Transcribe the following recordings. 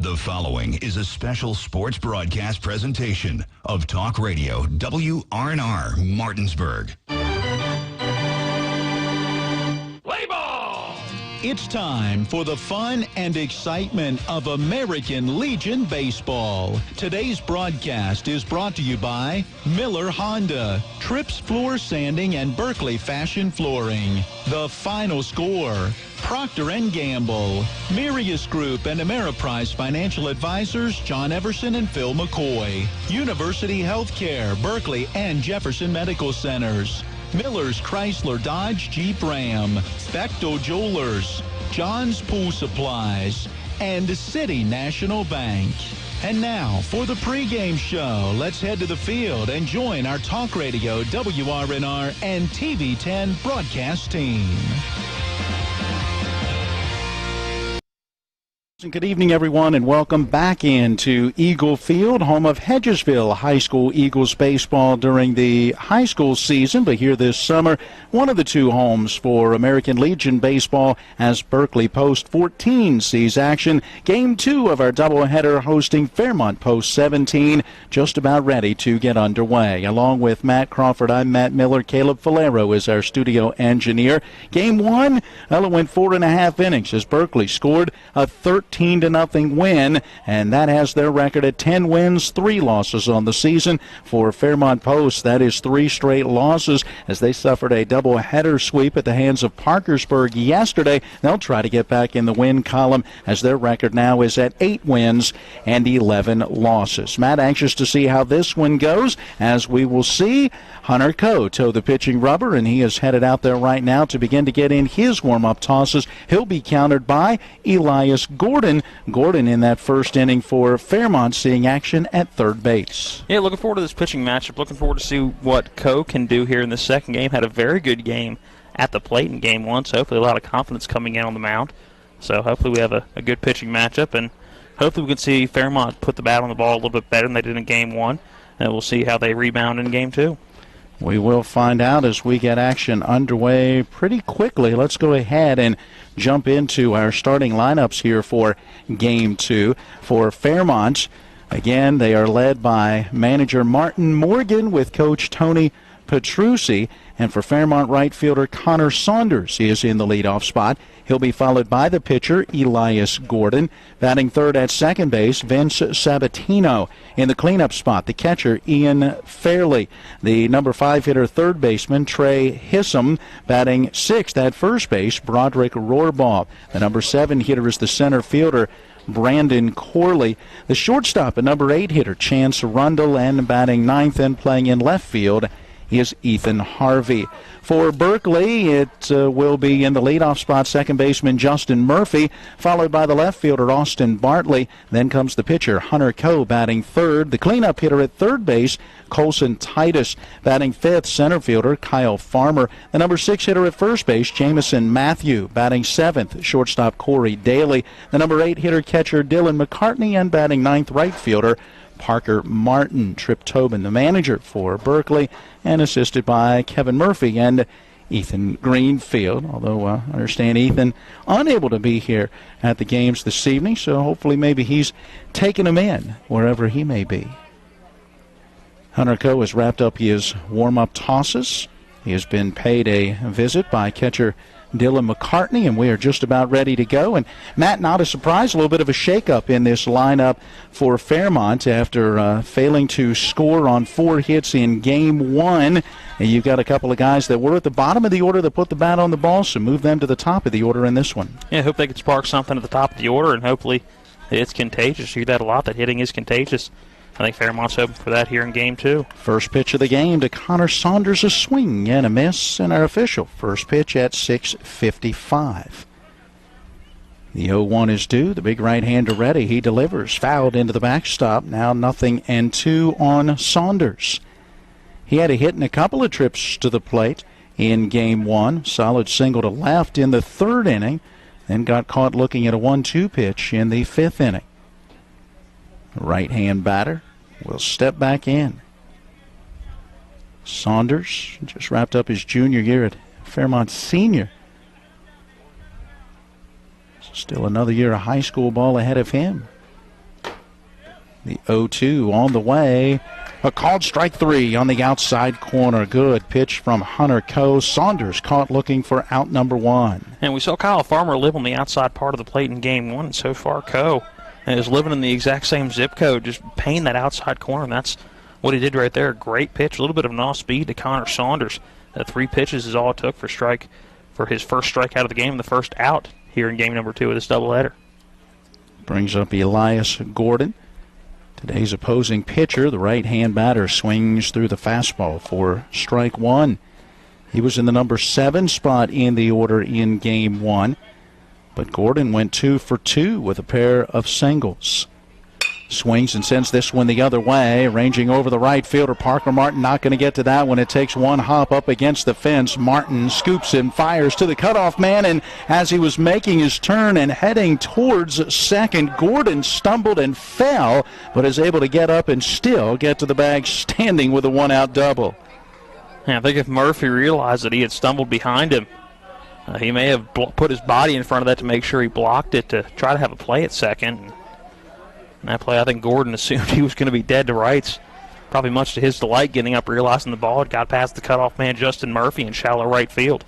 The following is a special sports broadcast presentation of Talk Radio WRNR Martinsburg. Play ball! It's time for the fun and excitement of American Legion Baseball. Today's broadcast is brought to you by Miller Honda, Trips Floor Sanding and Berkeley Fashion Flooring. The final score, Procter & Gamble, Mirius Group and Ameriprise Financial Advisors, John Everson and Phil McCoy, University Healthcare, Berkeley and Jefferson Medical Centers, Miller's Chrysler Dodge Jeep Ram, Bechtel Jewelers, John's Pool Supplies, and City National Bank. And now, for the pregame show, let's head to the field and join our Talk Radio, WRNR, and TV10 broadcast team. Good evening, everyone, and welcome back into Eagle Field, home of Hedgesville High School Eagles baseball during the high school season. But here this summer, one of the two homes for American Legion baseball as Berkeley Post 14 sees action. Game 2 of our doubleheader hosting Fairmont Post 17, just about ready to get underway. Along with Matt Crawford, I'm Matt Miller. Caleb Falero is our studio engineer. Game 1, well, it went 4.5 innings as Berkeley scored a 13-0 win, and that has their record at 10 wins, 3 losses on the season. For Fairmont Post, that is 3 straight losses as they suffered a doubleheader sweep at the hands of Parkersburg yesterday. They'll try to get back in the win column as their record now is at 8 wins and 11 losses. Matt, anxious to see how this one goes, as we will see Hunter Coe toe the pitching rubber, and he is headed out there right now to begin to get in his warm-up tosses. He'll be countered by Elias Gordon. Gordon in that first inning for Fairmont seeing action at third base. Yeah, looking forward to this pitching matchup. Looking forward to see what Coe can do here in the second game. Had a very good game at the plate in game 1, so hopefully a lot of confidence coming in on the mound. So hopefully we have a good pitching matchup, and hopefully we can see Fairmont put the bat on the ball a little bit better than they did in game 1, and we'll see how they rebound in game 2. We will find out as we get action underway pretty quickly. Let's go ahead and jump into our starting lineups here for Game 2. For Fairmont, again, they are led by manager Martin Morgan with Coach Tony Petrucci. And for Fairmont right fielder Connor Saunders is in the leadoff spot. He'll be followed by the pitcher Elias Gordon. Batting third at second base, Vince Sabatino. In the cleanup spot, the catcher Ian Fairley. The number 5 hitter third baseman Trey Hissam. Batting sixth at first base, Broderick Rohrbaugh. The number 7 hitter is the center fielder Brandon Corley. The shortstop, a number 8 hitter Chance Rundle, and batting ninth and playing in left field is Ethan Harvey. For Berkeley, it will be in the leadoff spot second baseman Justin Murphy, followed by the left fielder Austin Bartley. Then comes the pitcher Hunter Coe batting third. The cleanup hitter at third base, Colson Titus. Batting fifth, center fielder Kyle Farmer. The number 6 hitter at first base, Jamison Matthew. Batting seventh, shortstop Corey Daly. The number 8 hitter catcher Dylan McCartney, and batting ninth, right fielder Parker Martin. Trip Tobin, the manager for Berkeley, and assisted by Kevin Murphy and Ethan Greenfield, although I understand Ethan unable to be here at the games this evening, so hopefully maybe he's taking them in wherever he may be. Hunter Coe has wrapped up his warm-up tosses. He has been paid a visit by catcher Dylan McCartney, and we are just about ready to go. And Matt, not a surprise, a little bit of a shakeup in this lineup for Fairmont after failing to score on 4 hits in game 1. And you've got a couple of guys that were at the bottom of the order that put the bat on the ball, so move them to the top of the order in this one. Yeah, I hope they can spark something at the top of the order, and hopefully it's contagious. You hear that a lot, that hitting is contagious. I think Fairmont's hoping for that here in game 2. First pitch of the game to Connor Saunders, a swing and a miss, and our official first pitch at 6:55. The 0-1 is due. The big right-hander ready. He delivers. Fouled into the backstop. Now 0-2 on Saunders. He had a hit in a couple of trips to the plate in game 1. Solid single to left in the third inning. Then got caught looking at a 1-2 pitch in the 5th inning. Right-hand batter will step back in. Saunders just wrapped up his junior year at Fairmont Senior. Still another year of high school ball ahead of him. The 0-2 on the way. A called strike 3 on the outside corner. Good pitch from Hunter Coe. Saunders caught looking for out number 1. And we saw Kyle Farmer live on the outside part of the plate in game 1, and so far Coe is living in the exact same zip code, just paying that outside corner, and that's what he did right there. Great pitch, a little bit of an off-speed to Connor Saunders. 3 pitches is all it took for his first strikeout of the game, the first out here in game number 2 of this doubleheader. Brings up Elias Gordon. Today's opposing pitcher, the right-hand batter, swings through the fastball for strike 1. He was in the number 7 spot in the order in game 1, but Gordon went 2 for 2 with a pair of singles. Swings and sends this one the other way, ranging over the right fielder. Parker Martin not going to get to that one. It takes one hop up against the fence. Martin scoops and fires to the cutoff man, and as he was making his turn and heading towards second, Gordon stumbled and fell, but is able to get up and still get to the bag standing with a one-out double. Yeah, I think if Murphy realized that he had stumbled behind him, he may have put his body in front of that to make sure he blocked it to try to have a play at second. And that play, I think Gordon assumed he was going to be dead to rights, probably much to his delight, getting up, realizing the ball had got past the cutoff man, Justin Murphy, in shallow right field.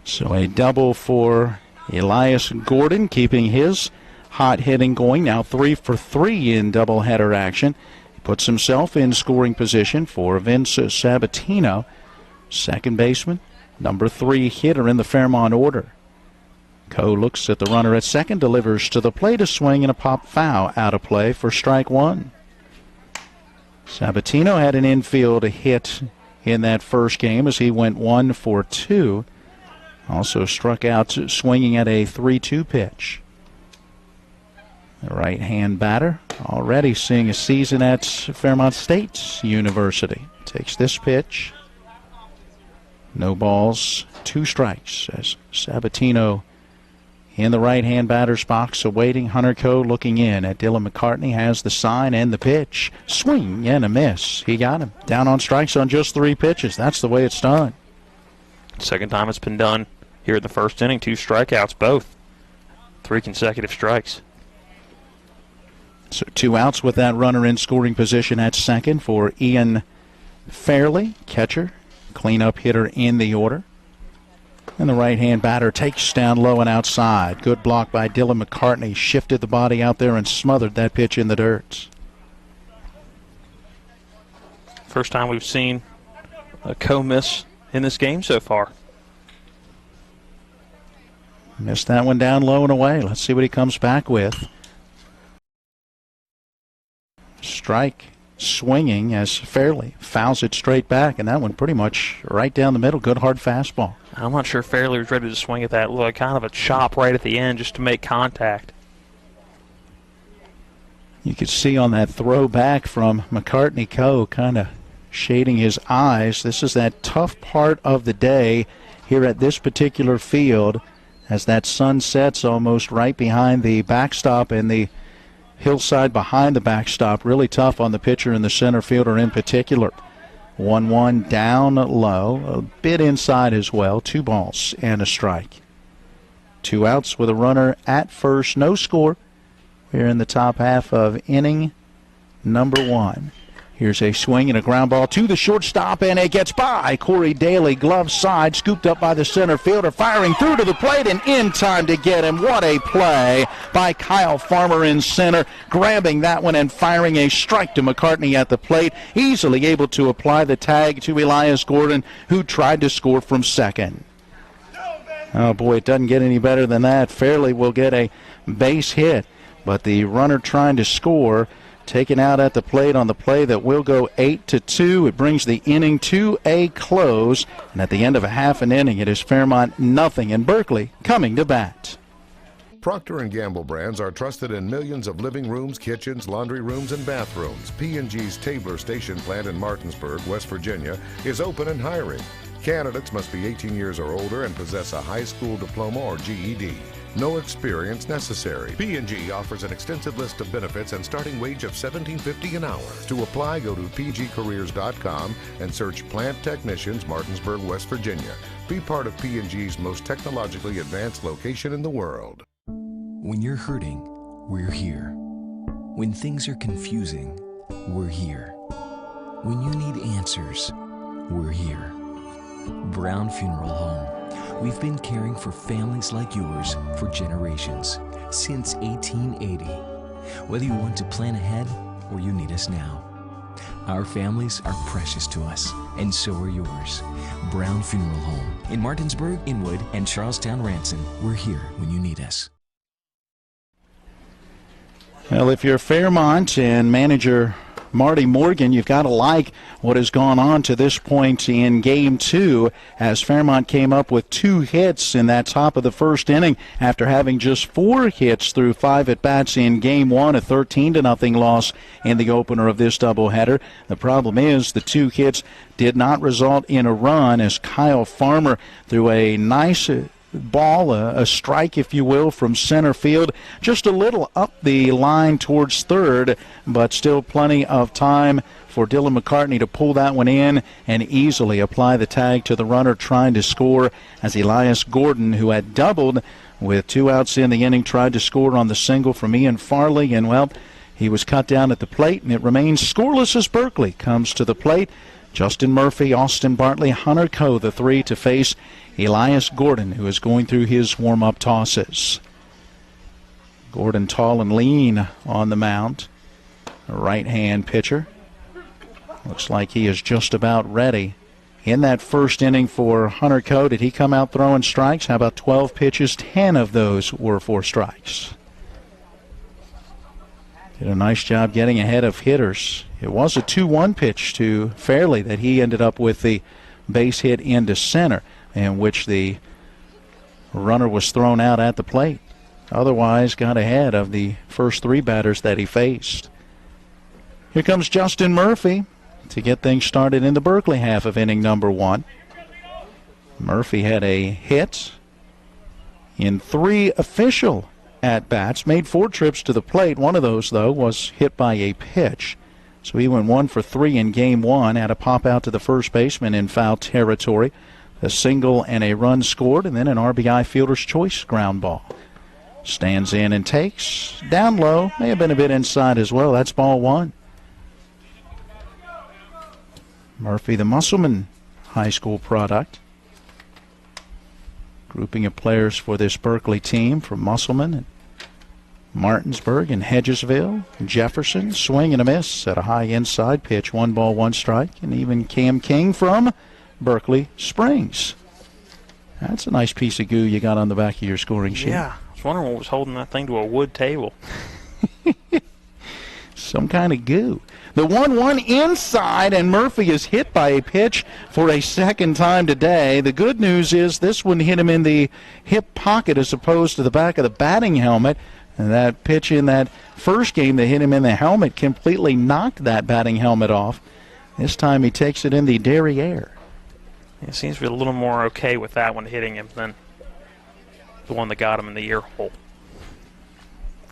So a double for Elias Gordon, keeping his hot hitting going, now 3 for 3 in doubleheader action. He puts himself in scoring position for Vince Sabatino, second baseman, number 3 hitter in the Fairmont order. Coe looks at the runner at second, delivers to the plate, a swing and a pop foul out of play for strike 1. Sabatino had an infield hit in that first game as he went 1 for 2. Also struck out swinging at a 3-2 pitch. The right-hand batter already seeing a season at Fairmont State University. Takes this pitch. No balls, 2 strikes as Sabatino in the right-hand batter's box, awaiting. Hunter Coe looking in at Dylan McCartney, has the sign and the pitch. Swing and a miss. He got him. Down on strikes on just 3 pitches. That's the way it's done. Second time it's been done here in the first inning. 2 strikeouts, both 3 consecutive strikes. So 2 outs with that runner in scoring position at second for Ian Fairley, catcher, cleanup hitter in the order. And the right-hand batter takes down low and outside. Good block by Dylan McCartney. Shifted the body out there and smothered that pitch in the dirt. First time we've seen a Coe miss in this game so far. Missed that one down low and away. Let's see what he comes back with. Strike swinging as Fairley fouls it straight back, and that one pretty much right down the middle. Good hard fastball. I'm not sure Fairley was ready to swing at that. Look, kind of a chop right at the end just to make contact. You could see on that throw back from McCartney, Coe kind of shading his eyes. This is that tough part of the day here at this particular field as that sun sets almost right behind the backstop and the hillside behind the backstop. Really tough on the pitcher and the center fielder in particular. 1-1 down low, a bit inside as well. 2 balls and a strike. 2 outs with a runner at first, no score. We're in the top half of inning number 1. Here's a swing and a ground ball to the shortstop, and it gets by Corey Daly, glove side, scooped up by the center fielder, firing through to the plate and in time to get him. What a play by Kyle Farmer in center, grabbing that one and firing a strike to McCartney at the plate, easily able to apply the tag to Elias Gordon, who tried to score from second. Oh boy, it doesn't get any better than that. Fairley will get a base hit, but the runner trying to score taken out at the plate on the play that will go 8-2. It brings the inning to a close, and at the end of a half an inning, it is Fairmont 0 and Berkeley coming to bat. Procter & Gamble brands are trusted in millions of living rooms, kitchens, laundry rooms, and bathrooms. P&G's Tabler Station plant in Martinsburg, West Virginia, is open and hiring. Candidates must be 18 years or older and possess a high school diploma or GED. No experience necessary. P&G offers an extensive list of benefits and starting wage of $17.50 an hour. To apply, go to pgcareers.com and search Plant Technicians, Martinsburg, West Virginia. Be part of P&G's most technologically advanced location in the world. When you're hurting, we're here. When things are confusing, we're here. When you need answers, we're here. Brown Funeral Home. We've been caring for families like yours for generations, since 1880. Whether you want to plan ahead or you need us now. Our families are precious to us, and so are yours. Brown Funeral Home in Martinsburg, Inwood, and Charlestown Ranson. We're here when you need us. Well, if you're Fairmont and manager Marty Morgan, you've got to like what has gone on to this point in Game 2 as Fairmont came up with 2 hits in that top of the first inning after having just 4 hits through 5 at-bats in Game 1, a 13-0 loss in the opener of this doubleheader. The problem is the 2 hits did not result in a run as Kyle Farmer threw a nice ball, a strike, if you will, from center field, just a little up the line towards third, but still plenty of time for Dylan McCartney to pull that one in and easily apply the tag to the runner trying to score as Elias Gordon, who had doubled with 2 outs in the inning, tried to score on the single from Ian Farley, and, well, he was cut down at the plate, and it remains scoreless as Berkeley comes to the plate. Justin Murphy, Austin Bartley, Hunter Coe, the 3 to face Elias Gordon, who is going through his warm-up tosses. Gordon tall and lean on the mound. A right-hand pitcher. Looks like he is just about ready. In that first inning for Hunter Coe, did he come out throwing strikes? How about 12 pitches? 10 of those were for strikes. Did a nice job getting ahead of hitters. It was a 2-1 pitch to Fairley that he ended up with the base hit into center, in which the runner was thrown out at the plate. Otherwise, got ahead of the first 3 batters that he faced. Here comes Justin Murphy to get things started in the Berkeley half of inning number 1. Murphy had a hit in 3 official at-bats, made 4 trips to the plate. One of those, though, was hit by a pitch. So he went 1 for 3 in Game 1, had a pop out to the first baseman in foul territory. A single and a run scored, and then an RBI fielder's choice ground ball. Stands in and takes. Down low. May have been a bit inside as well. That's ball 1. Murphy, the Musselman High School product. Grouping of players for this Berkeley team from Musselman and Martinsburg and Hedgesville. Jefferson, swing and a miss at a high inside pitch. 1 ball, 1 strike. And even Cam King from Berkeley Springs. That's a nice piece of goo you got on the back of your scoring sheet. Yeah, I was wondering what was holding that thing to a wood table. Some kind of goo. The 1-1 inside, and Murphy is hit by a pitch for a second time today. The good news is this one hit him in the hip pocket as opposed to the back of the batting helmet. And that pitch in that first game that hit him in the helmet completely knocked that batting helmet off. This time he takes it in the derriere. He seems to be a little more okay with that one hitting him than the one that got him in the ear hole.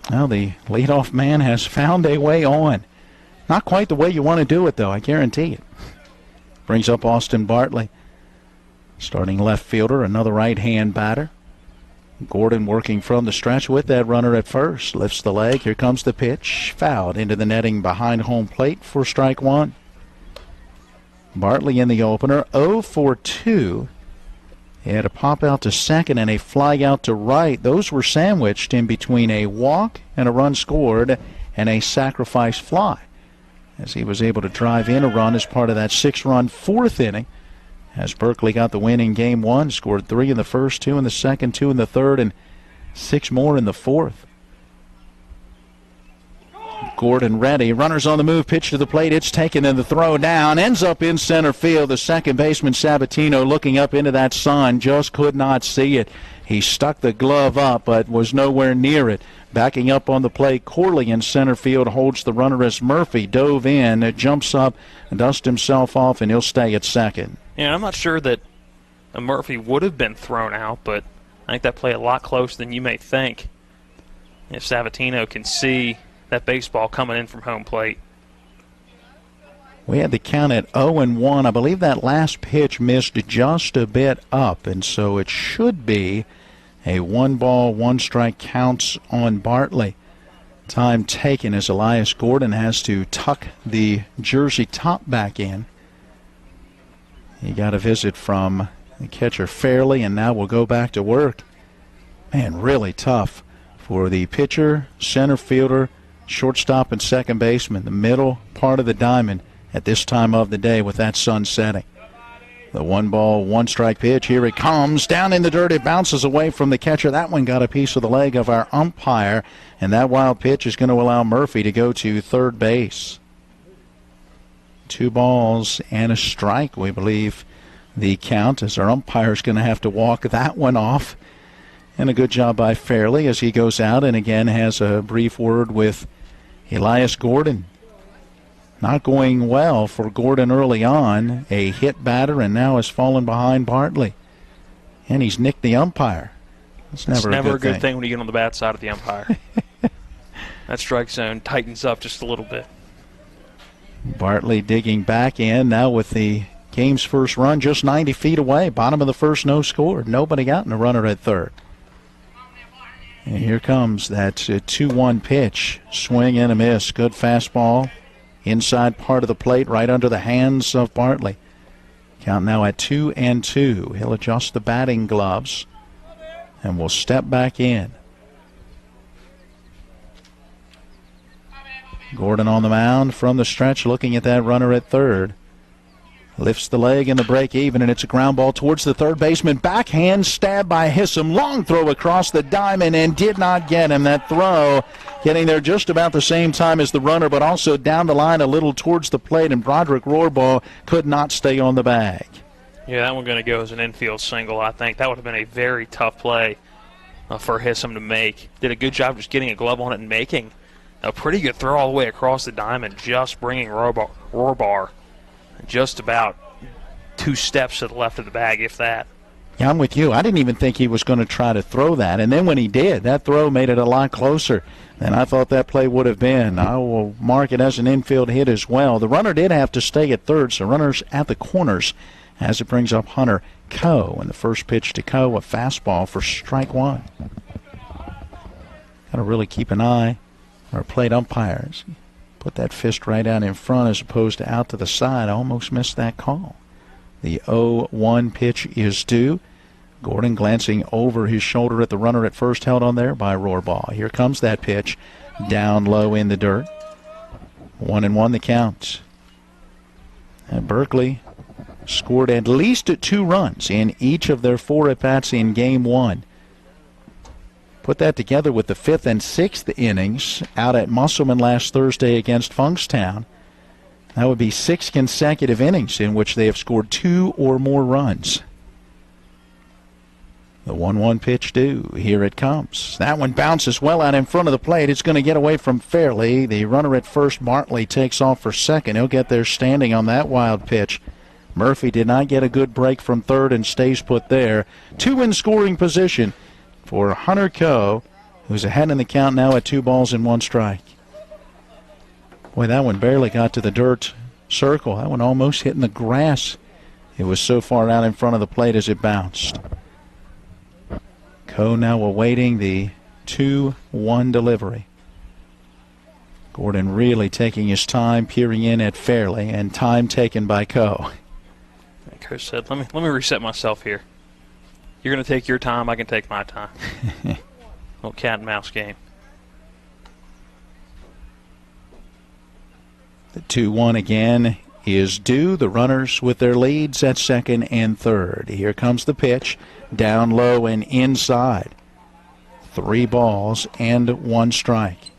Well, the leadoff man has found a way on. Not quite the way you want to do it, though, I guarantee it. Brings up Austin Bartley. Starting left fielder, another right-hand batter. Gordon working from the stretch with that runner at first. Lifts the leg. Here comes the pitch. Fouled into the netting behind home plate for strike 1. Bartley in the opener, 0 for 2. He had a pop out to second and a fly out to right. Those were sandwiched in between a walk and a run scored and a sacrifice fly, as he was able to drive in a run as part of that 6-run 4th inning. As Berkeley got the win in Game 1, scored 3 in the first, 2 in the second, 2 in the third, and 6 more in the 4th. Gordon ready. Runners on the move. Pitch to the plate. It's taken and the throw down. Ends up in center field. The second baseman, Sabatino, looking up into that sun, just could not see it. He stuck the glove up but was nowhere near it. Backing up on the plate, Corley in center field holds the runner as Murphy dove in, jumps up, and dusts himself off, and he'll stay at second. Yeah, I'm not sure that Murphy would have been thrown out, but I think that play a lot closer than you may think. If Sabatino can see that baseball coming in from home plate. We had the count at 0-1. I believe that last pitch missed just a bit up, and so it should be a 1 ball, 1 strike counts on Bartley. Time taken as Elias Gordon has to tuck the jersey top back in. He got a visit from the catcher Fairley, and now we'll go back to work. Man, really tough for the pitcher, center fielder, shortstop, and second baseman, the middle part of the diamond at this time of the day with that sun setting. The 1-ball, 1-strike pitch. Here it comes. Down in the dirt. It bounces away from the catcher. That one got a piece of the leg of our umpire, and that wild pitch is going to allow Murphy to go to third base. 2 balls and a strike, we believe, the count, as our umpire is going to have to walk that one off. And a good job by Fairley as he goes out and again has a brief word with Elias Gordon. Not going well for Gordon early on. A hit batter and now has fallen behind Bartley. And he's nicked the umpire. It's never a good thing when you get on the bad side of the umpire. That strike zone tightens up just a little bit. Bartley digging back in now with the game's first run just 90 feet away. Bottom of the first, no score. Nobody out and a runner at third. And here comes that 2-1 pitch. Swing and a miss. Good fastball. Inside part of the plate, right under the hands of Bartley. Count now at 2-2. He'll adjust the batting gloves and will step back in. Gordon on the mound from the stretch, looking at that runner at third. Lifts the leg in the break even, and it's a ground ball towards the third baseman. Backhand stab by Hissam. Long throw across the diamond and did not get him. That throw getting there just about the same time as the runner, but also down the line a little towards the plate, and Broderick Rohrbaugh could not stay on the bag. Yeah, that one going to go as an infield single, I think. That would have been a very tough play for Hissam to make. Did a good job just getting a glove on it and making a pretty good throw all the way across the diamond, just bringing Rohrbaugh just about 2 steps to the left of the bag, if that. Yeah, I'm with you. I didn't even think he was going to try to throw that. And then when he did, that throw made it a lot closer than I thought that play would have been. I will mark it as an infield hit as well. The runner did have to stay at third, so runners at the corners as it brings up Hunter Coe. And the first pitch to Coe, a fastball for strike one. Got to really keep an eye on our plate umpires. Put that fist right out in front as opposed to out to the side. I almost missed that call. The 0-1 pitch is due. Gordon glancing over his shoulder at the runner at first, held on there by Rohrbaugh. Here comes that pitch, down low in the dirt. 1-1 the count. And Berkeley scored at least 2 runs in each of their 4 at-bats in Game 1. Put that together with the 5th and 6th innings out at Musselman last Thursday against Funkstown. That would be 6 consecutive innings in which they have scored 2 or more runs. The 1-1 pitch due. Here it comes. That one bounces well out in front of the plate. It's going to get away from Fairley. The runner at first, Bartley, takes off for second. He'll get there standing on that wild pitch. Murphy did not get a good break from third and stays put there. 2 in scoring position for Hunter Coe, who's ahead in the count now at 2 balls and 1 strike. Boy, that one barely got to the dirt circle. That one almost hitting the grass. It was so far out in front of the plate as it bounced. Coe now awaiting the 2-1 delivery. Gordon really taking his time, peering in at Fairley, and time taken by Coe. Coach said, let me reset myself here. You're going to take your time, I can take my time. Little cat and mouse game. The 2-1 again is due. The runners with their leads at second and third. Here comes the pitch, down low and inside. 3 balls and 1 strike.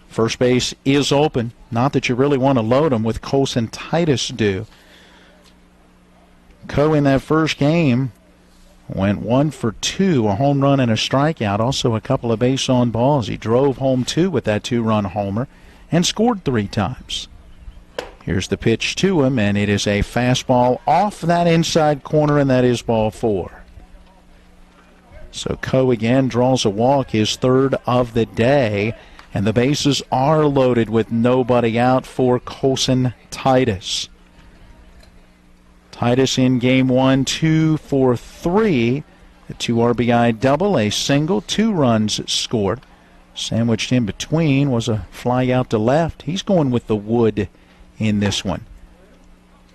First base is open. Not that you really want to load them with Colson Titus due. Coe in that first game went 1 for 2, a home run and a strikeout, also a couple of base on balls. He drove home 2 with that 2-run homer and scored 3 times. Here's the pitch to him, and it is a fastball off that inside corner, and that is ball 4. So Coe again draws a walk, his 3rd of the day, and the bases are loaded with nobody out for Colson Titus. Titus in Game 1, 2 for 3. A 2 RBI double, a single, 2 runs scored. Sandwiched in between was a fly out to left. He's going with the wood in this one.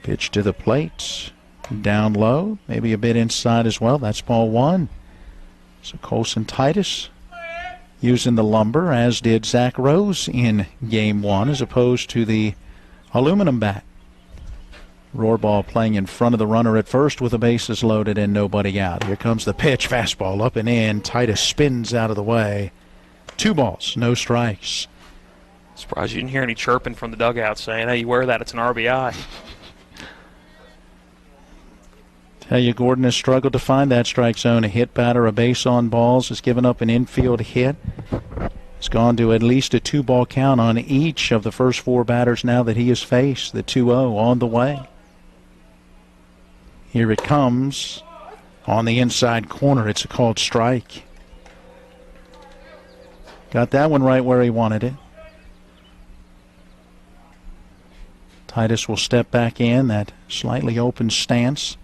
Pitch to the plate. Down low, maybe a bit inside as well. That's ball one. So Colson Titus using the lumber, as did Zach Rose in game one, as opposed to the aluminum bat. Rohrball playing in front of the runner at first with the bases loaded and nobody out. Here comes the pitch, fastball up and in. Titus spins out of the way. 2 balls, no strikes. Surprised you didn't hear any chirping from the dugout saying, hey, you wear that, it's an RBI. Tell you, Gordon has struggled to find that strike zone. A hit batter, a base on balls, has given up an infield hit. It's gone to at least a 2-ball count on each of the first 4 batters now that he has faced. The 2-0 on the way. Here it comes on the inside corner. It's a called strike. Got that one right where he wanted it. Titus will step back in, that slightly open stance.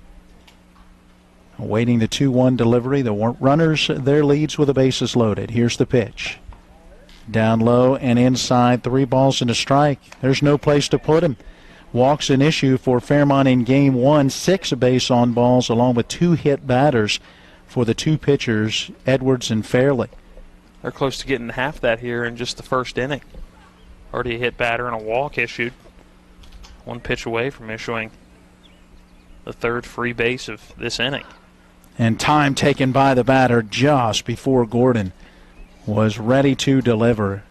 Awaiting the 2-1 delivery. The runners, their leads with the bases loaded. Here's the pitch. Down low and inside, 3 balls and a strike. There's no place to put him. Walks an issue for Fairmont in game 1. 6 base on balls along with 2 hit batters for the 2 pitchers, Edwards and Fairley. They're close to getting half that here in just the first inning. Already a hit batter and a walk issued. 1 pitch away from issuing the 3rd free base of this inning. And time taken by the batter just before Gordon was ready to deliver.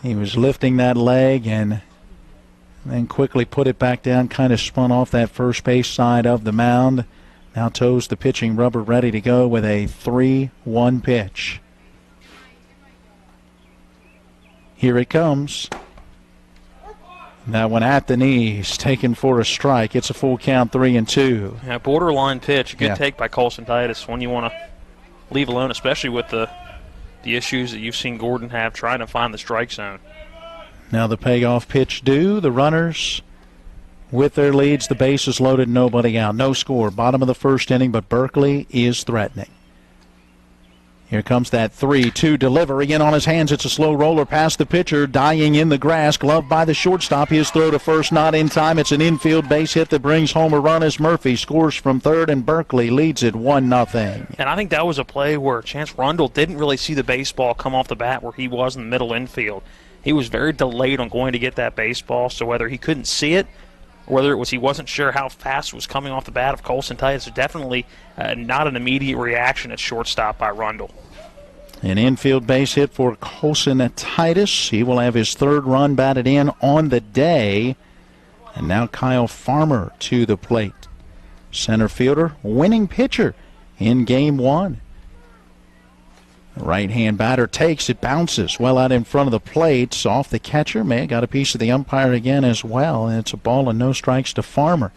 He was lifting that leg and then quickly put it back down, kind of spun off that first base side of the mound. Now toes the pitching rubber, ready to go with a 3-1 pitch. Here it comes. That one at the knees, taken for a strike. It's a full count, 3-2. Yeah, borderline pitch. Good take by Colson Titus. One you want to leave alone, especially with the issues that you've seen Gordon have trying to find the strike zone. Now the payoff pitch due. The runners with their leads. The bases loaded, nobody out. No score. Bottom of the first inning, but Berkeley is threatening. Here comes that 3-2 delivery. In on his hands, it's a slow roller past the pitcher, dying in the grass, gloved by the shortstop. His throw to first, not in time. It's an infield base hit that brings home a run as Murphy scores from third, and Berkeley leads it 1-0. And I think that was a play where Chance Rundle didn't really see the baseball come off the bat where he was in the middle infield. He was very delayed on going to get that baseball, so whether he couldn't see it, or whether it was he wasn't sure how fast it was coming off the bat of Colson Titus, definitely not an immediate reaction at shortstop by Rundle. An infield base hit for Colson Titus. He will have his 3rd run batted in on the day. And now Kyle Farmer to the plate. Center fielder, winning pitcher in game 1. The right-hand batter takes it, bounces well out in front of the plate. Off the catcher. May have got a piece of the umpire again as well. And it's a ball and no strikes to Farmer.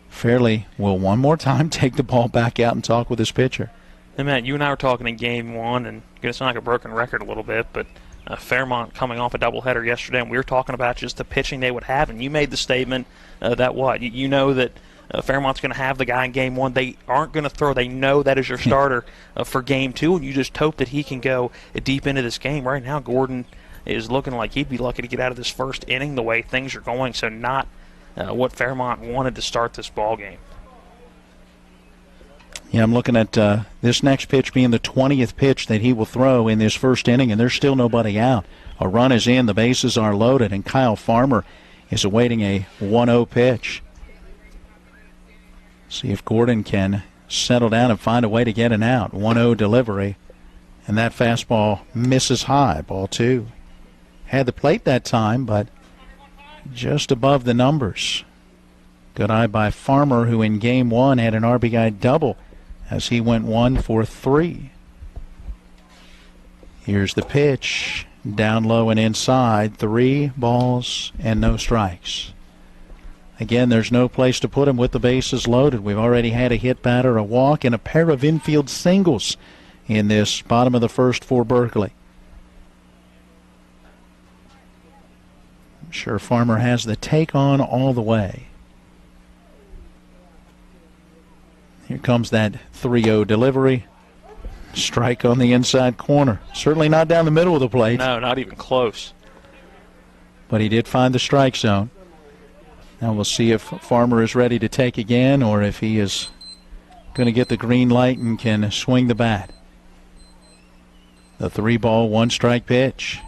Fairley will one more time take the ball back out and talk with his pitcher. Hey, Matt, you and I were talking in game 1, and it's going to sound like a broken record a little bit, but Fairmont coming off a doubleheader yesterday, and we were talking about just the pitching they would have, and you made the statement that what? You know that Fairmont's going to have the guy in game 1. They aren't going to throw. They know that is your starter for game 2, and you just hope that he can go deep into this game. Right now, Gordon is looking like he'd be lucky to get out of this first inning the way things are going, so not what Fairmont wanted to start this ball game. Yeah, I'm looking at this next pitch being the 20th pitch that he will throw in this first inning, and there's still nobody out. A run is in, the bases are loaded, and Kyle Farmer is awaiting a 1-0 pitch. See if Gordon can settle down and find a way to get an out. 1-0 delivery, and that fastball misses high. Ball 2. Had the plate that time, but just above the numbers. Good eye by Farmer, who in game 1 had an RBI double as he went 1 for 3. Here's the pitch. Down low and inside. 3 balls and no strikes. Again, there's no place to put him with the bases loaded. We've already had a hit batter, a walk, and a pair of infield singles in this bottom of the first for Berkeley. I'm sure Farmer has the take on all the way. Here comes that 3-0 delivery. Strike on the inside corner. Certainly not down the middle of the plate. No, not even close. But he did find the strike zone. Now we'll see if Farmer is ready to take again or if he is going to get the green light and can swing the bat. The 3-ball, 1-strike pitch.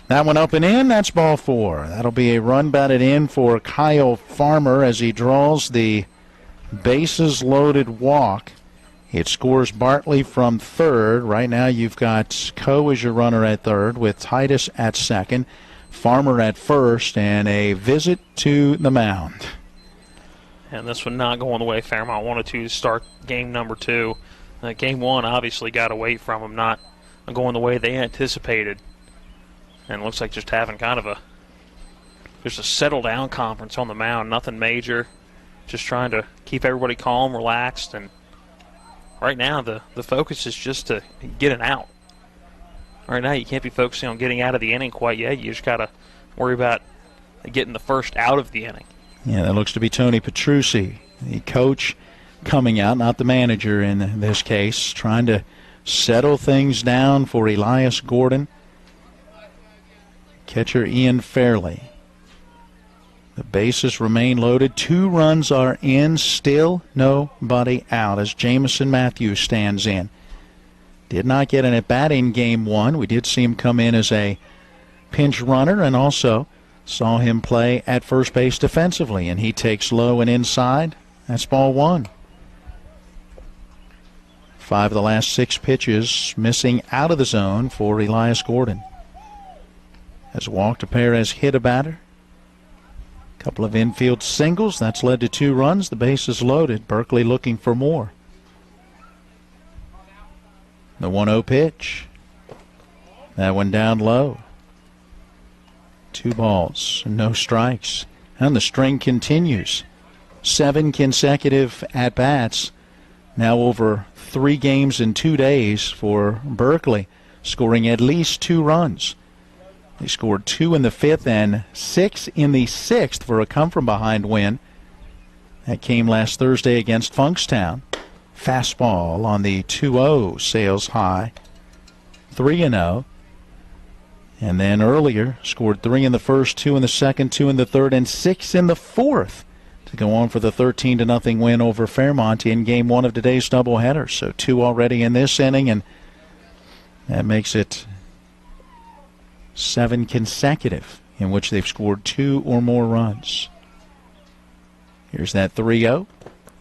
That one up and in. That's ball 4. That'll be a run batted in for Kyle Farmer as he draws the bases loaded walk. It scores Bartley from third. Right now you've got Coe as your runner at third with Titus at second, Farmer at first, and a visit to the mound. And this one not going the way Fairmont wanted to start game number 2. Game 1 obviously got away from them, not going the way they anticipated. And it looks like just having kind of just a settle down conference on the mound, nothing major, just trying to keep everybody calm, relaxed, and right now the focus is just to get an out. Right now you can't be focusing on getting out of the inning quite yet. You just got to worry about getting the first out of the inning. Yeah, that looks to be Tony Petrucci, the coach coming out, not the manager in this case, trying to settle things down for Elias Gordon. Catcher Ian Fairley. The bases remain loaded. 2 runs are in, still nobody out as Jamison Matthews stands in. Did not get an at-bat in game 1. We did see him come in as a pinch runner and also saw him play at first base defensively, and he takes low and inside. That's ball 1. 5 of the last 6 pitches missing out of the zone for Elias Gordon. Has walked a pair, has hit a batter. Couple of infield singles. That's led to 2 runs. The base is loaded. Berkeley looking for more. The 1-0 pitch. That one down low. 2 balls, no strikes. And the string continues. 7 consecutive at-bats. Now over 3 games in 2 days for Berkeley, scoring at least 2 runs. They scored 2 in the 5th and 6 in the 6th for a come-from-behind win. That came last Thursday against Funkstown. Fastball on the 2-0 sails high. 3-0. And then earlier, scored 3 in the 1st, 2 in the 2nd, 2 in the 3rd, and 6 in the 4th to go on for the 13-0 win over Fairmont in game 1 of today's doubleheader. So 2 already in this inning, and that makes it 7 consecutive in which they've scored 2 or more runs. Here's that 3-0.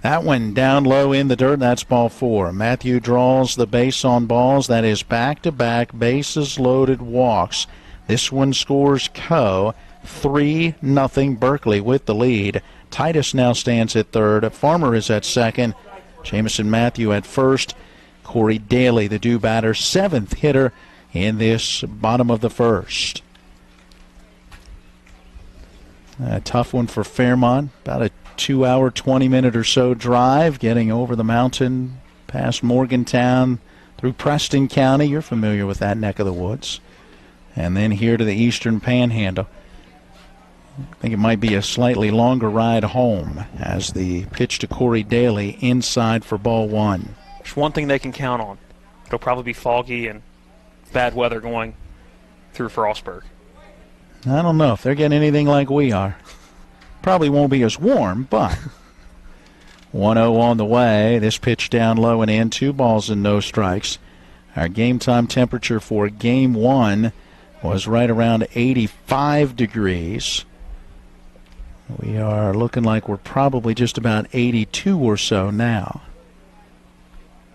That one down low in the dirt. That's ball 4. Matthew draws the base on balls. That is back-to-back bases loaded walks. This one scores Coe. 3-0 Berkeley with the lead. Titus now stands at third. Farmer is at second. Jamison Matthew at first. Corey Daly, the due batter, 7th hitter in this bottom of the 1st. A tough one for Fairmont. About a 2-hour, 20-minute or so drive, getting over the mountain, past Morgantown, through Preston County. You're familiar with that neck of the woods. And then here to the Eastern Panhandle. I think it might be a slightly longer ride home as the pitch to Corey Daly inside for ball 1. There's one thing they can count on. It'll probably be foggy and bad weather going through Frostburg. I don't know if they're getting anything like we are. Probably won't be as warm, but 1-0 on the way. This pitch down low and in. 2 balls and no strikes. Our game time temperature for game 1 was right around 85 degrees. We are looking like we're probably just about 82 or so now.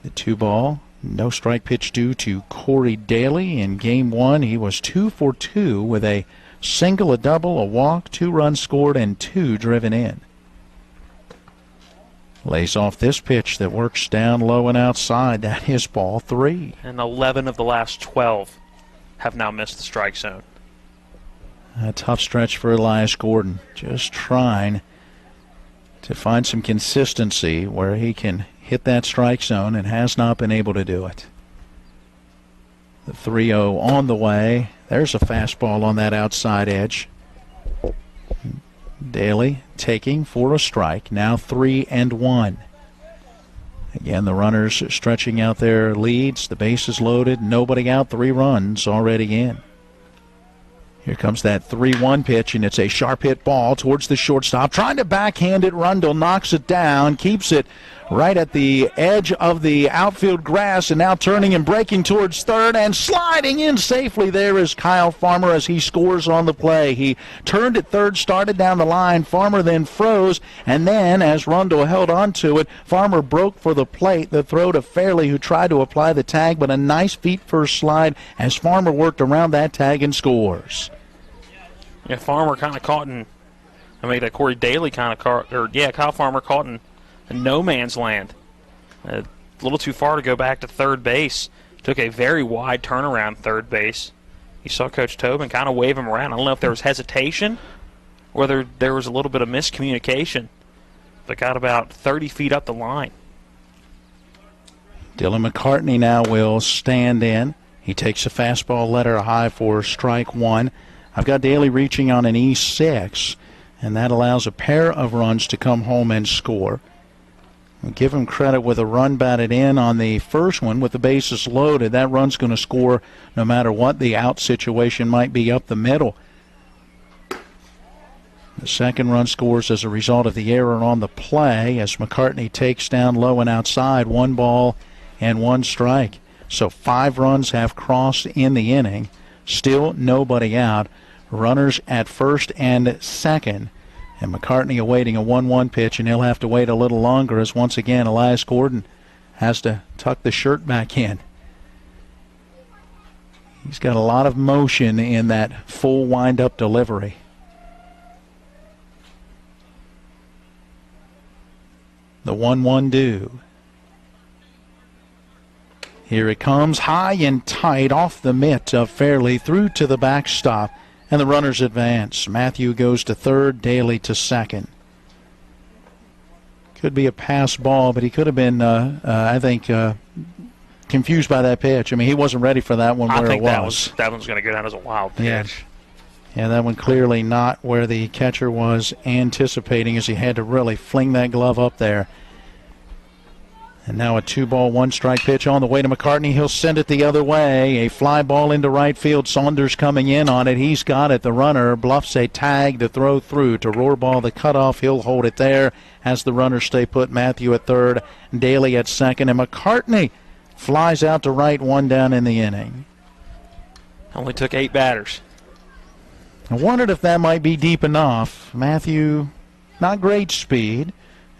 The 2 ball, no strike pitch due to Corey Daly. In game 1, he was 2 for 2 with a single, a double, a walk, 2 runs scored, and 2 driven in. Lays off this pitch that works down low and outside. That is ball 3. And 11 of the last 12 have now missed the strike zone. A tough stretch for Elias Gordon. Just trying to find some consistency where he can hit that strike zone and has not been able to do it. The 3-0 on the way. There's a fastball on that outside edge. Daly taking for a strike. Now 3-1. Again, the runners stretching out their leads. The base is loaded. Nobody out. 3 runs already in. Here comes that 3-1 pitch, and it's a sharp hit ball towards the shortstop. Trying to backhand it. Rundle knocks it down, keeps it right at the edge of the outfield grass, and now turning and breaking towards third, and sliding in safely there is Kyle Farmer as he scores on the play. He turned at third, started down the line. Farmer then froze, and then as Rundle held on to it, Farmer broke for the plate. The throw to Fairley, who tried to apply the tag, but a nice feet-first slide as Farmer worked around that tag and scores. Yeah, Farmer kind of caught in, that Corey Daly kind of caught, Kyle Farmer caught in no man's land. A little too far to go back to third base. Took a very wide turnaround third base. You saw Coach Tobin kind of wave him around. I don't know if there was hesitation or there was a little bit of miscommunication, but got about 30 feet up the line. Dylan McCartney now will stand in. He takes a fastball letter high for strike 1. I've got Daly reaching on an E6, and that allows a pair of runs to come home and score. We'll give him credit with a run batted in on the first one with the bases loaded. That run's going to score no matter what the out situation might be up the middle. The second run scores as a result of the error on the play as McCartney takes down low and outside. 1 ball and 1 strike. So 5 runs have crossed in the inning. Still nobody out. Runners at first and second. And McCartney awaiting a 1-1 pitch, and he'll have to wait a little longer as once again Elias Gordon has to tuck the shirt back in. He's got a lot of motion in that full wind-up delivery. The 1-1 due. Here it comes, high and tight off the mitt of Fairley through to the backstop, and the runners advance. Matthew goes to third, Daly to second. Could be a pass ball, but he could have been, confused by that pitch. I mean, he wasn't ready for that one where it was. That one's going to go down as a wild pitch. Yeah, that one clearly not where the catcher was anticipating as he had to really fling that glove up there. And now a 2-ball, 1-strike pitch on the way to McCartney. He'll send it the other way. A fly ball into right field. Saunders coming in on it. He's got it. The runner bluffs a tag to throw through to Rohrball the cutoff. He'll hold it there as the runners stay put. Matthew at third, Daly at second, and McCartney flies out to right, 1 down in the inning. Only took 8 batters. I wondered if that might be deep enough. Matthew, not great speed.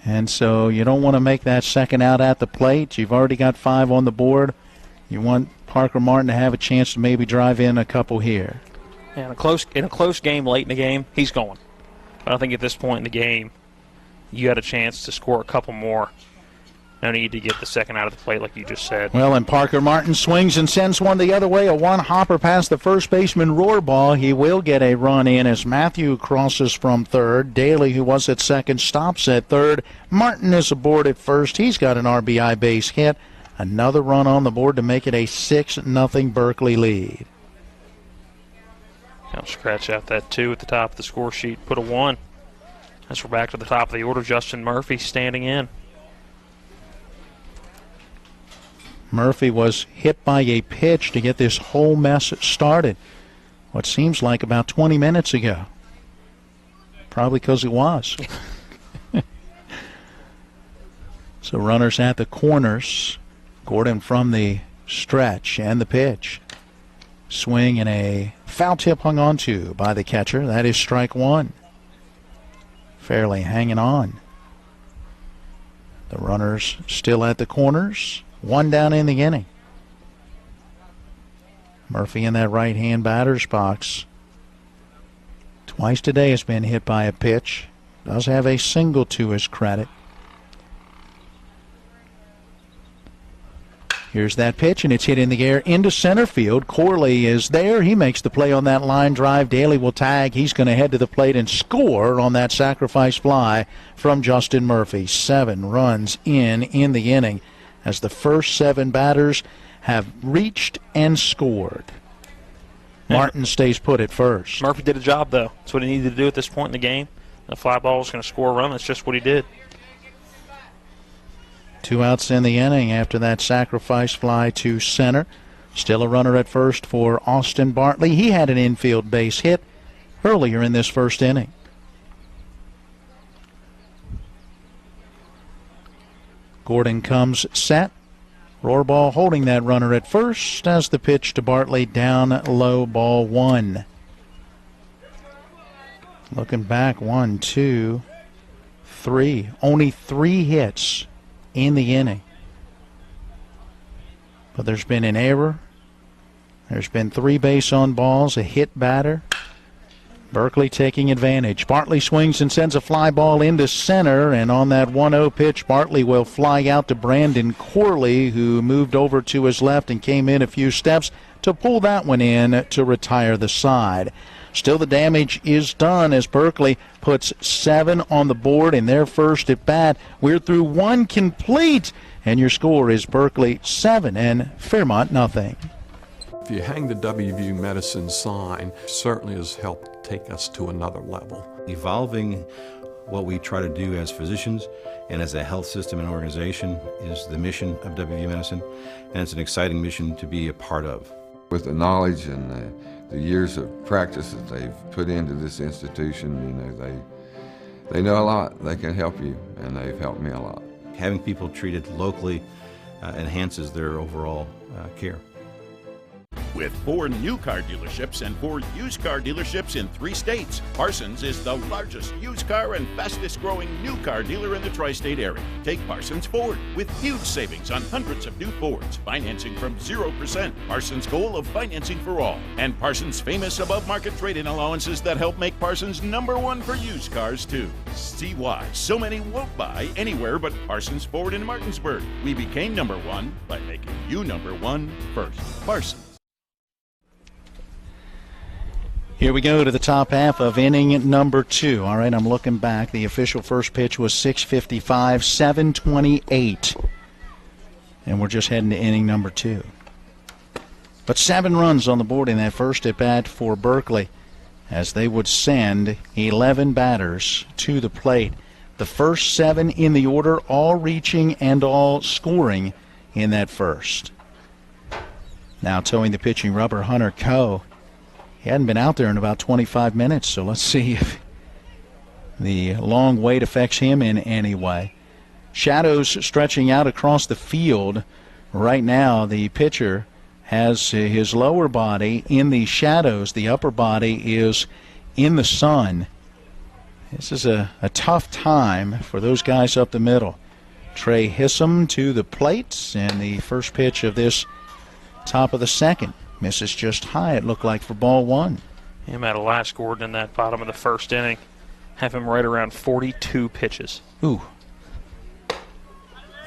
And so you don't want to make that second out at the plate. You've already got 5 on the board. You want Parker Martin to have a chance to maybe drive in a couple here. Yeah, in a close game late in the game, he's going. But I think at this point in the game, you had a chance to score a couple more. No need to get the second out of the plate like you just said. Well, and Parker Martin swings and sends one the other way. A 1-hopper past the first baseman Rohrball. He will get a run in as Matthew crosses from third. Daly, who was at second, stops at third. Martin is aboard at first. He's got an RBI base hit. Another run on the board to make it a 6-0 Berkeley lead. I'll scratch out that 2 at the top of the score sheet. Put a 1. As we're back to the top of the order, Justin Murphy standing in. Murphy was hit by a pitch to get this whole mess started. What seems like about 20 minutes ago. Probably because it was. So runners at the corners. Gordon from the stretch and the pitch. Swing and a foul tip hung on to by the catcher. That is strike 1. Fairly hanging on. The runners still at the corners. 1 down in the inning. Murphy in that right-hand batter's box. Twice today has been hit by a pitch. Does have a single to his credit. Here's that pitch, and it's hit in the air into center field. Corley is there. He makes the play on that line drive. Daly will tag. He's going to head to the plate and score on that sacrifice fly from Justin Murphy. 7 runs in the inning, as the first 7 batters have reached and scored. Martin stays put at first. Murphy did a job, though. That's what he needed to do at this point in the game. The fly ball was going to score a run. That's just what he did. 2 outs in the inning after that sacrifice fly to center. Still a runner at first for Austin Bartley. He had an infield base hit earlier in this first inning. Gordon comes set. Rohrbal holding that runner at first as the pitch to Bartley down low, ball 1. Looking back, 1, 2, 3. Only 3 hits in the inning. But there's been an error. There's been 3 base on balls, a hit batter. Berkeley taking advantage. Bartley swings and sends a fly ball into center, and on that 1-0 pitch, Bartley will fly out to Brandon Corley, who moved over to his left and came in a few steps to pull that one in to retire the side. Still, the damage is done as Berkeley puts 7 on the board in their first at bat. We're through 1 complete, and your score is Berkeley 7 and Fairmont nothing. If you hang the WVU Medicine sign, certainly has helped take us to another level. Evolving what we try to do as physicians and as a health system and organization is the mission of WVU Medicine, and it's an exciting mission to be a part of. With the knowledge and the years of practice that they've put into this institution, they know a lot. They can help you, and they've helped me a lot. Having people treated locally enhances their overall care. With 4 new car dealerships and 4 used car dealerships in 3 states, Parsons is the largest used car and fastest growing new car dealer in the tri-state area. Take Parsons Ford with huge savings on hundreds of new Fords, financing from 0%. Parsons' goal of financing for all, and Parsons' famous above market trade-in allowances that help make Parsons #1 for used cars too. See why so many won't buy anywhere but Parsons Ford in Martinsburg. We became #1 by making you #1 first. Parsons. Here we go to the top half of inning number 2. All right, I'm looking back. The official first pitch was 6:55, 7:28. And we're just heading to inning number 2. But 7 runs on the board in that first at bat for Berkeley as they would send 11 batters to the plate. The first 7 in the order, all reaching and all scoring in that first. Now towing the pitching rubber, Hunter Coe. He hadn't been out there in about 25 minutes, so let's see if the long wait affects him in any way. Shadows stretching out across the field. Right now, the pitcher has his lower body in the shadows. The upper body is in the sun. This is a tough time for those guys up the middle. Trey Hissam to the plate, and the first pitch of this top of the second. Misses just high, it looked like, for ball 1. Him at a last Gordon in that bottom of the first inning. Have him right around 42 pitches. Ooh.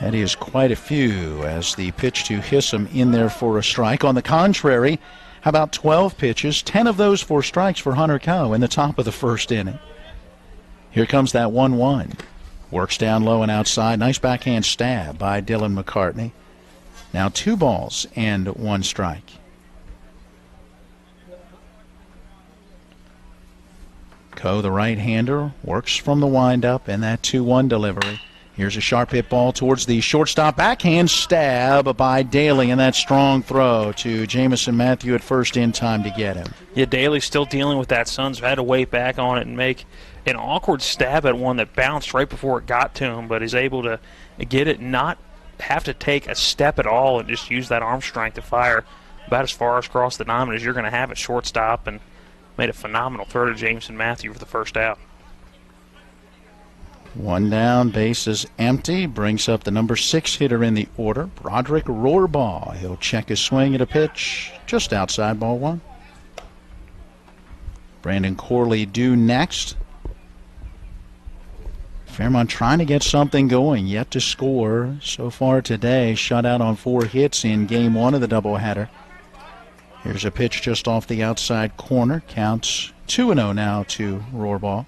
That is quite a few as the pitch to Hissam in there for a strike. On the contrary, how about 12 pitches, 10 of those for strikes for Hunter Coe in the top of the first inning. Here comes that 1-1. Works down low and outside. Nice backhand stab by Dylan McCartney. Now 2 balls and 1 strike. Coe, the right-hander, works from the windup, and that 2-1 delivery. Here's a sharp hit ball towards the shortstop. Backhand stab by Daly, and that strong throw to Jamison Matthew at first in time to get him. Yeah, Daly's still dealing with that. Suns had to wait back on it and make an awkward stab at one that bounced right before it got to him, but is able to get it, not have to take a step at all, and just use that arm strength to fire about as far across the diamond as you're going to have at shortstop, and made a phenomenal throw to Jameson Matthew for the first out. 1 down, base is empty. Brings up the number 6 hitter in the order, Broderick Rohrbal. He'll check his swing at a pitch just outside ball 1. Brandon Corley due next. Fairmont trying to get something going, yet to score so far today. Shut out on 4 hits in game 1 of the doubleheader. Here's a pitch just off the outside corner. Counts 2-0 now to Rohrbal.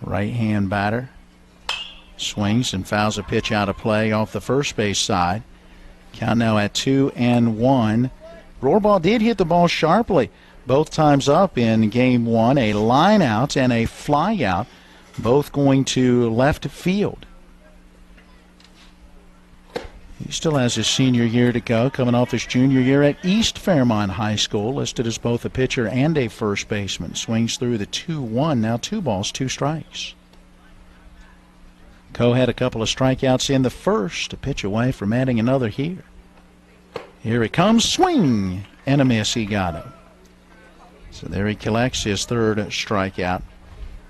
Right-hand batter. Swings and fouls a pitch out of play off the first base side. Count now at 2-1. Rohrbal did hit the ball sharply both times up in game 1. A line out and a fly out both going to left field. He still has his senior year to go, coming off his junior year at East Fairmont High School, listed as both a pitcher and a first baseman. Swings through the 2-1, now 2 balls, 2 strikes. Coe had a couple of strikeouts in the first, a pitch away from adding another here. Here it comes, swing, and a miss, he got him. So there he collects his third strikeout.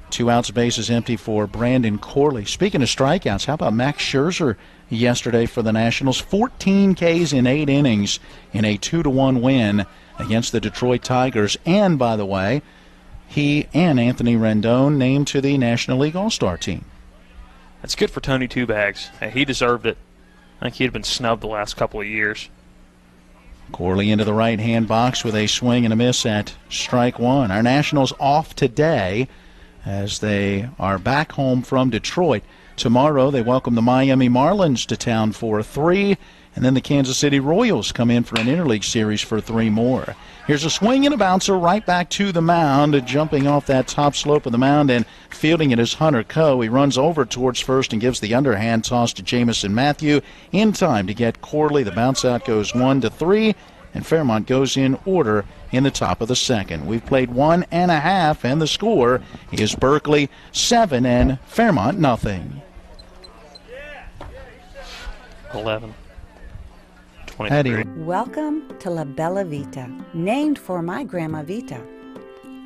2 outs, bases empty for Brandon Corley. Speaking of strikeouts, how about Max Scherzer yesterday for the Nationals? 14 Ks in 8 innings in a 2-1 win against the Detroit Tigers. And, by the way, he and Anthony Rendon named to the National League All-Star team. That's good for Tony Two Bags. He deserved it. I think he had been snubbed the last couple of years. Corley into the right-hand box with a swing and a miss at strike 1. Our Nationals off today as they are back home from Detroit. Tomorrow they welcome the Miami Marlins to town for 3, and then the Kansas City Royals come in for an interleague series for 3 more. Here's a swing and a bouncer right back to the mound, jumping off that top slope of the mound and fielding it is Hunter Coe. He runs over towards first and gives the underhand toss to Jamison Matthew in time to get Corley. The bounce out goes 1-3, and Fairmont goes in order in the top of the second. We've played 1.5, and the score is Berkeley 7 and Fairmont nothing. 11. 23. Welcome to La Bella Vita, named for my Grandma Vita.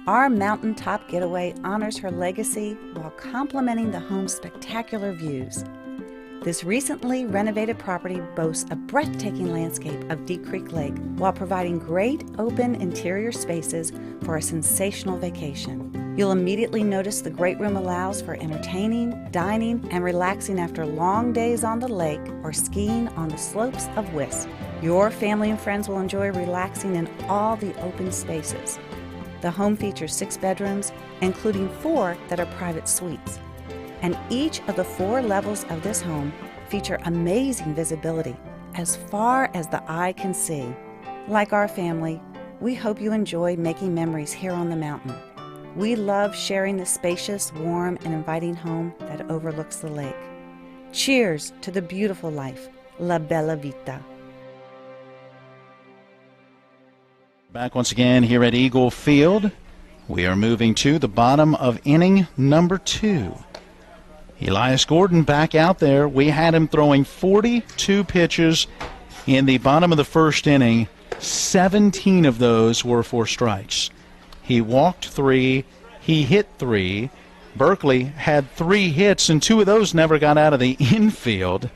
Our mountaintop getaway honors her legacy while complementing the home's spectacular views. This recently renovated property boasts a breathtaking landscape of Deep Creek Lake while providing great open interior spaces for a sensational vacation. You'll immediately notice the great room allows for entertaining, dining, and relaxing after long days on the lake or skiing on the slopes of Whist. Your family and friends will enjoy relaxing in all the open spaces. The home features 6 bedrooms, including 4 that are private suites. And each of the 4 levels of this home feature amazing visibility as far as the eye can see. Like our family, we hope you enjoy making memories here on the mountain. We love sharing the spacious, warm, and inviting home that overlooks the lake. Cheers to the beautiful life, La Bella Vita. Back once again here at Eagle Field. We are moving to the bottom of inning number 2. Elias Gordon back out there. We had him throwing 42 pitches in the bottom of the first inning. 17 of those were for strikes. He walked 3. He hit 3. Berkeley had 3 hits, and 2 of those never got out of the infield.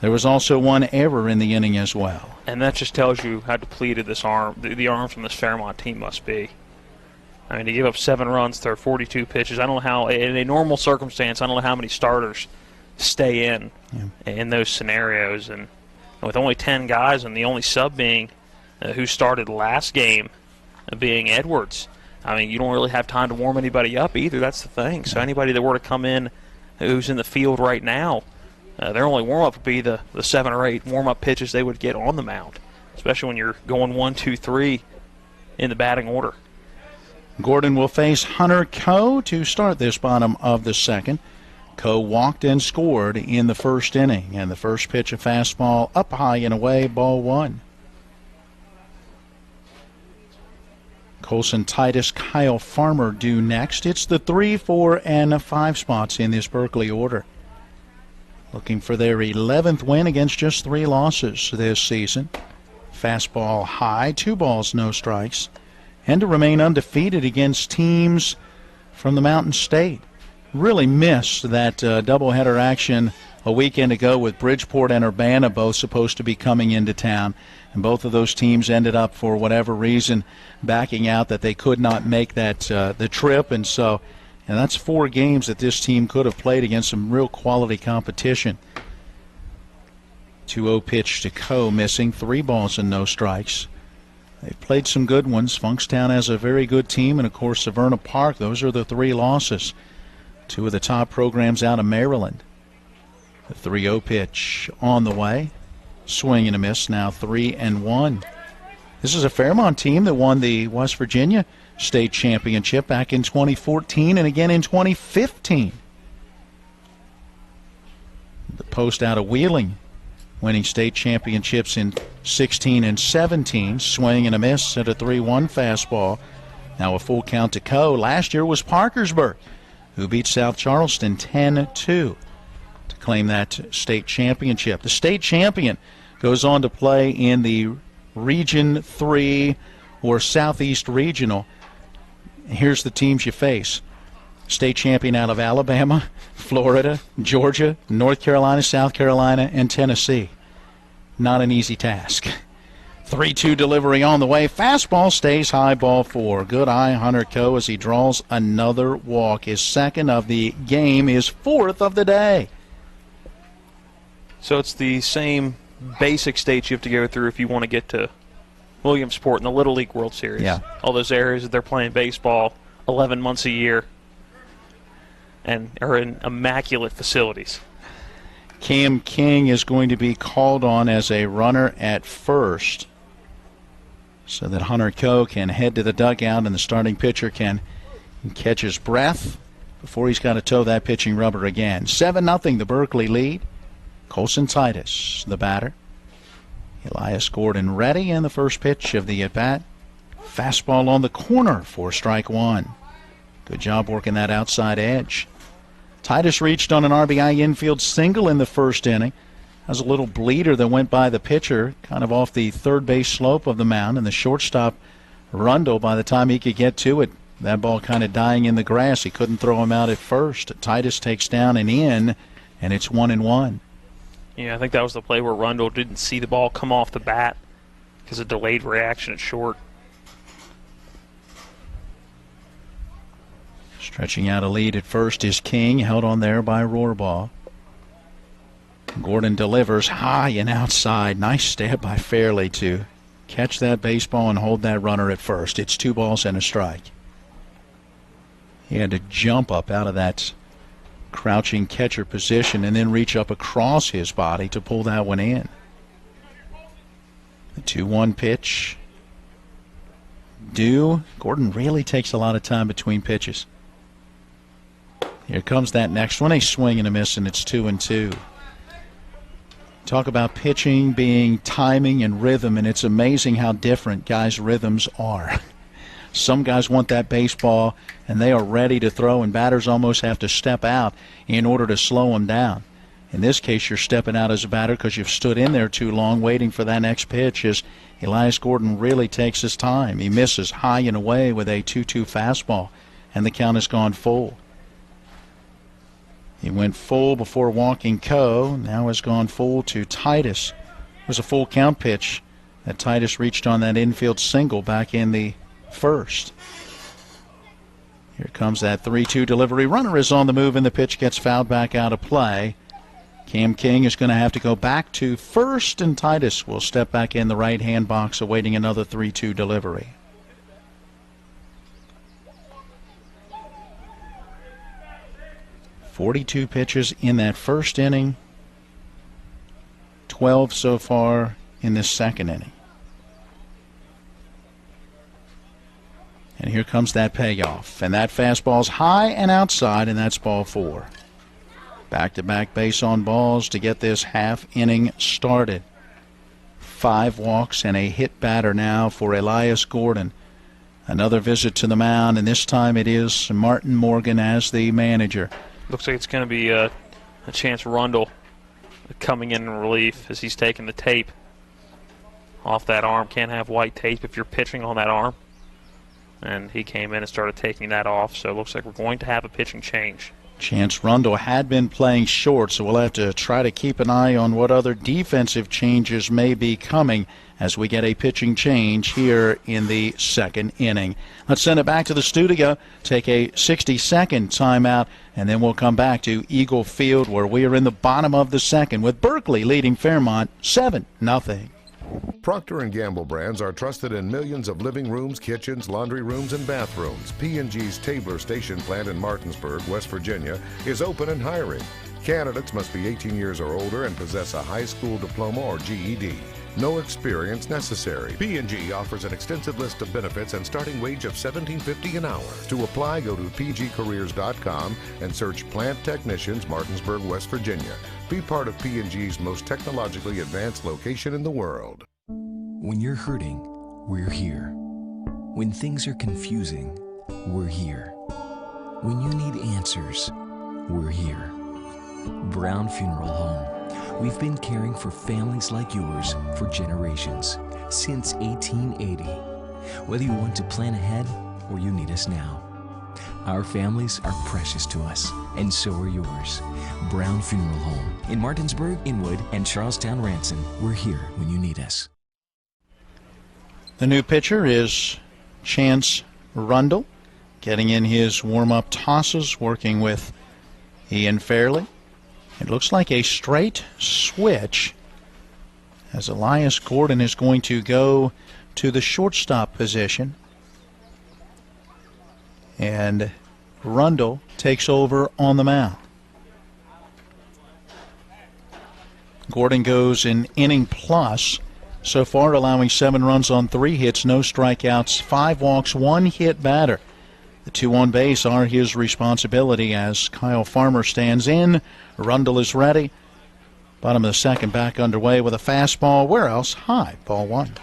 There was also 1 error in the inning as well. And that just tells you how depleted this the arms from this Fairmont team must be. I mean, to give up 7 runs, throw 42 pitches. I don't know how, in a normal circumstance, I don't know how many starters stay in those scenarios. And with only 10 guys and the only sub being who started last game being Edwards, I mean, you don't really have time to warm anybody up either. That's the thing. So anybody that were to come in who's in the field right now, their only warm-up would be the 7 or 8 warm-up pitches they would get on the mound, especially when you're going 1, 2, 3 in the batting order. Gordon will face Hunter Coe to start this bottom of the second. Coe walked and scored in the first inning, and the first pitch a fastball up high and away, ball 1. Colson Titus, Kyle Farmer due next. It's the 3, 4, and 5 spots in this Berkeley order. Looking for their 11th win against just 3 losses this season. Fastball high, 2 balls, no strikes. And to remain undefeated against teams from the Mountain State. Really missed that doubleheader action a weekend ago with Bridgeport and Urbana both supposed to be coming into town. And both of those teams ended up, for whatever reason, backing out, that they could not make that the trip. And so, and that's 4 games that this team could have played against some real quality competition. 2-0 pitch to Coe, missing 3 balls and no strikes. They've played some good ones. Funkstown has a very good team, and of course Severna Park. Those are the 3 losses. 2 of the top programs out of Maryland. The 3-0 pitch on the way. Swing and a miss, now 3-1. This is a Fairmont team that won the West Virginia State Championship back in 2014 and again in 2015. the post out of Wheeling, winning state championships in 16 and 17, swing and a miss at a 3-1 fastball. Now a full count to Coe. Last year was Parkersburg, who beat South Charleston 10-2 to claim that state championship. The state champion goes on to play in the Region 3 or Southeast Regional. Here's the teams you face. State champion out of Alabama, Florida, Georgia, North Carolina, South Carolina, and Tennessee. Not an easy task. 3-2 delivery on the way. Fastball stays high, ball 4. Good eye, Hunter Coe, as he draws another walk. His second of the game, his fourth of the day. So it's the same basic stage you have to go through if you want to get to Williamsport in the Little League World Series. Yeah. All those areas that they're playing baseball 11 months a year and are in immaculate facilities. Cam King is going to be called on as a runner at first, so that Hunter Coe can head to the dugout and the starting pitcher can catch his breath before he's got to toe that pitching rubber again. 7-0 the Berkeley lead. Colson Titus, the batter. Elias Gordon ready, and the first pitch of the at-bat. Fastball on the corner for strike 1. Good job working that outside edge. Titus reached on an RBI infield single in the first inning. That was a little bleeder that went by the pitcher, kind of off the third base slope of the mound, and the shortstop, Rundle, by the time he could get to it, that ball kind of dying in the grass. He couldn't throw him out at first. Titus takes down and in, and it's 1-1. Yeah, I think that was the play where Rundle didn't see the ball come off the bat because of delayed reaction at short. Stretching out a lead at first is King, held on there by Rohrbaugh. Gordon delivers high and outside. Nice stab by Fairley to catch that baseball and hold that runner at first. It's 2 balls and a strike. He had to jump up out of that crouching catcher position and then reach up across his body to pull that one in. The 2-1 pitch. Gordon really takes a lot of time between pitches. Here comes that next one. A swing and a miss, and it's 2-2. Talk about pitching being timing and rhythm, and it's amazing how different guys' rhythms are. Some guys want that baseball, and they are ready to throw, and batters almost have to step out in order to slow them down. In this case, you're stepping out as a batter because you've stood in there too long waiting for that next pitch, as Elias Gordon really takes his time. He misses high and away with a 2-2 fastball, and the count has gone full. He went full before walking Coe, now has gone full to Titus. It was a full count pitch that Titus reached on that infield single back in the first. Here comes that 3-2 delivery. Runner is on the move, and the pitch gets fouled back out of play. Cam King is going to have to go back to first, and Titus will step back in the right-hand box awaiting another 3-2 delivery. .42 pitches in that first inning, 12 so far in this second inning. And here comes that payoff, and that fastball's high and outside, and that's ball 4. Back-to-back base on balls to get this half inning started. 5 walks and a hit batter now for Elias Gordon. Another visit to the mound, and this time it is Martin Morgan as the manager. Looks like it's going to be a Chance Rundle coming in relief as he's taking the tape off that arm. Can't have white tape if you're pitching on that arm. And he came in and started taking that off, so it looks like we're going to have a pitching change. Chance Rundle had been playing short, so we'll have to try to keep an eye on what other defensive changes may be coming as we get a pitching change here in the second inning. Let's send it back to the studio, take a 60-second timeout, and then we'll come back to Eagle Field where we are in the bottom of the second with Berkeley leading Fairmont 7-0. Procter & Gamble brands are trusted in millions of living rooms, kitchens, laundry rooms, and bathrooms. P&G's Tabler Station plant in Martinsburg, West Virginia, is open and hiring. Candidates must be 18 years or older and possess a high school diploma or GED. No experience necessary. P&G offers an extensive list of benefits and starting wage of $17.50 an hour. To apply, go to pgcareers.com and search Plant Technicians, Martinsburg, West Virginia. Be part of P&G's most technologically advanced location in the world. When you're hurting, we're here. When things are confusing, we're here. When you need answers, we're here. Brown Funeral Home. We've been caring for families like yours for generations, since 1880. Whether you want to plan ahead or you need us now. Our families are precious to us, and so are yours. Brown Funeral Home in Martinsburg, Inwood, and Charlestown Ranson. We're here when you need us. The new pitcher is Chance Rundle, getting in his warm-up tosses, working with Ian Fairley. It looks like a straight switch as Elias Gordon is going to go to the shortstop position. And Rundle takes over on the mound. Gordon goes an inning plus so far, allowing 7 runs on 3 hits, no strikeouts, 5 walks, 1 hit batter. The 2 on base are his responsibility as Kyle Farmer stands in. Rundle is ready. Bottom of the second, back underway with a fastball. Where else? High, ball 1.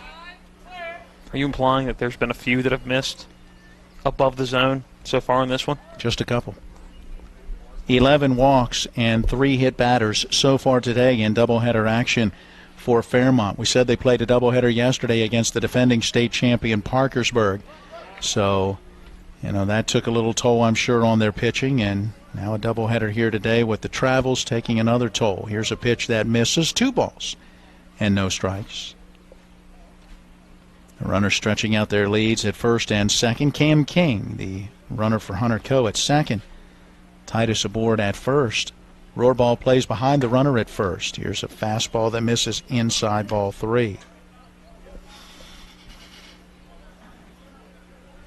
Are you implying that there's been a few that have missed above the zone so far in this one? Just a couple. 11 walks and 3 hit batters so far today in doubleheader action for Fairmont. We said they played a doubleheader yesterday against the defending state champion Parkersburg. So, that took a little toll, I'm sure, on their pitching, and now a doubleheader here today with the Travels taking another toll. Here's a pitch that misses, 2 balls and no strikes. The runner stretching out their leads at first and second. Cam King, the runner for Hunter Coe, at second. Titus aboard at first. Rohrball plays behind the runner at first. Here's a fastball that misses inside, ball 3.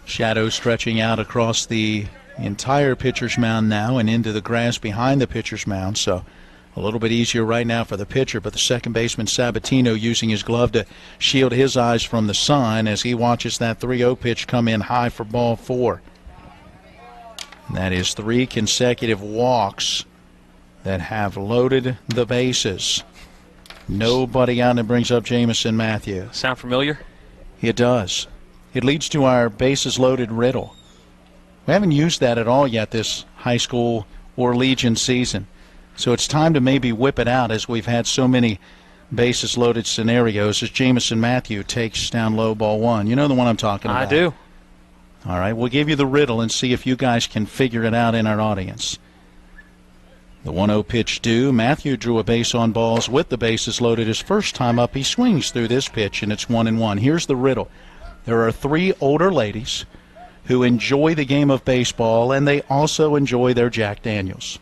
Shadow stretching out across the entire pitcher's mound now and into the grass behind the pitcher's mound. So a little bit easier right now for the pitcher, but the second baseman Sabatino using his glove to shield his eyes from the sun as he watches that 3-0 pitch come in high for ball 4. And that is 3 consecutive walks that have loaded the bases. Nobody out, and it brings up Jamison Matthew. Sound familiar? It does. It leads to our bases loaded riddle. We haven't used that at all yet this high school or Legion season. So it's time to maybe whip it out as we've had so many bases loaded scenarios as Jamison Matthew takes down low, ball 1. You know the one I'm talking about. I do. All right, we'll give you the riddle and see if you guys can figure it out in our audience. The 1-0 pitch due. Matthew drew a base on balls with the bases loaded his first time up. He swings through this pitch, and it's 1-1. Here's the riddle. There are 3 older ladies who enjoy the game of baseball, and they also enjoy their Jack Daniels.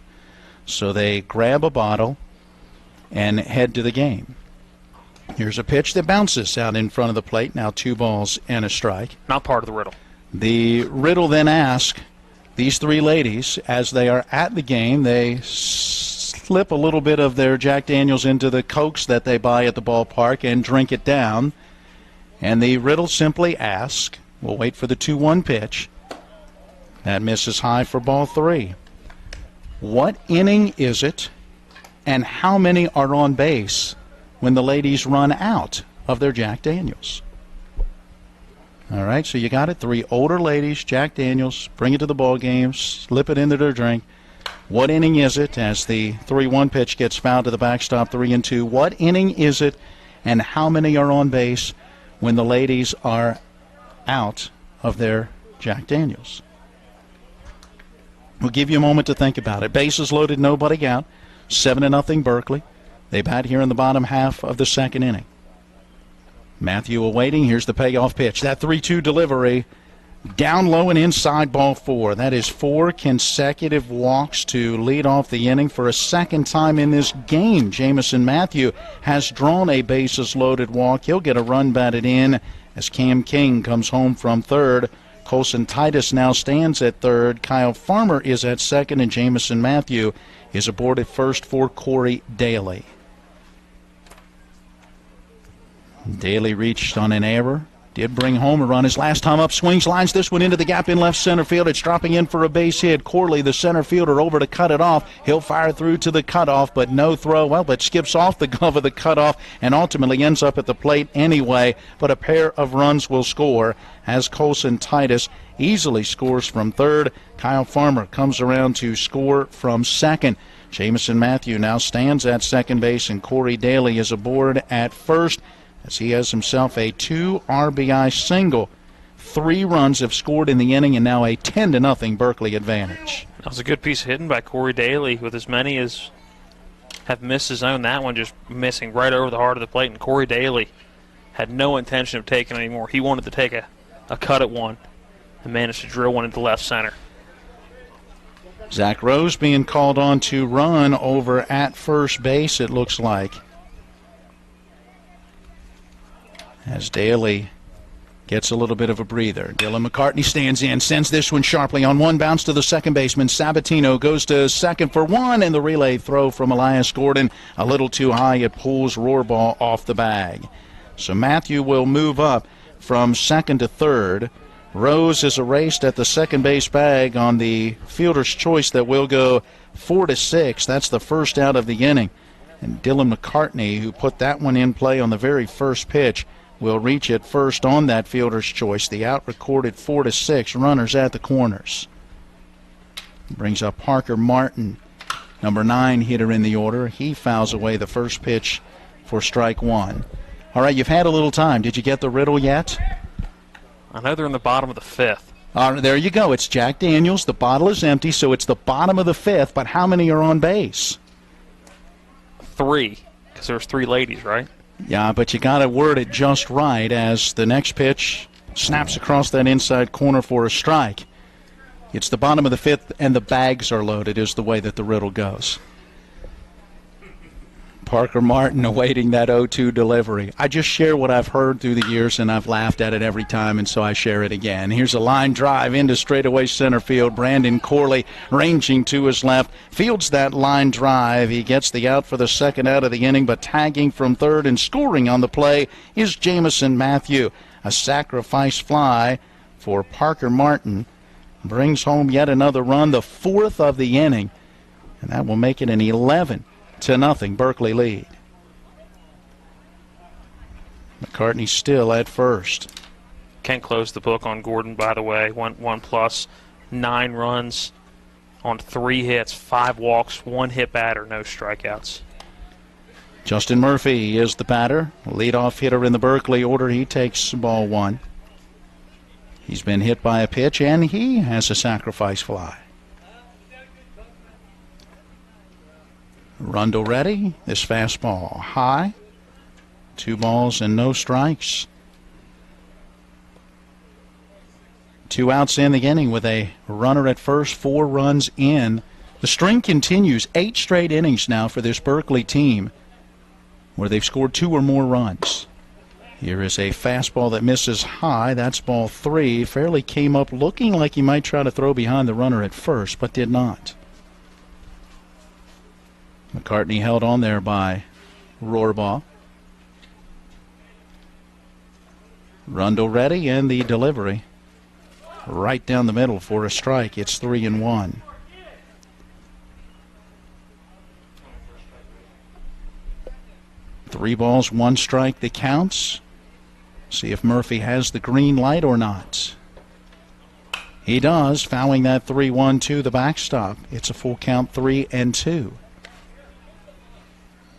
So they grab a bottle and head to the game. Here's a pitch that bounces out in front of the plate. Now 2 balls and a strike. Not part of the riddle. The riddle then asks these 3 ladies, as they are at the game, they slip a little bit of their Jack Daniels into the Cokes that they buy at the ballpark and drink it down. And the riddle simply asks, we'll wait for the 2-1 pitch. That misses high for ball 3. What inning is it, and how many are on base when the ladies run out of their Jack Daniels? All right, so you got it. 3 older ladies, Jack Daniels, bring it to the ball game, slip it into their drink. What inning is it as the 3-1 pitch gets fouled to the backstop, 3-2? What inning is it, and how many are on base when the ladies are out of their Jack Daniels? We'll give you a moment to think about it. Bases loaded, nobody out. 7-0 Berkeley. They bat here in the bottom half of the second inning. Matthew awaiting. Here's the payoff pitch. That 3-2 delivery down low and inside, ball 4. That is 4 consecutive walks to lead off the inning for a second time in this game. Jamison Matthew has drawn a bases loaded walk. He'll get a run batted in as Cam King comes home from third. Colson Titus now stands at third. Kyle Farmer is at second, and Jamison Matthew is aboard at first for Corey Daly. Daly reached on an error. Did bring home a run his last time up. Swings, lines this one into the gap in left center field. It's dropping in for a base hit. Corley, the center fielder, over to cut it off. He'll fire through to the cutoff, but no throw. Well, but skips off the glove of the cutoff and ultimately ends up at the plate anyway. But a pair of runs will score as Colson Titus easily scores from third. Kyle Farmer comes around to score from second. Jamison Matthew now stands at second base, and Corey Daly is aboard at first, as he has himself a 2 RBI single. 3 runs have scored in the inning, and now a 10-0 Berkeley advantage. That was a good piece of hitting by Corey Daly, with as many as have missed his own. That one just missing right over the heart of the plate, and Corey Daly had no intention of taking any more. He wanted to take a cut at one and managed to drill one into left center. Zach Rose being called on to run over at first base, it looks like, as Daly gets a little bit of a breather. Dylan McCartney stands in, sends this one sharply on one bounce to the second baseman. Sabatino goes to second for one, and the relay throw from Elias Gordon a little too high. It pulls Rohrbach off the bag. So Matthew will move up from second to third. Rose is erased at the second base bag on the fielder's choice that will go 4-6. That's the first out of the inning. And Dylan McCartney, who put that one in play on the very first pitch, will reach it first on that fielder's choice. The out recorded 4-6. Runners at the corners. Brings up Parker Martin, number 9 hitter in the order. He fouls away the first pitch for strike one. All right, you've had a little time. Did you get the riddle yet? I know they're in the bottom of the 5th. There you go. It's Jack Daniels. The bottle is empty, so it's the bottom of the 5th. But how many are on base? 3, because there's 3 ladies, right? Yeah, but you got to word it just right as the next pitch snaps across that inside corner for a strike. It's the bottom of the 5th, and the bags are loaded is the way that the riddle goes. Parker Martin awaiting that 0-2 delivery. I just share what I've heard through the years, and I've laughed at it every time, and so I share it again. Here's a line drive into straightaway center field. Brandon Corley ranging to his left, fields that line drive. He gets the out for the second out of the inning, but tagging from third and scoring on the play is Jamison Matthew. A sacrifice fly for Parker Martin brings home yet another run, the 4th of the inning, and that will make it an 11-0 Berkeley lead. McCartney still at first. Can't close the book on Gordon, by the way. 1+, 9 runs on 3 hits, 5 walks, 1 hit batter, no strikeouts. Justin Murphy is the batter, leadoff hitter in the Berkeley order. He takes ball 1. He's been hit by a pitch, and he has a sacrifice fly. Rundle ready. This fastball high. 2 balls and no strikes. 2 outs in the inning with a runner at first, 4 runs in. The string continues. 8 straight innings now for this Berkeley team where they've scored 2 or more runs. Here is a fastball that misses high. That's ball 3. Fairley came up looking like he might try to throw behind the runner at first, but did not. McCartney held on there by Rohrbach. Rundle ready, and the delivery right down the middle for a strike. It's 3-1. Three balls, 1 strike that counts. See if Murphy has the green light or not. He does, fouling that 3-1 to the backstop. It's a full count, 3-2.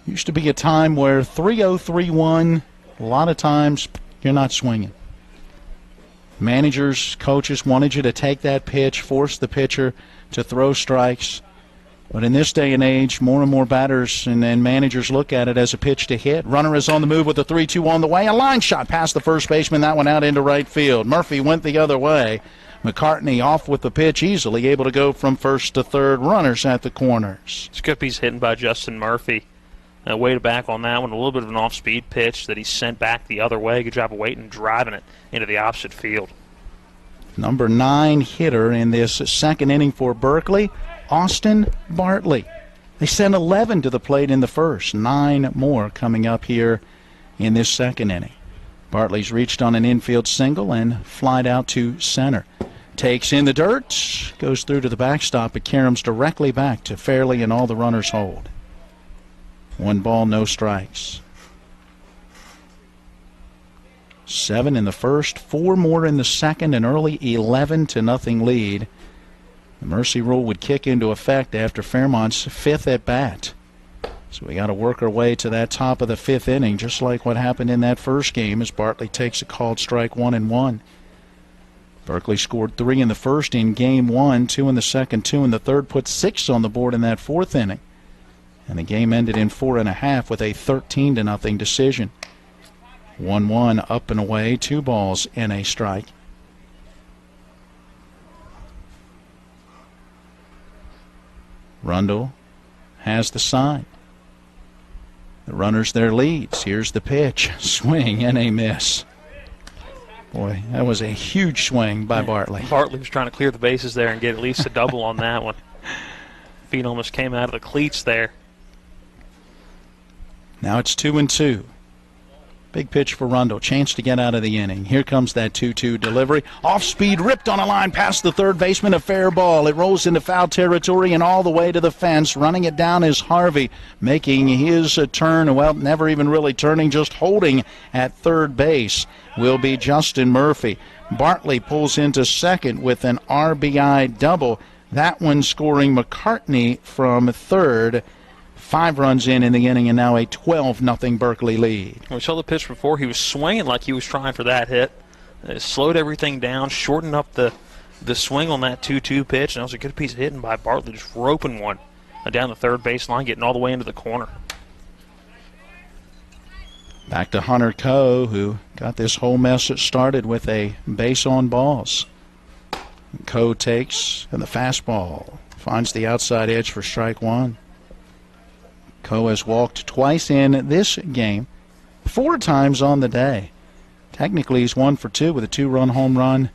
Used to be a time where 3-0, 3-1, a lot of times you're not swinging. Managers, coaches wanted you to take that pitch, force the pitcher to throw strikes. But in this day and age, more and more batters and managers look at it as a pitch to hit. Runner is on the move with a 3-2 on the way. A line shot past the first baseman. That one out into right field. Murphy went the other way. McCartney off with the pitch, easily able to go from first to third. Runners at the corners. It's a good piece hitting by Justin Murphy. Waited back on that one. A little bit of an off-speed pitch that he sent back the other way. Good job of waiting and driving it into the opposite field. Number 9 hitter in this second inning for Berkeley, Austin Bartley. They sent 11 to the plate in the first. 9 more coming up here in this second inning. Bartley's reached on an infield single and flied out to center. Takes in the dirt, goes through to the backstop, but caroms directly back to Fairley, and all the runners hold. 1 ball, no strikes. 7 in the first, 4 more in the second, an early 11-0 lead. The mercy rule would kick into effect after Fairmont's 5th at bat. So we got to work our way to that top of the 5th inning, just like what happened in that first game as Bartley takes a called strike 1-1. Berkeley scored 3 in the first in game 1, 2 in the second, 2 in the third, put 6 on the board in that 4th inning. And the game ended in 4 1/2 with a 13-0 decision. 1-1 up and away, 2 balls and a strike. Rundle has the sign. The runners their leads. Here's the pitch. Swing and a miss. Boy, that was a huge swing by Bartley. Bartley was trying to clear the bases there and get at least a double on that one. Feet almost came out of the cleats there. Now it's 2-2. Big pitch for Rundle. Chance to get out of the inning. Here comes that 2-2 delivery. Off speed, ripped on a line past the third baseman. A fair ball. It rolls into foul territory and all the way to the fence. Running it down is Harvey, making his turn. Well, never even really turning, just holding at third base will be Justin Murphy. Bartley pulls into second with an RBI double. That one scoring McCartney from third. 5 runs in the inning, and now a 12-0 Berkeley lead. We saw the pitch before. He was swinging like he was trying for that hit. It slowed everything down, shortened up the swing on that 2-2 pitch, and that was a good piece of hitting by Bartley, just roping one down the third baseline, getting all the way into the corner. Back to Hunter Coe, who got this whole mess started with a base on balls. Coe takes, and the fastball finds the outside edge for strike 1. Coe has walked twice in this game, 4 times on the day. Technically, he's 1 for 2 with a 2-run home run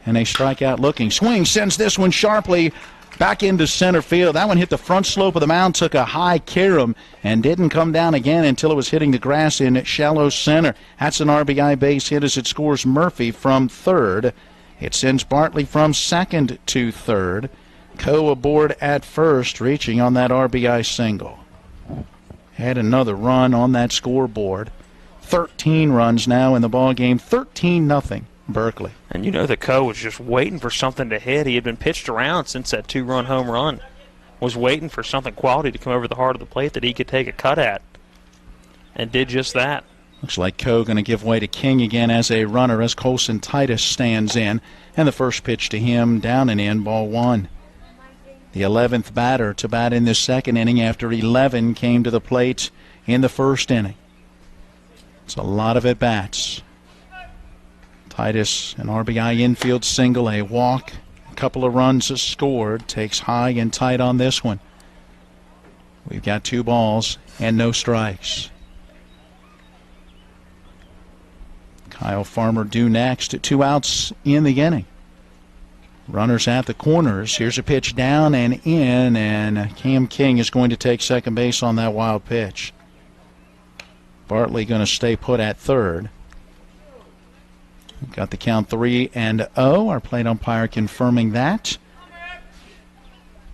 and a strikeout looking. Swing sends this one sharply back into center field. That one hit the front slope of the mound, took a high carom, and didn't come down again until it was hitting the grass in shallow center. That's an RBI base hit as it scores Murphy from third. It sends Bartley from second to third. Coe aboard at first, reaching on that RBI single. Had another run on that scoreboard. 13 runs now in the ball game. 13-0 Berkeley. And you know that Coe was just waiting for something to hit. He had been pitched around since that 2-run home run. Was waiting for something quality to come over the heart of the plate that he could take a cut at. And did just that. Looks like Coe going to give way to King again as a runner as Colson Titus stands in. And the first pitch to him down and in, ball 1. The 11th batter to bat in this second inning after 11 came to the plate in the first inning. It's a lot of at-bats. Titus, an RBI infield single, a walk, a couple of runs scored. Takes high and tight on this one. We've got 2 balls and no strikes. Kyle Farmer due next. 2 outs in the inning. Runners at the corners. Here's a pitch down and in, and Cam King is going to take second base on that wild pitch. Bartley going to stay put at third. Got the count 3-0. Our plate umpire confirming that.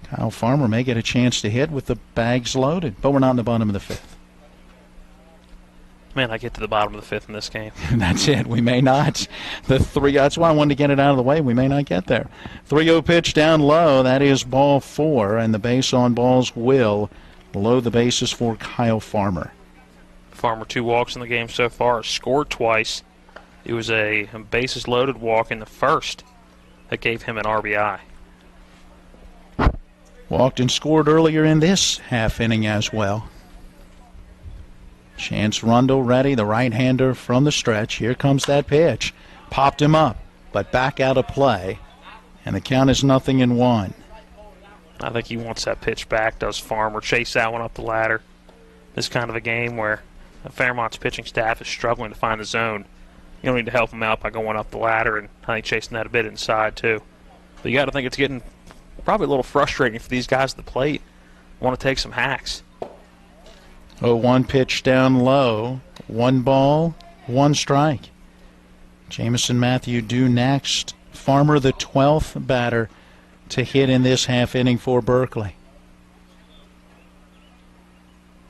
Kyle Farmer may get a chance to hit with the bags loaded, but we're not in the bottom of the 5th. Man, I get to the bottom of the 5th in this game. That's it. We may not. That's why I wanted to get it out of the way. We may not get there. 3-0 pitch down low. That is ball 4, and the base on balls will load the bases for Kyle Farmer. Farmer 2 walks in the game so far. Scored twice. It was a bases loaded walk in the first that gave him an RBI. Walked and scored earlier in this half inning as well. Chance Rundle ready, the right-hander from the stretch. Here comes that pitch. Popped him up, but back out of play. And the count is 0-1. I think he wants that pitch back, does Farmer. Chase that one up the ladder. This kind of a game where Fairmont's pitching staff is struggling to find the zone. You don't need to help them out by going up the ladder, and I think chasing that a bit inside too. But you got to think it's getting probably a little frustrating for these guys at the plate. Want to take some hacks. 0-1 pitch down low. 1 ball, 1 strike. Jamison Matthew due next. Farmer, the 12th batter to hit in this half inning for Berkeley.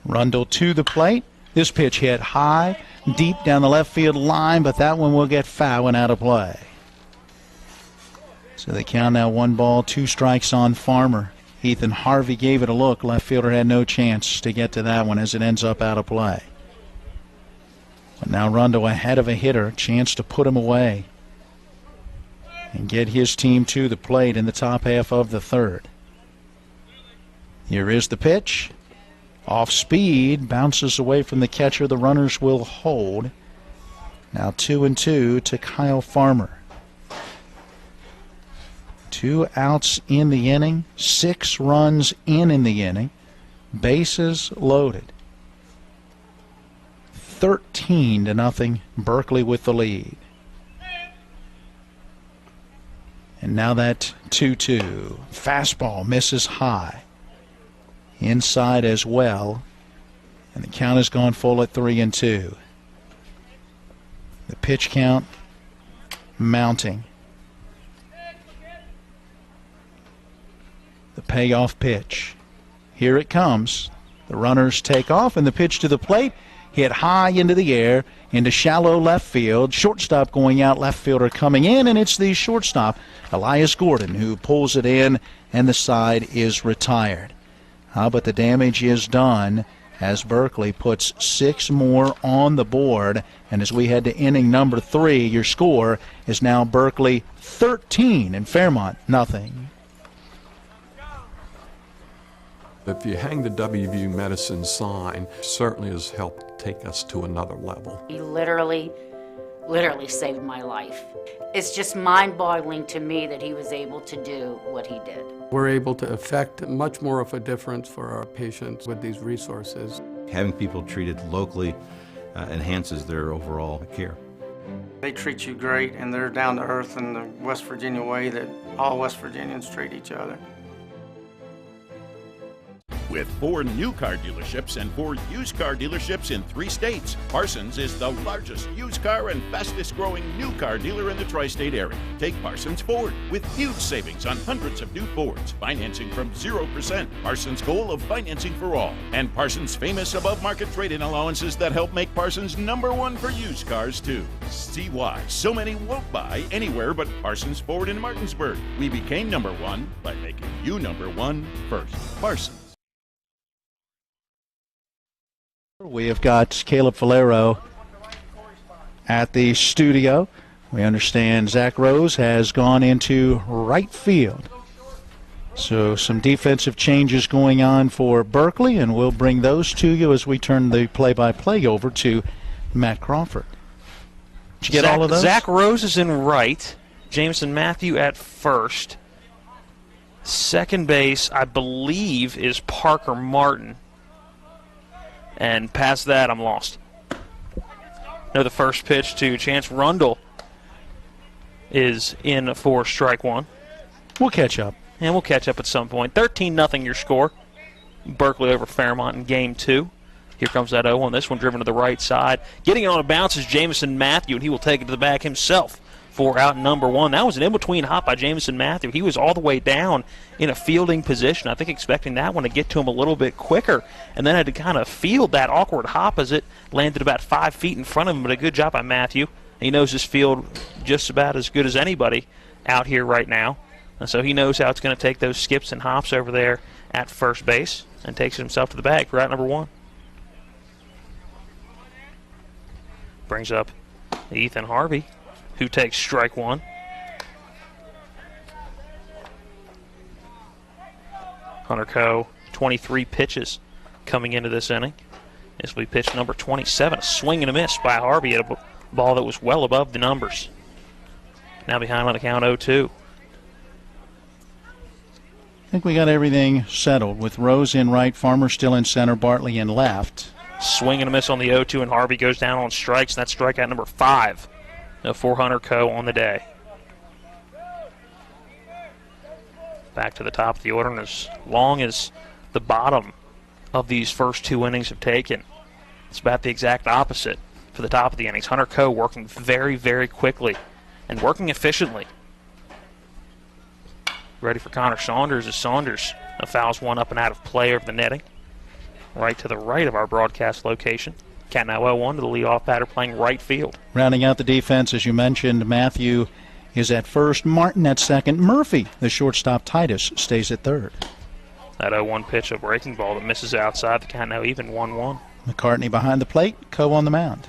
Rundle to the plate. This pitch hit high, deep down the left field line, but that one will get foul and out of play. So they count now 1 ball, 2 strikes on Farmer. Ethan Harvey gave it a look. Left fielder had no chance to get to that one as it ends up out of play. But now Rundle ahead of a hitter, chance to put him away and get his team to the plate in the top half of the third. Here is the pitch. Off speed, bounces away from the catcher. The runners will hold. Now 2-2 to Kyle Farmer. 2 outs in the inning, 6 runs in the inning, bases loaded. 13-0, Berkeley with the lead. And now that 2-2. Fastball misses high. Inside as well. And the count has gone full at 3-2. The pitch count mounting. The payoff pitch. Here it comes. The runners take off, and the pitch to the plate hit high into the air, into shallow left field. Shortstop going out, left fielder coming in, and it's the shortstop, Elias Gordon, who pulls it in, and the side is retired. But the damage is done as Berkeley puts 6 more on the board. And as we head to inning number 3, your score is now Berkeley 13 and Fairmont nothing. If you hang the WVU medicine sign, certainly has helped take us to another level. He literally saved my life. It's just mind-boggling to me that he was able to do what he did. We're able to affect much more of a difference for our patients with these resources. Having people treated locally enhances their overall care. They treat you great, and they're down to earth in the West Virginia way that all West Virginians treat each other. With 4 new car dealerships and 4 used car dealerships in 3 states, Parsons is the largest used car and fastest growing new car dealer in the tri-state area. Take Parsons Ford with huge savings on hundreds of new Fords, financing from 0%, Parsons' goal of financing for all, and Parsons' famous above-market trade-in allowances that help make Parsons #1 for used cars too. See why so many won't buy anywhere but Parsons Ford in Martinsburg. We became #1 by making you #1 first. Parsons. We have got Caleb Falero at the studio. We understand Zach Rose has gone into right field. So some defensive changes going on for Berkeley, and we'll bring those to you as we turn the play-by-play over to Matt Crawford. Did you get all of those? Zach Rose is in right. Jameson Matthew at first. Second base, I believe, is Parker Martin. And past that, I'm lost. No, the first pitch to Chance Rundle is in for strike 1. We'll catch up. And we'll catch up at some point. 13-0 your score. Berkeley over Fairmont in game 2. Here comes that 0-1. This one driven to the right side. Getting it on a bounce is Jameson Matthew, and he will take it to the bag himself for out number 1. That was an in-between hop by Jameson Matthew. He was all the way down in a fielding position, I think expecting that one to get to him a little bit quicker, and then had to kind of field that awkward hop as it landed about 5 feet in front of him, but a good job by Matthew. He knows this field just about as good as anybody out here right now, and so he knows how it's going to take those skips and hops over there at first base and takes it himself to the bag for out number 1. Brings up Ethan Harvey, who takes strike 1. Hunter Coe, 23 pitches coming into this inning. This will be pitch number 27. A swing and a miss by Harvey at a ball that was well above the numbers. Now behind on the count 0-2. I think we got everything settled with Rose in right, Farmer still in center, Bartley in left. Swing and a miss on the 0-2, and Harvey goes down on strikes, and that's strikeout number 5. No 400 Co on the day. Back to the top of the order, and as long as the bottom of these first 2 innings have taken, it's about the exact opposite. for the top of the innings. Hunter Coe working very, very quickly and working efficiently. Ready for Connor Saunders as Saunders fouls one up and out of play over the netting. Right to the right of our broadcast location. Cat now 0-1 to the leadoff batter playing right field. Rounding out the defense, as you mentioned, Matthew is at first, Martin at second. Murphy, the shortstop, Titus, stays at third. That 0-1 pitch, a breaking ball that misses outside. The count now even 1-1. McCartney behind the plate, Coe on the mound.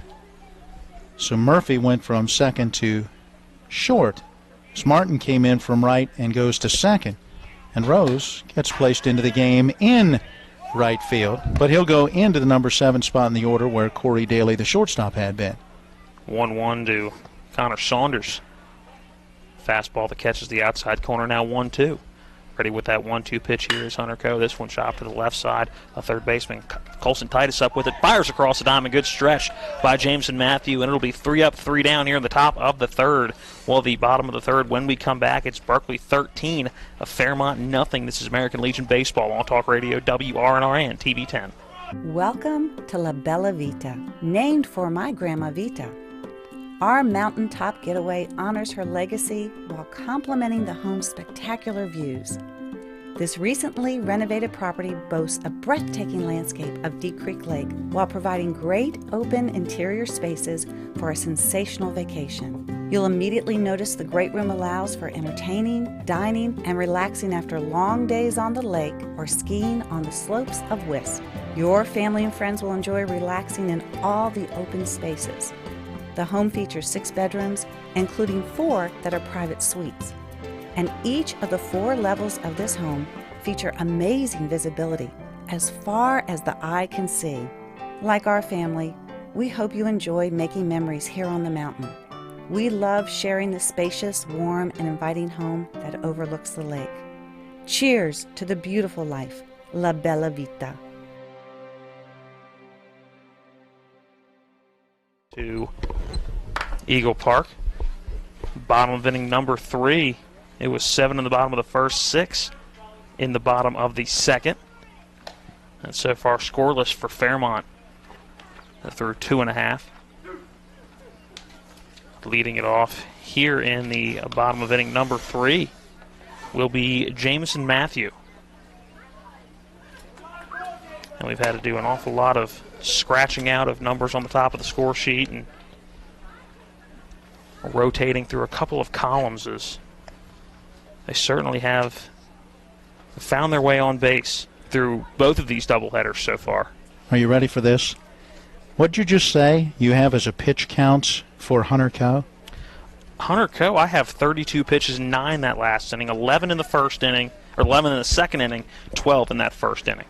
So Murphy went from second to short. Martin came in from right and goes to second. And Rose gets placed into the game in right field. But he'll go into the number 7 spot in the order where Corey Daly, the shortstop, had been. 1-1 to Connor Saunders. Fastball that catches the outside corner, now 1-2. Ready with that 1-2 pitch here is Hunter Coe. This one chopped to the left side. A third baseman, Colson Titus, up with it. Fires across the diamond. Good stretch by Jameson Matthew, and it'll be 3 up, 3 down here in the top of the third. Well, the bottom of the third, when we come back, it's Berkeley 13, Fairmont nothing. This is American Legion Baseball on Talk Radio, WRNR and TV 10. Welcome to La Bella Vita, named for my Grandma Vita. Our mountaintop getaway honors her legacy while complementing the home's spectacular views. This recently renovated property boasts a breathtaking landscape of Deep Creek Lake while providing great open interior spaces for a sensational vacation. You'll immediately notice the great room allows for entertaining, dining, and relaxing after long days on the lake or skiing on the slopes of Wisp. Your family and friends will enjoy relaxing in all the open spaces. The home features 6 bedrooms, including 4 that are private suites. And each of the 4 levels of this home feature amazing visibility as far as the eye can see. Like our family, we hope you enjoy making memories here on the mountain. We love sharing the spacious, warm, and inviting home that overlooks the lake. Cheers to the beautiful life, La Bella Vita. To Eagle Park. Bottom of inning number 3. It was 7 in the bottom of the first, 6 in the bottom of the second. And so far scoreless for Fairmont through 2.5. Leading it off here in the bottom of inning number 3 will be Jameson Matthew. And we've had to do an awful lot of scratching out of numbers on the top of the score sheet and rotating through a couple of columns as they certainly have found their way on base through both of these doubleheaders so far. Are you ready for this? What did you just say you have as a pitch count for Hunter Coe? Hunter Coe, I have 32 pitches, 9 that last inning, 11 in the first inning, or 11 in the second inning, 12 in that first inning.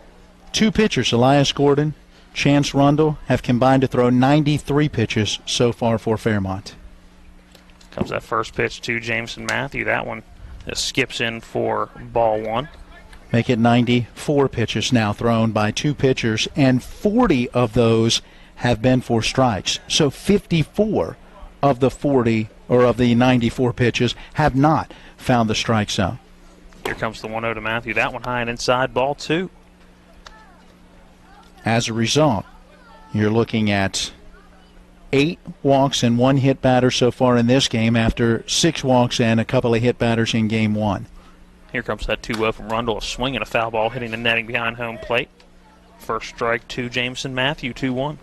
2 pitchers, Elias Gordon, Chance Rundle, have combined to throw 93 pitches so far for Fairmont. Comes that first pitch to Jameson Matthew. That one skips in for ball 1. Make it 94 pitches now thrown by 2 pitchers, and 40 of those have been for strikes. So 54 of the 40, or of the 94 pitches, have not found the strike zone. Here comes the 1-0 to Matthew. That one high and inside, ball 2. As a result, you're looking at 8 walks and 1 hit batter so far in this game after 6 walks and a couple of hit batters in game 1. Here comes that 2-0 from Rundle, a swing and a foul ball hitting the netting behind home plate. First strike to Jameson Matthew, 2-1.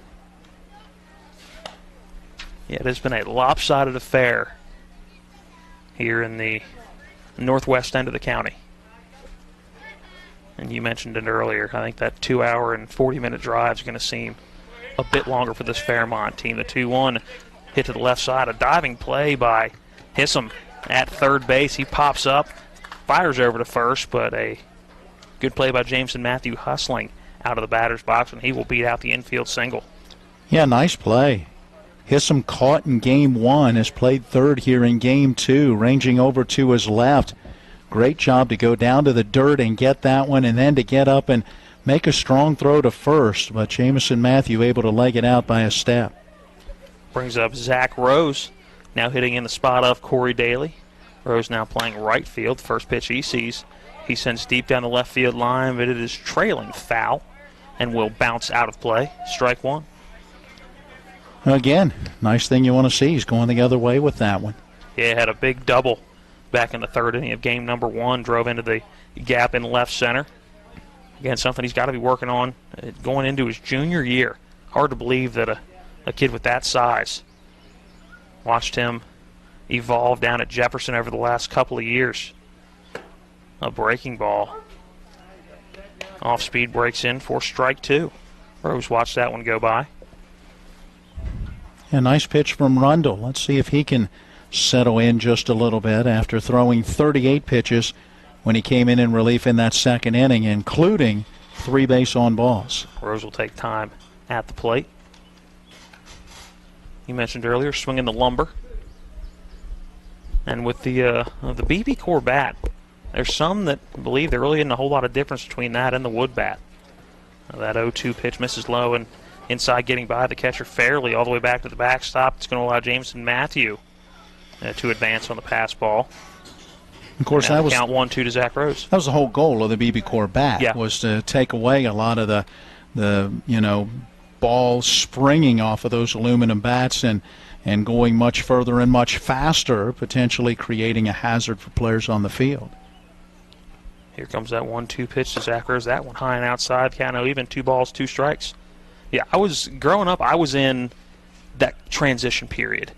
Yeah, it has been a lopsided affair here in the northwest end of the county. And you mentioned it earlier. I think that 2-hour and 40-minute drive is going to seem a bit longer for this Fairmont team. The 2-1 hit to the left side. A diving play by Hissam at third base. He pops up, fires over to first, but a good play by Jameson Matthew hustling out of the batter's box, and he will beat out the infield single. Yeah, nice play. Hissam caught in game 1, has played third here in game 2, ranging over to his left. Great job to go down to the dirt and get that one, and then to get up and make a strong throw to first, but Jameson Matthew able to leg it out by a step. Brings up Zach Rose, now hitting in the spot of Corey Daly. Rose now playing right field. First pitch he sees, he sends deep down the left field line, but it is trailing foul and will bounce out of play. Strike 1. Again, nice thing you want to see. He's going the other way with that one. Yeah, had a big double back in the third inning of game number 1. Drove into the gap in left center. Again, something he's got to be working on going into his junior year. Hard to believe that a kid with that size. Watched him evolve down at Jefferson over the last couple of years. A breaking ball. Off speed breaks in for strike 2. Rose watched that one go by. A nice pitch from Rundle. Let's see if he can settle in just a little bit after throwing 38 pitches when he came in relief in that second inning, including 3 base on balls. Rose will take time at the plate. You mentioned earlier swinging the lumber. And with the BB Core bat, there's some that believe there really isn't a whole lot of difference between that and the wood bat. That 0-2 pitch misses low and inside getting by the catcher fairly all the way back to the backstop. It's going to allow Jameson Matthew to advance on the pass ball. Of course, that was count 1-2 to Zach Rose. That was the whole goal of the BB Core bat, was to take away a lot of the ball springing off of those aluminum bats and going much further and much faster, potentially creating a hazard for players on the field. Here comes that 1-2 pitch to Zach Rose. That one high and outside. Count even 2 balls, 2 strikes. Yeah, growing up, I was in that transition period.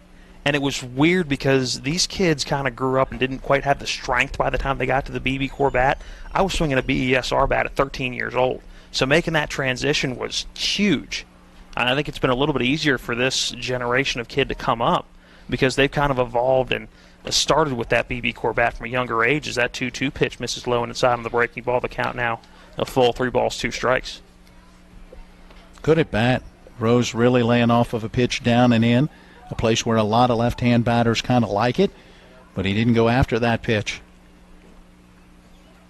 And it was weird because these kids kind of grew up and didn't quite have the strength by the time they got to the BB Core bat. I was swinging a BESR bat at 13 years old. So making that transition was huge. I think it's been a little bit easier for this generation of kid to come up because they've kind of evolved and started with that BB Core bat from a younger age. As that 2-2 pitch misses low and inside on the breaking ball, the count now a full 3 balls, 2 strikes. Good at bat. Rose really laying off of a pitch down and in, a place where a lot of left-hand batters kind of like it, but he didn't go after that pitch.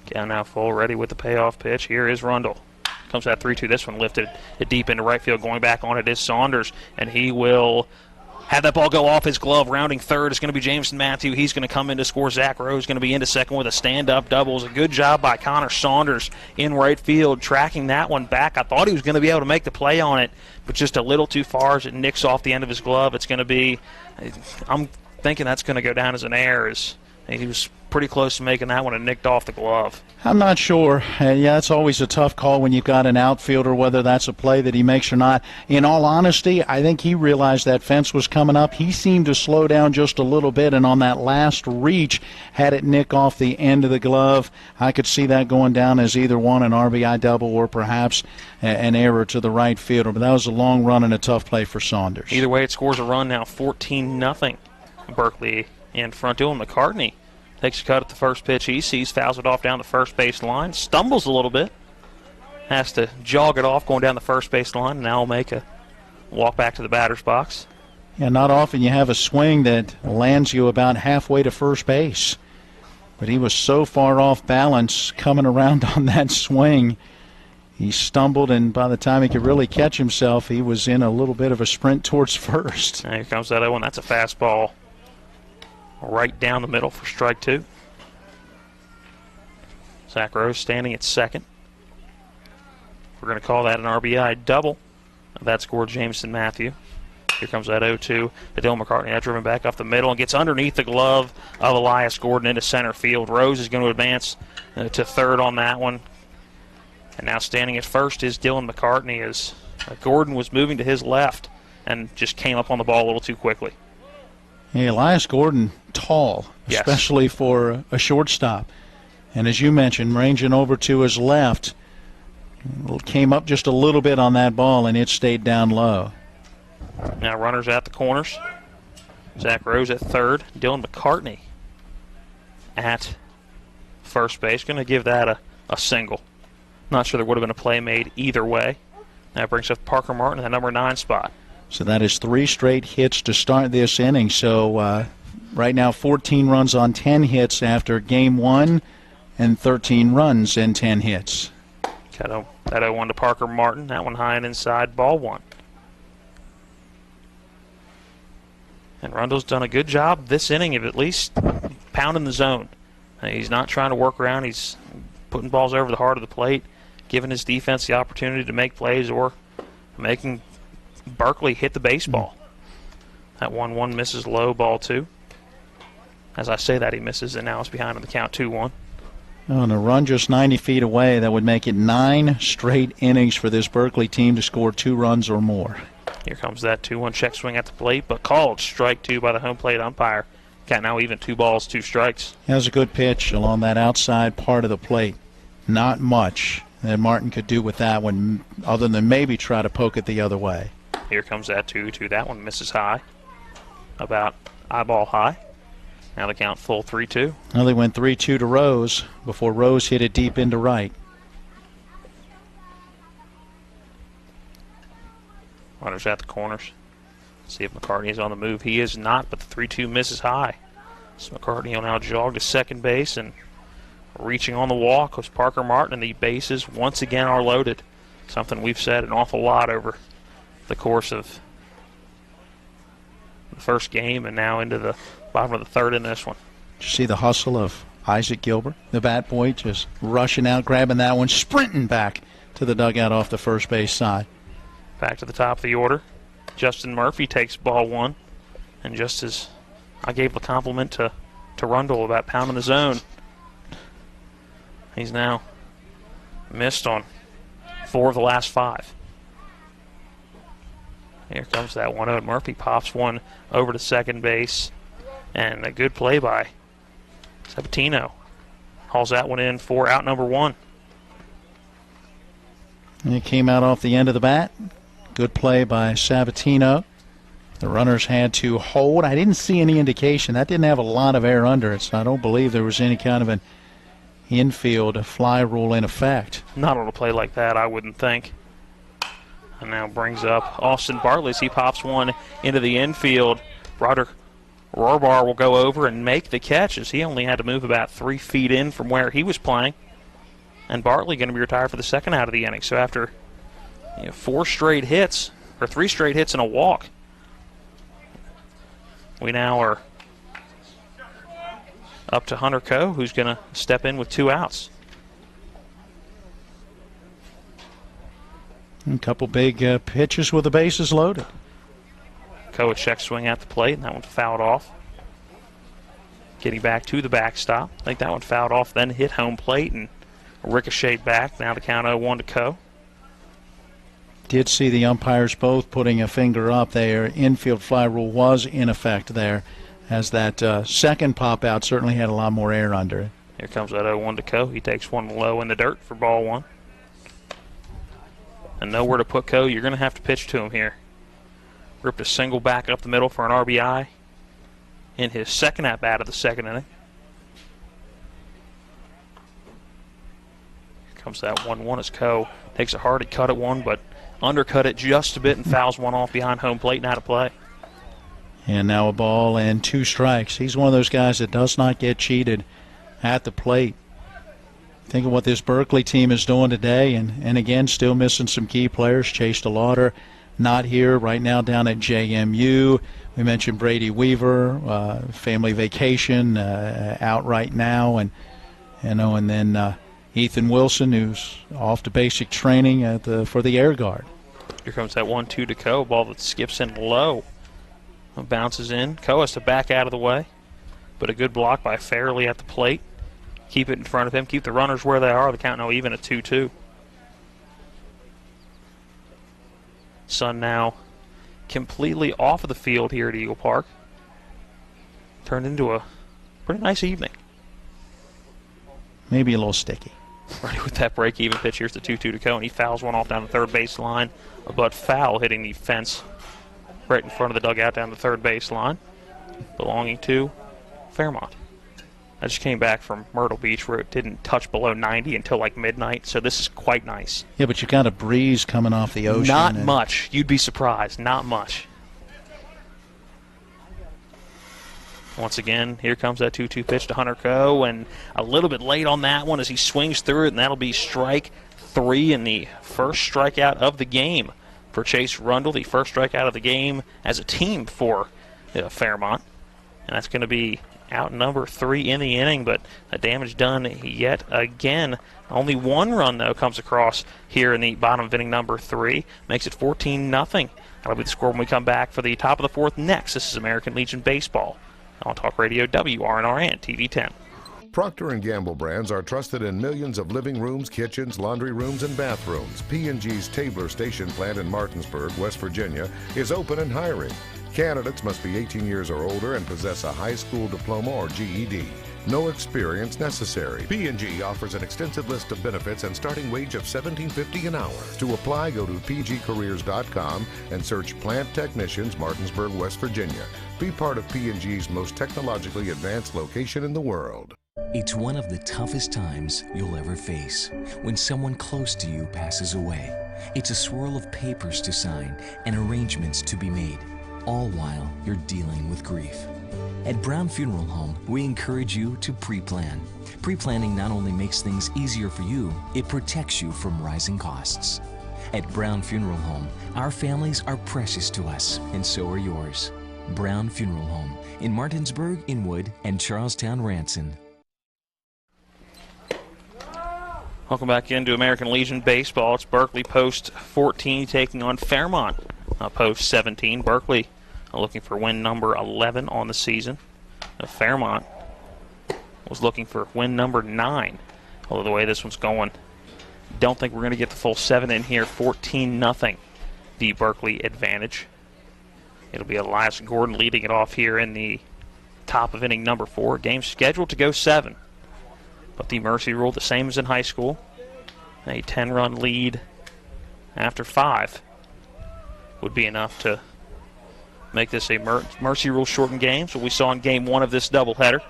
Count now full, ready with the payoff pitch. Here is Rundle. Comes that 3-2. This one lifted it deep into right field. Going back on it is Saunders, and he will have that ball go off his glove. Rounding third is going to be Jameson Matthew. He's going to come in to score. Zach Rose going to be into second with a stand-up double. It was a good job by Connor Saunders in right field, tracking that one back. I thought he was going to be able to make the play on it, but just a little too far as it nicks off the end of his glove. It's going to be, I'm thinking that's going to go down as an error. He was pretty close to making that one and nicked off the glove. I'm not sure. Yeah, it's always a tough call when you've got an outfielder, whether that's a play that he makes or not. In all honesty, I think he realized that fence was coming up. He seemed to slow down just a little bit, and on that last reach, had it nick off the end of the glove. I could see that going down as either one, an RBI double or perhaps an error to the right fielder. But that was a long run and a tough play for Saunders. Either way, it scores a run now, 14-0. Berkeley in front. Dylan McCartney takes a cut at the first pitch he sees, fouls it off down the first base line, stumbles a little bit, has to jog it off going down the first base line, and now will make a walk back to the batter's box. Yeah, not often you have a swing that lands you about halfway to first base. But he was so far off balance coming around on that swing. He stumbled, and by the time he could really catch himself, he was in a little bit of a sprint towards first. And here comes that 0-1. That's a fastball right down the middle for strike 2. Zach Rose standing at second. We're going to call that an RBI double. That scored Jameson Matthew. Here comes that 0-2 to Dylan McCartney. That driven back off the middle and gets underneath the glove of Elias Gordon into center field. Rose is going to advance to third on that one. And now standing at first is Dylan McCartney as Gordon was moving to his left and just came up on the ball a little too quickly. Hey, Elias Gordon, tall, yes, especially for a shortstop. And as you mentioned, ranging over to his left, came up just a little bit on that ball, and it stayed down low. Now runners at the corners. Zach Rose at third. Dylan McCartney at first base. Going to give that a single. Not sure there would have been a play made either way. That brings up Parker Martin in the number 9 spot. So that is 3 straight hits to start this inning. So right now 14 runs on 10 hits after game 1 and 13 runs in 10 hits. Got that 0-1 to Parker Martin. That one high and inside, ball 1. And Rundle's done a good job this inning of at least pounding the zone. He's not trying to work around. He's putting balls over the heart of the plate, giving his defense the opportunity to make plays or making Berkeley hit the baseball. That 1-1 misses low, ball 2. As I say that, he misses, and now it's behind on the count 2-1. On a run just 90 feet away, that would make it 9 straight innings for this Berkeley team to score 2 runs or more. Here comes that 2-1 check swing at the plate, but called strike 2 by the home plate umpire. Got now even 2 balls, 2 strikes. That was a good pitch along that outside part of the plate. Not much that Martin could do with that one, other than maybe try to poke it the other way. Here comes that 2-2. That one misses high, about eyeball high. Now the count full 3-2. Well, they went 3-2 to Rose before Rose hit it deep into right. Runners at the corners. See if McCartney is on the move. He is not, but the 3-2 misses high. So McCartney will now jog to second base, and reaching on the walk was Parker Martin, and the bases once again are loaded. Something we've said an awful lot over the course of the first game and now into the bottom of the third in this one. Did you see the hustle of Isaac Gilbert, the bat boy, just rushing out, grabbing that one, sprinting back to the dugout off the first base side. Back to the top of the order. Justin Murphy takes ball 1. And just as I gave the compliment to Rundle about pounding the zone, he's now missed on 4 of the last 5. Here comes that 1-0. Murphy pops one over to second base. And a good play by Sabatino. Hauls that one in for out number 1. And it came out off the end of the bat. Good play by Sabatino. The runners had to hold. I didn't see any indication. That didn't have a lot of air under it, so I don't believe there was any kind of an infield fly rule in effect. Not on a play like that, I wouldn't think. And now brings up Austin Bartley as he pops one into the infield. Broderick Rohrbar will go over and make the catch as he only had to move about 3 feet in from where he was playing. And Bartley going to be retired for the second out of the inning. So after 4 straight hits, or 3 straight hits and a walk, we now are up to Hunter Coe, who's going to step in with 2 outs. A couple big pitches with the bases loaded. Coe a check swing at the plate, and that one fouled off. Getting back to the backstop. I think that one fouled off, then hit home plate and ricocheted back. Now the count 0-1 to Coe. Did see the umpires both putting a finger up there. Infield fly rule was in effect there, as that second pop out certainly had a lot more air under it. Here comes that 0-1 to Coe. He takes one low in the dirt for ball 1. And nowhere to put Coe. You're going to have to pitch to him here. Ripped a single back up the middle for an RBI in his second at-bat of the second inning. Here comes that 1-1 as Coe takes a hard cut at one, but undercut it just a bit and fouls one off behind home plate and out of play. And now a ball and 2 strikes. He's one of those guys that does not get cheated at the plate. Think of what this Berkeley team is doing today, and again, still missing some key players. Chase DeLauder not here right now down at JMU. We mentioned Brady Weaver, family vacation, out right now, and then Ethan Wilson, who's off to basic training for the Air Guard. Here comes that 1-2 to Coe. Ball that skips in low. Bounces in. Coe has to back out of the way, but a good block by Fairley at the plate. Keep it in front of him. Keep the runners where they are. The count now even at 2-2. Sun now completely off of the field here at Eagle Park. Turned into a pretty nice evening. Maybe a little sticky. Ready with that break-even pitch. Here's the 2-2 to Coe, and he fouls one off down the third base line. But foul hitting the fence right in front of the dugout down the third base line, belonging to Fairmont. I just came back from Myrtle Beach where it didn't touch below 90 until like midnight, so this is quite nice. Yeah, but you got a breeze coming off the ocean. Not much. You'd be surprised. Not much. Once again, here comes that 2-2 pitch to Hunter Coe, and a little bit late on that one as he swings through it, and that'll be strike 3 and the first strikeout of the game for Chase Rundle, the first strikeout of the game as a team for Fairmont. And that's going to be out number 3 in the inning, but the damage done yet again. Only 1 run, though, comes across here in the bottom of inning number 3. Makes it 14-0. That'll be the score when we come back for the top of the 4th next. This is American Legion Baseball on Talk Radio WRNR and TV 10. Procter & Gamble brands are trusted in millions of living rooms, kitchens, laundry rooms, and bathrooms. P&G's Tabler Station plant in Martinsburg, West Virginia, is open and hiring. Candidates must be 18 years or older and possess a high school diploma or GED. No experience necessary. P&G offers an extensive list of benefits and starting wage of $17.50 an hour. To apply, go to pgcareers.com and search Plant Technicians, Martinsburg, West Virginia. Be part of P&G's most technologically advanced location in the world. It's one of the toughest times you'll ever face when someone close to you passes away. It's a swirl of papers to sign and arrangements to be made, all while you're dealing with grief. At Brown Funeral Home, we encourage you to pre-plan. Pre-planning not only makes things easier for you, it protects you from rising costs. At Brown Funeral Home, our families are precious to us, and so are yours. Brown Funeral Home in Martinsburg, Inwood, and Charlestown, Ranson. Welcome back into American Legion Baseball. It's Berkeley post 14 taking on Fairmont post 17. Berkeley looking for win number 11 on the season. Fairmont was looking for win number 9. Although the way this one's going, don't think we're going to get the full 7 in here. 14-0, the Berkeley advantage. It'll be Elias Gordon leading it off here in the top of inning number 4. Game scheduled to go 7. But the mercy rule, the same as in high school. A 10-run lead after 5 would be enough to make this a mercy rule shortened game. So we saw in game 1 of this doubleheader.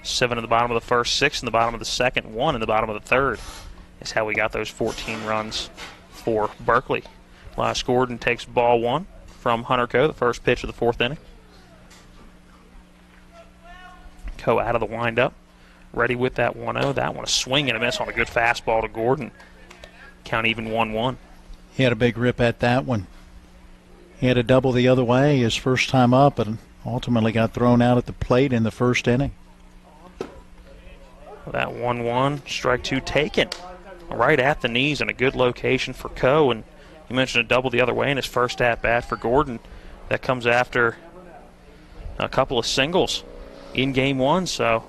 7 in the bottom of the first, 6 in the bottom of the second, 1 in the bottom of the third is how we got those 14 runs for Berkeley. Elias Gordon takes ball 1 from Hunter Coe, the first pitch of the 4th inning. Coe out of the windup, ready with that 1-0. That one a swing and a miss on a good fastball to Gordon. Count even 1-1. He had a big rip at that one. He had a double the other way his first time up and ultimately got thrown out at the plate in the first inning. That 1-1, strike 2 taken right at the knees in a good location for Coe. And you mentioned a double the other way in his first at-bat for Gordon. That comes after a couple of singles in game 1, so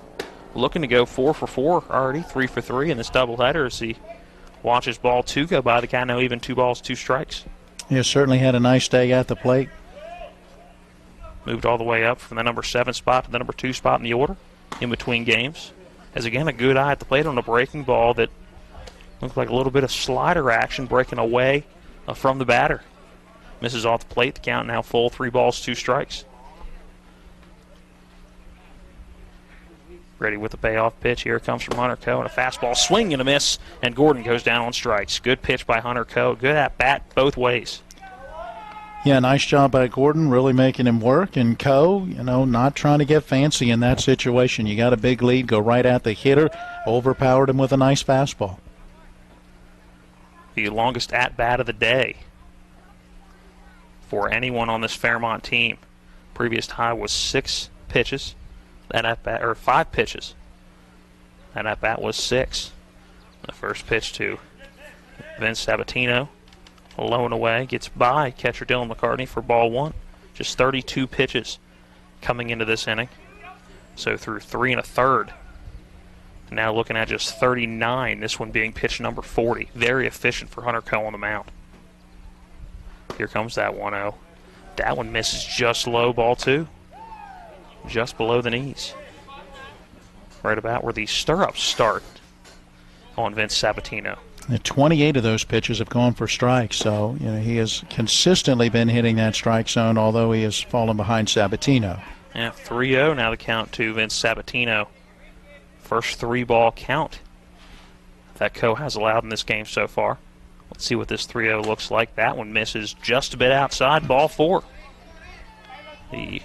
looking to go 4 for 4 already, 3 for 3 in this doubleheader as he watches ball 2 go by. The guy now even 2 balls, 2 strikes. He certainly had a nice day at the plate. Moved all the way up from the number 7 spot to the number 2 spot in the order in between games. As again, a good eye at the plate on a breaking ball that looked like a little bit of slider action breaking away from the batter. Misses off the plate. The count now full, 3 balls, 2 strikes. Ready with the payoff pitch. Here it comes from Hunter Coe, and a fastball swing and a miss, and Gordon goes down on strikes. Good pitch by Hunter Coe. Good at bat both ways. Yeah, nice job by Gordon, really making him work. And Coe, not trying to get fancy in that situation. You got a big lead, go right at the hitter, overpowered him with a nice fastball. The longest at-bat of the day for anyone on this Fairmont team. Previous high was 6 pitches. That at-bat, or 5 pitches. That at-bat was 6. The first pitch to Vince Sabatino. Low and away, gets by catcher Dylan McCartney for ball 1. Just 32 pitches coming into this inning. So through 3 1/3. Now looking at just 39, this one being pitch number 40. Very efficient for Hunter Coe on the mound. Here comes that 1-0. That one misses just low, ball 2. Just below the knees. Right about where the stirrups start on Vince Sabatino. 28 of those pitches have gone for strikes, so he has consistently been hitting that strike zone, although he has fallen behind Sabatino. Yeah, 3-0 now the count to Vince Sabatino. First 3-ball count that Coe has allowed in this game so far. Let's see what this 3-0 looks like. That one misses just a bit outside, ball 4. The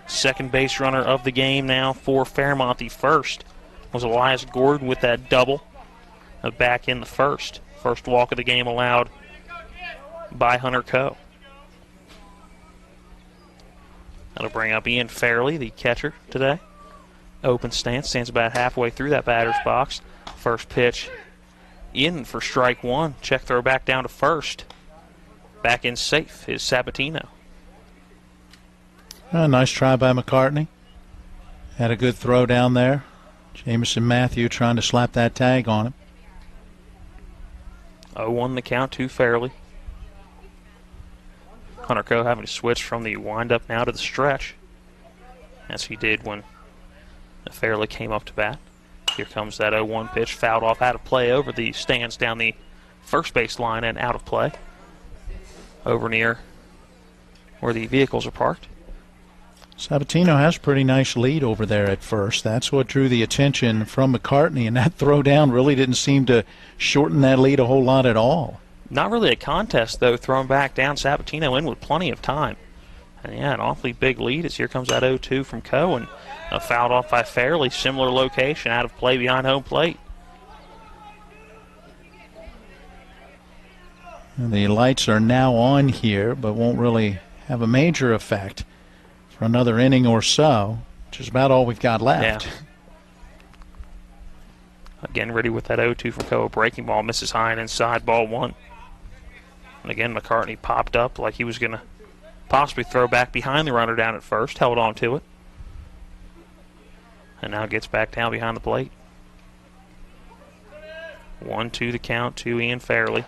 second base runner of the game now for Fairmont. The first was Elias Gordon with that double back in the first. First walk of the game allowed by Hunter Coe. That'll bring up Ian Fairley, the catcher today. Open stance, stands about halfway through that batter's box. First pitch in for strike one. Check throw back down to first. Back in safe is Sabatino. Nice try by McCartney. Had a good throw down there. Jamison Matthew trying to slap that tag on him. 0-1 the count to Fairley. Hunter Coe having to switch from the windup now to the stretch, as he did when Fairley came up to bat. Here comes that 0-1 pitch, fouled off out of play over the stands down the first base line and out of play. Over near where the vehicles are parked. Sabatino has a pretty nice lead over there at first. That's what drew the attention from McCartney, and that throw down really didn't seem to shorten that lead a whole lot at all. Not really a contest, though, thrown back down. Sabatino in with plenty of time. And, yeah, an awfully big lead as here comes that 0-2 from Coe, and fouled off by Fairley. Similar location, out of play behind home plate. And the lights are now on here, but won't really have a major effect for another inning or so, which is about all we've got left. Yeah. Again, ready with that 0-2 from Coe. Breaking ball misses high and inside, ball one. And again, McCartney popped up like he was going to possibly throw back behind the runner down at first, held on to it. And now gets back down behind the plate. 1-2 the count to Ian Fairley.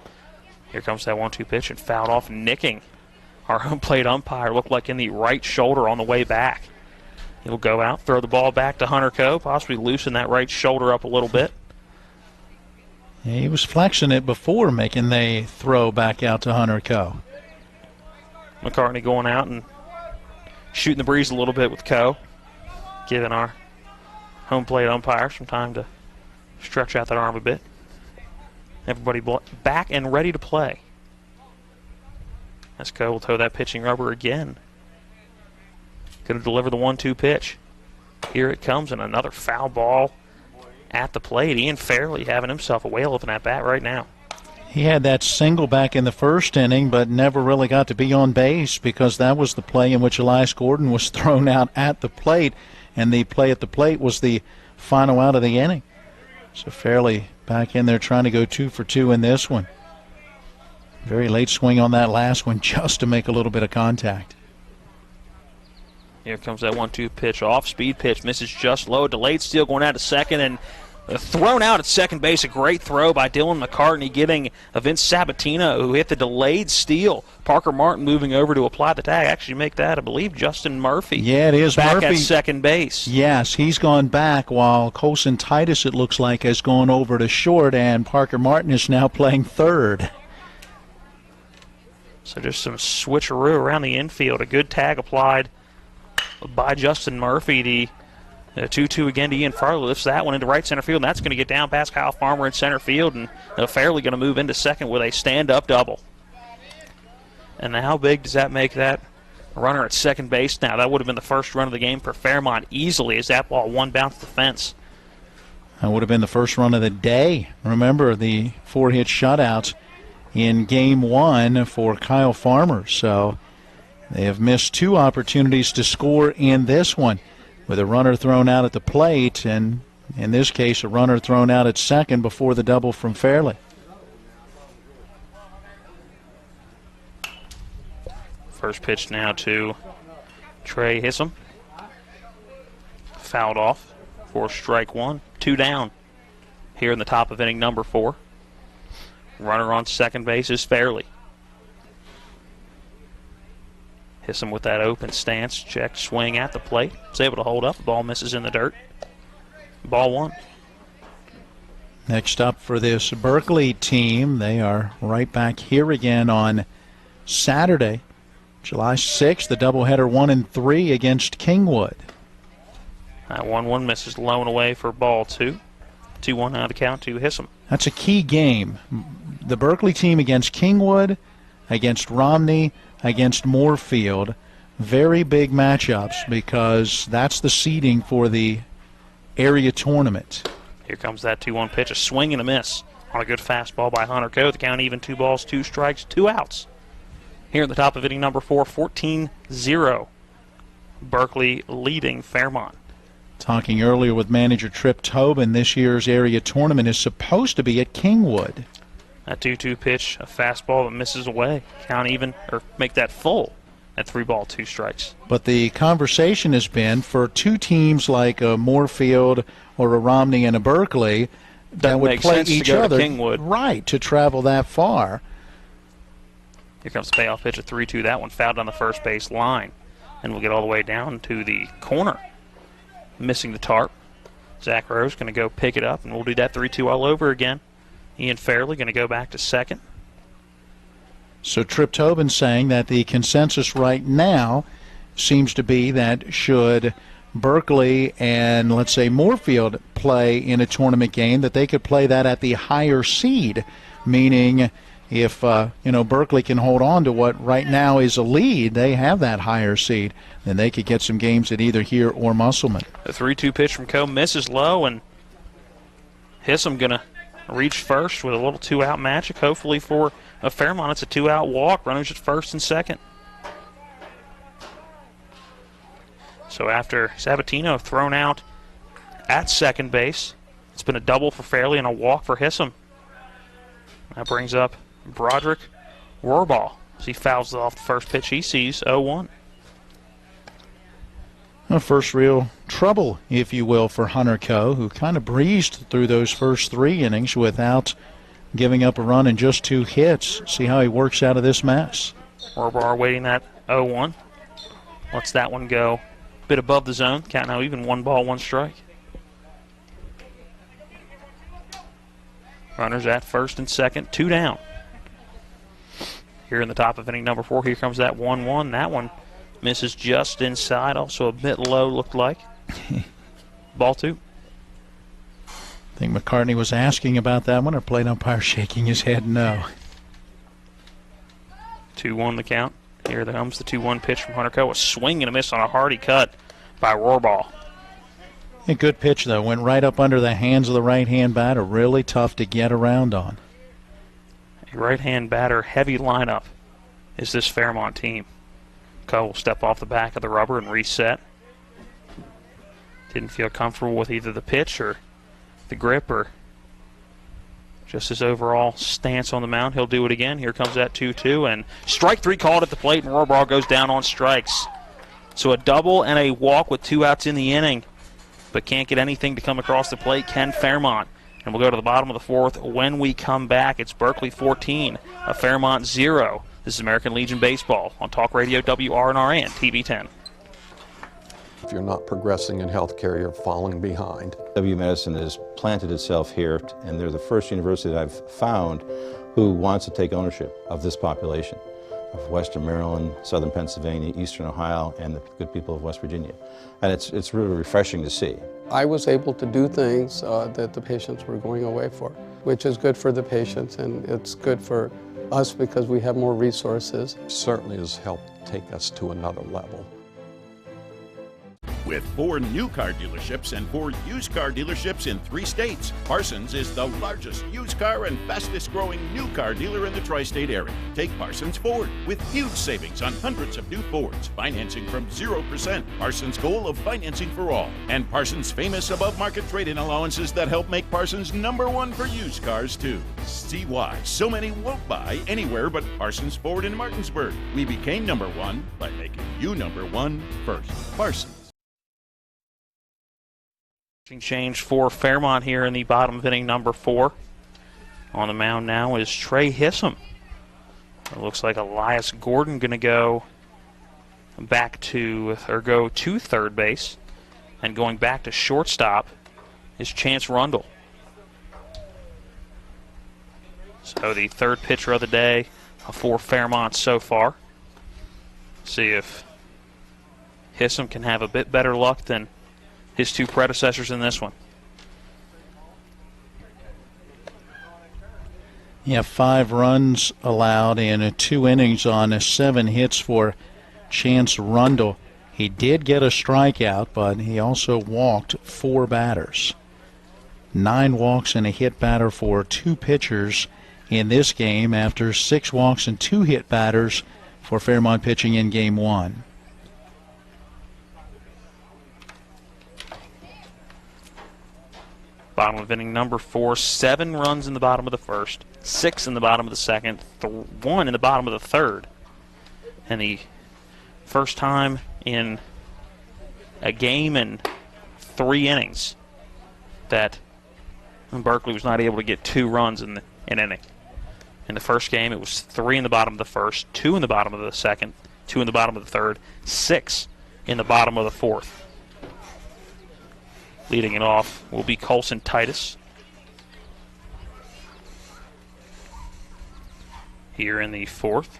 Here comes that 1-2 pitch and fouled off, nicking our home plate umpire. Looked like in the right shoulder on the way back. He'll go out, throw the ball back to Hunter Coe, possibly loosen that right shoulder up a little bit. Yeah, he was flexing it before making the throw back out to Hunter Coe. McCartney going out and shooting the breeze a little bit with Coe, giving our home plate umpire some time to stretch out that arm a bit. Everybody back and ready to play. As Coe will toe that pitching rubber again. Going to deliver the 1-2 pitch. Here it comes, and another foul ball at the plate. Ian Fairley having himself a whale of an at-bat right now. He had that single back in the first inning, but never really got to be on base because that was the play in which Elias Gordon was thrown out at the plate, and the play at the plate was the final out of the inning. So Fairley back in there trying to go 2 for 2 in this one. Very late swing on that last one just to make a little bit of contact. Here comes that 1-2 pitch, off-speed pitch, misses just low. Delayed steal going out to second, and thrown out at second base. A great throw by Dylan McCartney, giving Vince Sabatino, who hit the delayed steal. Parker Martin moving over to apply the tag. Actually make that, I believe, Justin Murphy. Yeah, it is back Murphy. At second base. Yes, he's gone back while Colson Titus, it looks like, has gone over to short, and Parker Martin is now playing third. So just some switcheroo around the infield. A good tag applied by Justin Murphy. The 2-2 again to Ian Farley lifts that one into right center field, and that's going to get down past Kyle Farmer in center field, and Fairley going to move into second with a stand-up double. And how big does that make that runner at second base now? That would have been the first run of the game for Fairmont easily as that ball one bounced the fence. That would have been the first run of the day. Remember the 4-hit shutout in Game 1 for Kyle Farmer. So they have missed 2 opportunities to score in this one, with a runner thrown out at the plate, and in this case a runner thrown out at second before the double from Fairley. First pitch now to Trey Hissam. Fouled off for strike one. 2 down here in the top of inning number 4. Runner on second base is Fairley. Hissam with that open stance, check swing at the plate. Is able to hold up. The ball misses in the dirt. Ball one. Next up for this Berkeley team, they are right back here again on Saturday, July 6th, the doubleheader 1-3 against Kingwood. That 1-1 misses low and away for ball 2. 2-1 now to count to Hissam. That's a key game. The Berkeley team against Kingwood, against Romney, against Moorfield. Very big matchups because that's the seeding for the area tournament. Here comes that 2-1 pitch, a swing and a miss on a good fastball by Hunter Coe. The count even, 2 balls, 2 strikes, 2 outs. Here at the top of inning number 4, 14-0. Berkeley leading Fairmont. Talking earlier with manager Trip Tobin, this year's area tournament is supposed to be at Kingwood. A 2-2 pitch, a fastball that misses away. Count even, or make that full at 3 balls, 2 strikes. But the conversation has been for two teams like a Moorfield or a Romney and a Berkeley that would play each other, right, to travel that far. Here comes the payoff pitch, a 3-2. That one fouled on the first base line. And we'll get all the way down to the corner. Missing the tarp. Zach Rose going to go pick it up, and we'll do that 3-2 all over again. Ian Fairley going to go back to second. So Trip Tobin saying that the consensus right now seems to be that should Berkeley and, let's say, Moorfield play in a tournament game, that they could play that at the higher seed, meaning if Berkeley can hold on to what right now is a lead, they have that higher seed, then they could get some games at either here or Musselman. The 3-2 pitch from Coe misses low, and Hissam going to reach first with a little 2-out magic. Hopefully for Fairmont, it's a 2-out walk. Runners at first and second. So after Sabatino thrown out at second base, it's been a double for Fairley and a walk for Hissam. That brings up Broderick Rohrball as he fouls off the first pitch he sees, 0-1. First real trouble, if you will, for Hunter Coe, who kind of breezed through those first 3 innings without giving up a run and just 2 hits. See how he works out of this mess. Rohrball waiting that 0-1. Lets that one go a bit above the zone. Count now even 1 ball, 1 strike. Runners at first and second, 2 down. Here in the top of inning number 4, here comes that 1-1. That one misses just inside, also a bit low, looked like. Ball 2. I think McCartney was asking about that one, or plate umpire shaking his head no. 2-1 the count. Here comes the 2-1 pitch from Hunter Coe. A swing and a miss on a hardy cut by Rohrball. A good pitch, though. Went right up under the hands of the right-hand batter. Really tough to get around on. A right-hand batter heavy lineup is this Fairmont team. Coe will step off the back of the rubber and reset. Didn't feel comfortable with either the pitch or the grip or just his overall stance on the mound. He'll do it again. Here comes that 2-2, and strike 3 called at the plate, and Rohrball goes down on strikes. So a double and a walk with 2 outs in the inning, but can't get anything to come across the plate, can Fairmont. And we'll go to the bottom of the 4th. When we come back, it's Berkeley 14, a Fairmont 0. This is American Legion Baseball on Talk Radio WRNR and TV 10. If you're not progressing in healthcare, you're falling behind. W Medicine has planted itself here, and they're the first university that I've found who wants to take ownership of this population of Western Maryland, Southern Pennsylvania, Eastern Ohio, and the good people of West Virginia. And it's really refreshing to see. I was able to do things that the patients were going away for, which is good for the patients, and it's good for us because we have more resources. Certainly has helped take us to another level. With 4 new car dealerships and 4 used car dealerships in 3 states, Parsons is the largest used car and fastest growing new car dealer in the tri-state area. Take Parsons Ford with huge savings on hundreds of new Fords, financing from 0%. Parsons' goal of financing for all, and Parsons' famous above-market trade-in allowances that help make Parsons #1 for used cars too. See why so many won't buy anywhere but Parsons Ford in Martinsburg. We became #1 by making you #1 first. Parsons. Change for Fairmont here in the bottom of inning number 4. On the mound now is Trey Hissam. It looks like Elias Gordon going to go to third base, and going back to shortstop is Chance Rundle. So the third pitcher of the day for Fairmont so far. See if Hissam can have a bit better luck than his 2 predecessors in this one. Yeah, 5 runs allowed in 2 innings on 7 hits for Chance Rundle. He did get a strikeout, but he also walked 4 batters. 9 walks and a hit batter for 2 pitchers in this game after 6 walks and 2 hit batters for Fairmont pitching in Game 1. Bottom of inning number 4, 7 runs in the bottom of the first, 6 in the bottom of the second, 1 in the bottom of the third. And the first time in a game and 3 innings that Berkeley was not able to get 2 runs in an inning. In the first game, it was 3 in the bottom of the first, 2 in the bottom of the second, 2 in the bottom of the third, 6 in the bottom of the fourth. Leading it off will be Colson Titus. Here in the fourth.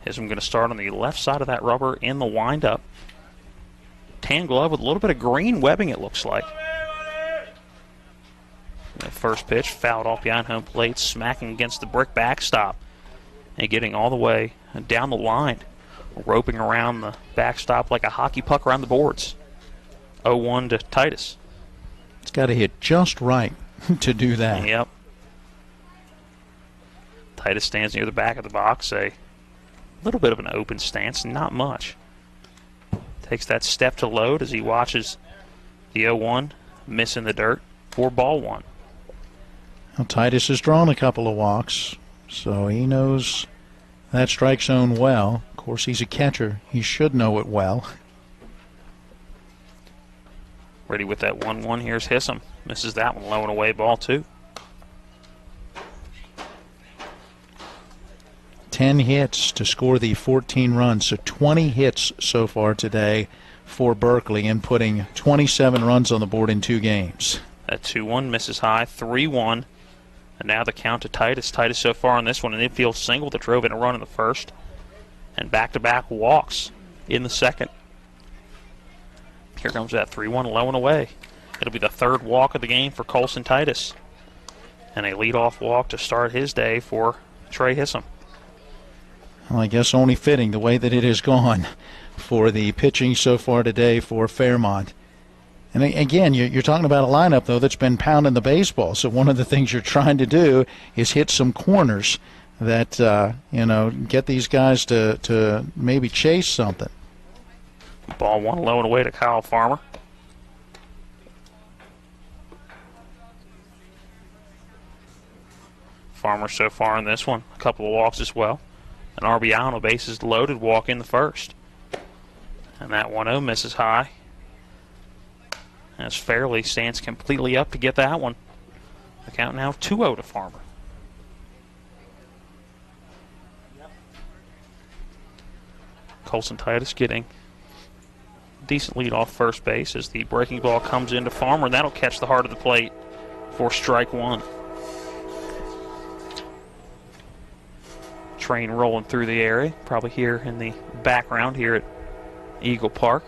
Hism going to start on the left side of that rubber in the windup. Tan glove with a little bit of green webbing, it looks like. The first pitch fouled off behind home plate, smacking against the brick backstop and getting all the way down the line, roping around the backstop like a hockey puck around the boards. 0-1 to Titus. It's got to hit just right to do that. Yep. Titus stands near the back of the box, a little bit of an open stance, not much. Takes that step to load as he watches the 0-1 miss in the dirt for ball 1. Well, Titus has drawn a couple of walks, so he knows that strike zone well. Of course, he's a catcher. He should know it well. Ready with that 1-1. Here's Hism. Misses that one, low and away, ball 2. 10 hits to score the 14 runs, so 20 hits so far today for Berkeley, and putting 27 runs on the board in 2 games. That 2-1 misses high, 3-1. And now the count to Titus. Titus so far on this one, an infield single that drove in a run in the first. And back-to-back walks in the second. Here comes that 3-1 low and away. It'll be the 3rd walk of the game for Colson Titus. And a leadoff walk to start his day for Trey Hism. Well, I guess only fitting the way that it has gone for the pitching so far today for Fairmont. And again, you're talking about a lineup, though, that's been pounding the baseball. So one of the things you're trying to do is hit some corners that, get these guys to maybe chase something. Ball 1 low and away to Kyle Farmer. Farmer so far in this one, a couple of walks as well. An RBI on a bases loaded walk in the first. And that 1-0 misses high. As Fairley stands completely up to get that one. The count now 2-0 to Farmer. Colson Titus getting decent lead off first base as the breaking ball comes into Farmer, and that'll catch the heart of the plate for strike 1. Train rolling through the area, probably here in the background here at Eagle Park.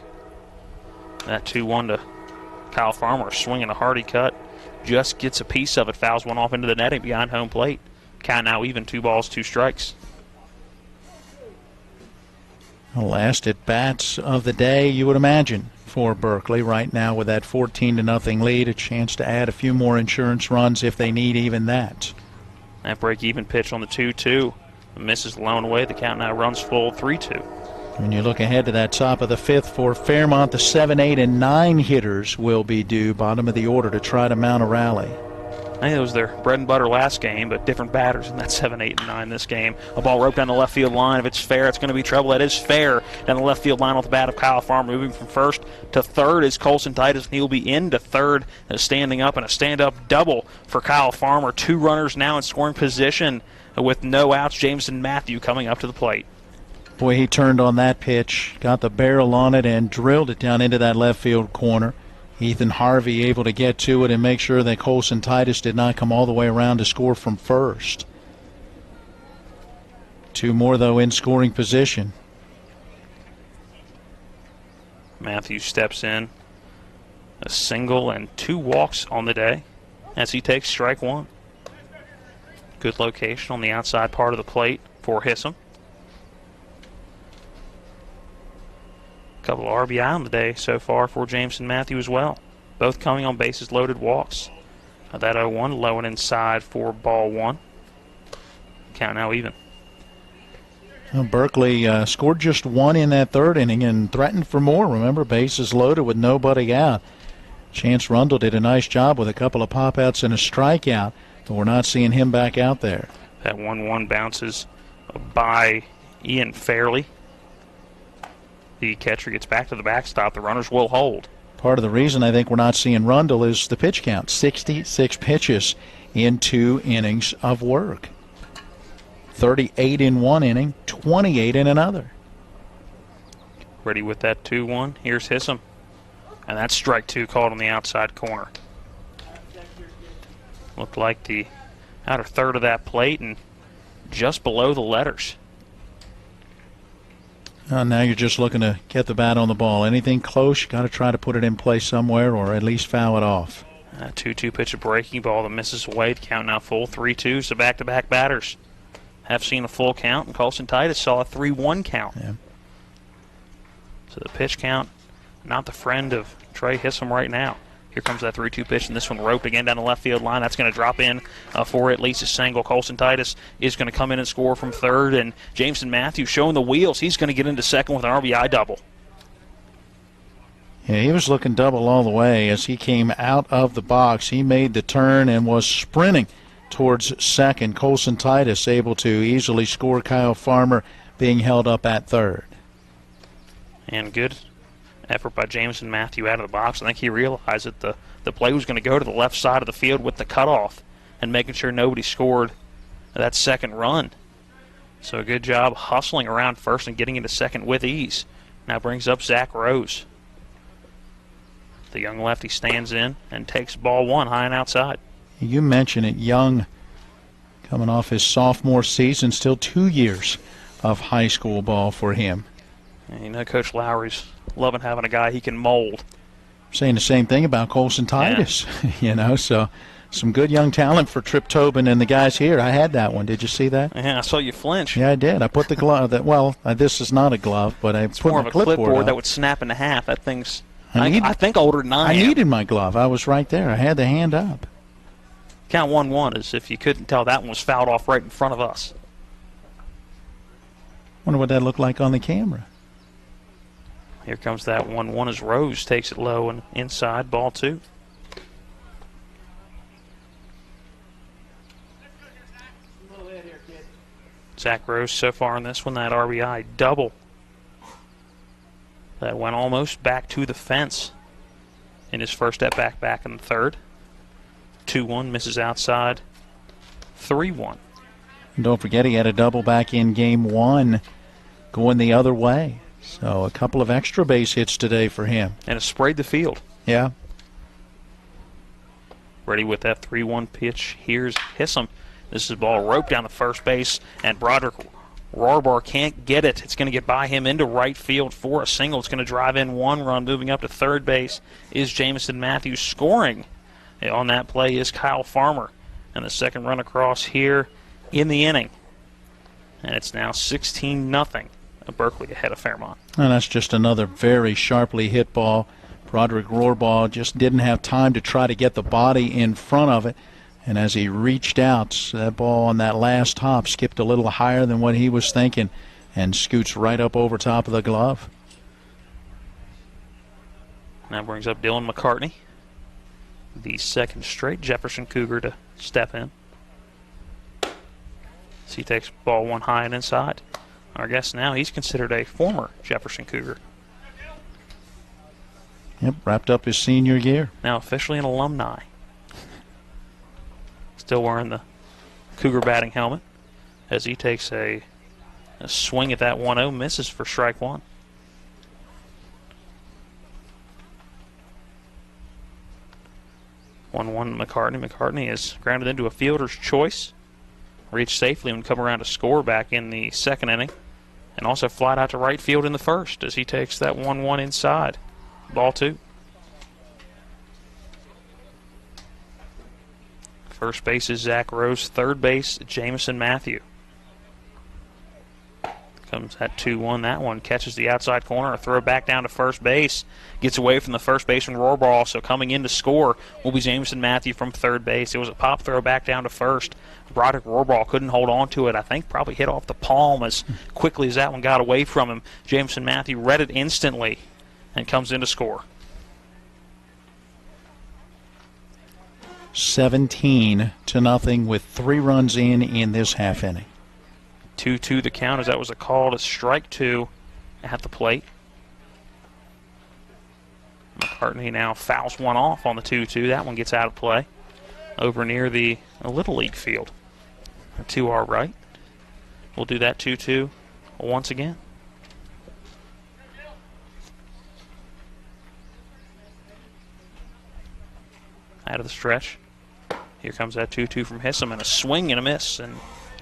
That 2-1 to Kyle Farmer, swinging a hearty cut, just gets a piece of it, fouls one off into the netting behind home plate. Count now even, 2 balls, 2 strikes. The last at bats of the day, you would imagine, for Berkeley right now with that 14-0 lead, a chance to add a few more insurance runs if they need even that. That break-even pitch on the 2-2 misses low and away. The count now runs full, 3-2. When you look ahead to that top of the 5th for Fairmont, the 7, 8, and 9 hitters will be due, bottom of the order, to try to mount a rally. I think it was their bread and butter last game, but different batters in that 7, 8, and 9 this game. A ball roped down the left field line. If it's fair, it's going to be trouble. That is fair down the left field line with the bat of Kyle Farmer. Moving from first to third is Colson Titus, and he'll be into third, standing up, and a stand-up double for Kyle Farmer. 2 runners now in scoring position with no outs. Jameson Matthew coming up to the plate. Boy, he turned on that pitch, got the barrel on it, and drilled it down into that left field corner. Ethan Harvey able to get to it and make sure that Colson Titus did not come all the way around to score from first. 2 more, though, in scoring position. Matthews steps in. A single and 2 walks on the day as he takes strike 1. Good location on the outside part of the plate for Hism. Couple of RBI on the day so far for Jameson Matthew as well. Both coming on bases loaded walks. That 0-1 low and inside for ball 1. Count now even. Well, Berkeley scored just 1 in that 3rd inning and threatened for more. Remember, bases loaded with nobody out. Chance Rundle did a nice job with a couple of pop-outs and a strikeout, but we're not seeing him back out there. That 1-1 bounces by Ian Fairley. The catcher gets back to the backstop. The runners will hold. Part of the reason I think we're not seeing Rundle is the pitch count. 66 pitches in 2 innings of work. 38 in 1 inning, 28 in another. Ready with that 2-1. Here's Hissom. And that's strike 2 called on the outside corner. Looked like the outer third of that plate and just below the letters. Now you're just looking to get the bat on the ball. Anything close, you got to try to put it in play somewhere or at least foul it off. 2-2 pitch, a breaking ball that misses away. The count now full. 3-2, so back-to-back batters have seen a full count, and Colson Titus saw a 3-1 count. Yeah. So the pitch count, not the friend of Trey Hissom right now. Here comes that 3-2 pitch, and this one roped again down the left field line. That's going to drop in for at least a single. Colson Titus is going to come in and score from third, and Jameson Matthews showing the wheels. He's going to get into second with an RBI double. Yeah, he was looking double all the way as he came out of the box. He made the turn and was sprinting towards second. Colson Titus able to easily score. Kyle Farmer being held up at third. And good effort by Jameson Matthew out of the box. I think he realized that the play was going to go to the left side of the field with the cutoff and making sure nobody scored that second run. So a good job hustling around first and getting into second with ease. Now brings up Zach Rose. The young lefty stands in and takes ball 1 high and outside. You mentioned it, Young coming off his sophomore season, still 2 years of high school ball for him. And you know, Coach Lowry's loving having a guy he can mold. Saying the same thing about Colson Titus, yeah. So some good young talent for Trip Tobin and the guys here. I had that one. Did you see that? Yeah, I saw you flinch. Yeah, I did. I put the glove. This is not a glove, but I put more my of a clipboard up. that would snap into half. That thing's, I think, older than I am. I needed my glove. I was right there. I had the hand up. Count 1-1 as if you couldn't tell that one was fouled off right in front of us. Wonder what that looked like on the camera. Here comes that 1-1 as Rose takes it low and inside, ball 2. Zach Rose so far in this one, that RBI double. That went almost back to the fence in his first at back in the third. 2-1, misses outside. 3-1. And don't forget he had a double back in game 1 going the other way. So a couple of extra base hits today for him. And it sprayed the field. Yeah. Ready with that 3-1 pitch. Here's Hissom. This is a ball roped down the first base, and Broderick Rohrbar can't get it. It's going to get by him into right field for a single. It's going to drive in 1 run. Moving up to third base is Jameson Matthews. Scoring on that play is Kyle Farmer. And the second run across here in the inning. And it's now 16-0. Berkeley ahead of Fairmont. And that's just another very sharply hit ball. Broderick Rohrbar just didn't have time to try to get the body in front of it. And as he reached out, that ball on that last hop skipped a little higher than what he was thinking and scoots right up over top of the glove. Now brings up Dylan McCartney, the second straight Jefferson Cougar to step in. So he takes ball 1 high and inside. Our guest now, he's considered a former Jefferson Cougar. Yep, wrapped up his senior year. Now officially an alumni. Still wearing the Cougar batting helmet as he takes a swing at that 1-0, misses for strike 1. McCartney is grounded into a fielder's choice. Reached safely and come around to score back in the second inning. And also flied out to right field in the first as he takes that 1-1 inside. Ball 2. First base is Zach Rose. Third base, Jameson Matthew. Comes at 2-1. That one catches the outside corner. A throw back down to first base. Gets away from the first baseman Rohrbar. So coming in to score will be Jameson Matthew from third base. It was a pop throw back down to first. Broderick Rohrbar couldn't hold on to it. I think probably hit off the palm as quickly as that one got away from him. Jameson Matthew read it instantly and comes in to score. 17-0 with 3 runs in this half inning. 2-2 the count, as that was a call to strike 2 at the plate. McCartney now fouls one off on the 2-2. That one gets out of play over near the Little League field to our right. We'll do that 2-2 once again. Out of the stretch. Here comes that 2-2 from Hissam, and a swing and a miss. And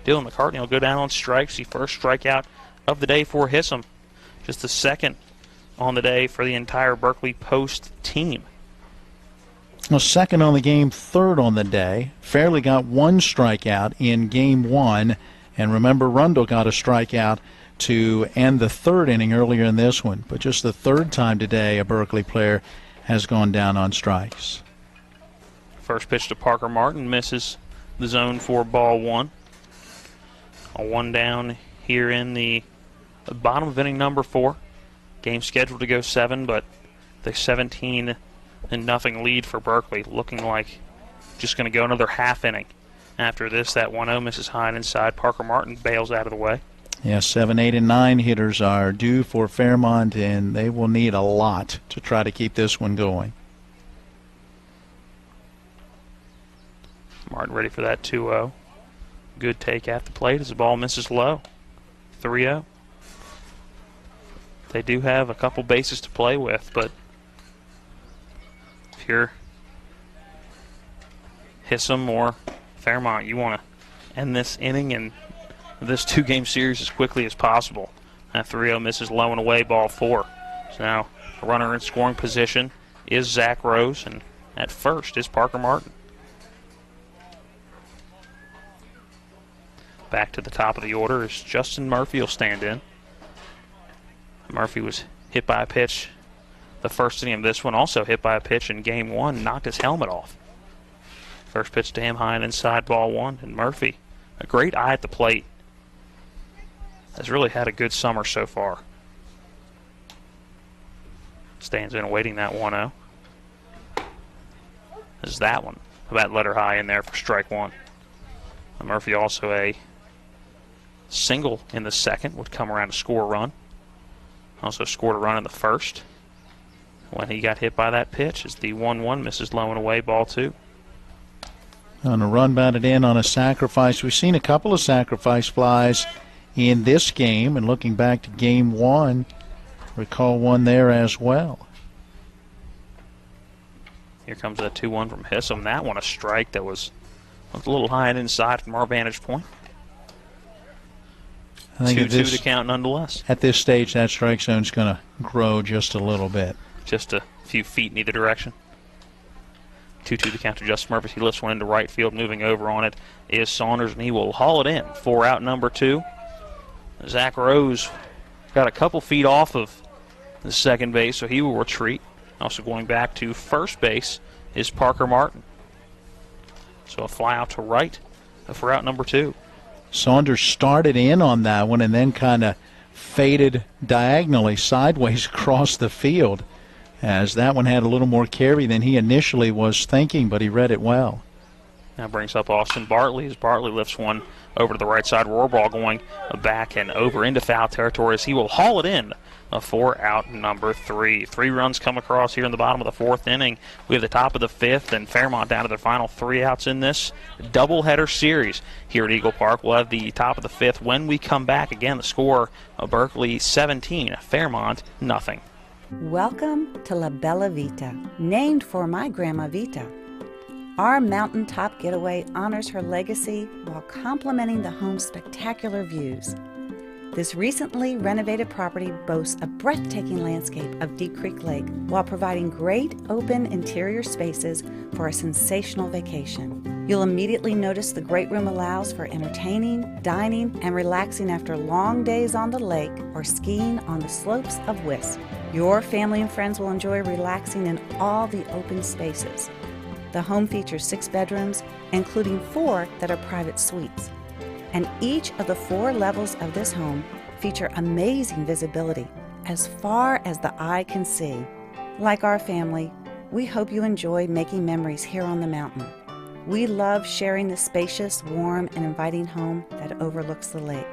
Dylan McCartney will go down on strikes. The first strikeout of the day for Hissam. Just the second on the day for the entire Berkeley Post team. Well, second on the game, third on the day. Fairley got 1 strikeout in game 1. And remember, Rundle got a strikeout to end the third inning earlier in this one. But just the third time today a Berkeley player has gone down on strikes. First pitch to Parker Martin, misses the zone for ball 1. A 1 down here in the bottom of inning number 4. Game scheduled to go 7, but the 17-0 lead for Berkeley looking like just going to go another half inning. After this, that 1-0 misses high and inside. Parker Martin bails out of the way. Yeah, 7, 8, and 9 hitters are due for Fairmont, and they will need a lot to try to keep this one going. Martin ready for that 2-0. Good take at the plate as the ball misses low. 3-0. They do have a couple bases to play with, but if you're Hissam or Fairmont, you want to end this inning and this 2-game series as quickly as possible. That 3-0 misses low and away, ball 4. So now a runner in scoring position is Zach Rose, and at first is Parker Martin. Back to the top of the order is Justin Murphy will stand in. Murphy was hit by a pitch the first inning of this one, also hit by a pitch in game 1, knocked his helmet off. First pitch to him high and inside, ball 1, and Murphy, a great eye at the plate, has really had a good summer so far. Stands in awaiting that 1-0. This is that one. About letter high in there for strike 1. And Murphy also a single in the second, would come around to score a run. Also scored a run in the first when he got hit by that pitch as the 1-1 misses low and away, ball 2. On a run batted in on a sacrifice. We've seen a couple of sacrifice flies in this game, and looking back to game 1, recall one there as well. Here comes that 2-1 from Hissam. That one a strike that was a little high and inside from our vantage point. I think 2-2 the count nonetheless. At this stage, that strike zone's going to grow just a little bit. Just a few feet in either direction. 2-2 the count to Justin Murphy. He lifts one into right field. Moving over on it is Saunders, and he will haul it in for out number 2. Zach Rose got a couple feet off of the second base, so he will retreat. Also going back to first base is Parker Martin. So a fly out to right for out number 2. Saunders started in on that one and then kind of faded diagonally sideways across the field, as that one had a little more carry than he initially was thinking, but he read it well. Now brings up Austin Bartley as Bartley lifts one over to the right side. Rohrball going back and over into foul territory as he will haul it in for out number 3. 3 runs come across here in the bottom of the 4th inning. We have the top of the 5th, and Fairmont down to their final 3 outs in this doubleheader series here at Eagle Park. We'll have the top of the 5th when we come back. Again, the score of Berkeley 17, Fairmont nothing. Welcome to La Bella Vita, named for my Grandma Vita. Our mountaintop getaway honors her legacy while complementing the home's spectacular views. This recently renovated property boasts a breathtaking landscape of Deep Creek Lake while providing great open interior spaces for a sensational vacation. You'll immediately notice the great room allows for entertaining, dining, and relaxing after long days on the lake or skiing on the slopes of Wisp. Your family and friends will enjoy relaxing in all the open spaces. The home features 6 bedrooms, including 4 that are private suites. And each of the 4 levels of this home feature amazing visibility as far as the eye can see. Like our family, we hope you enjoy making memories here on the mountain. We love sharing the spacious, warm, and inviting home that overlooks the lake.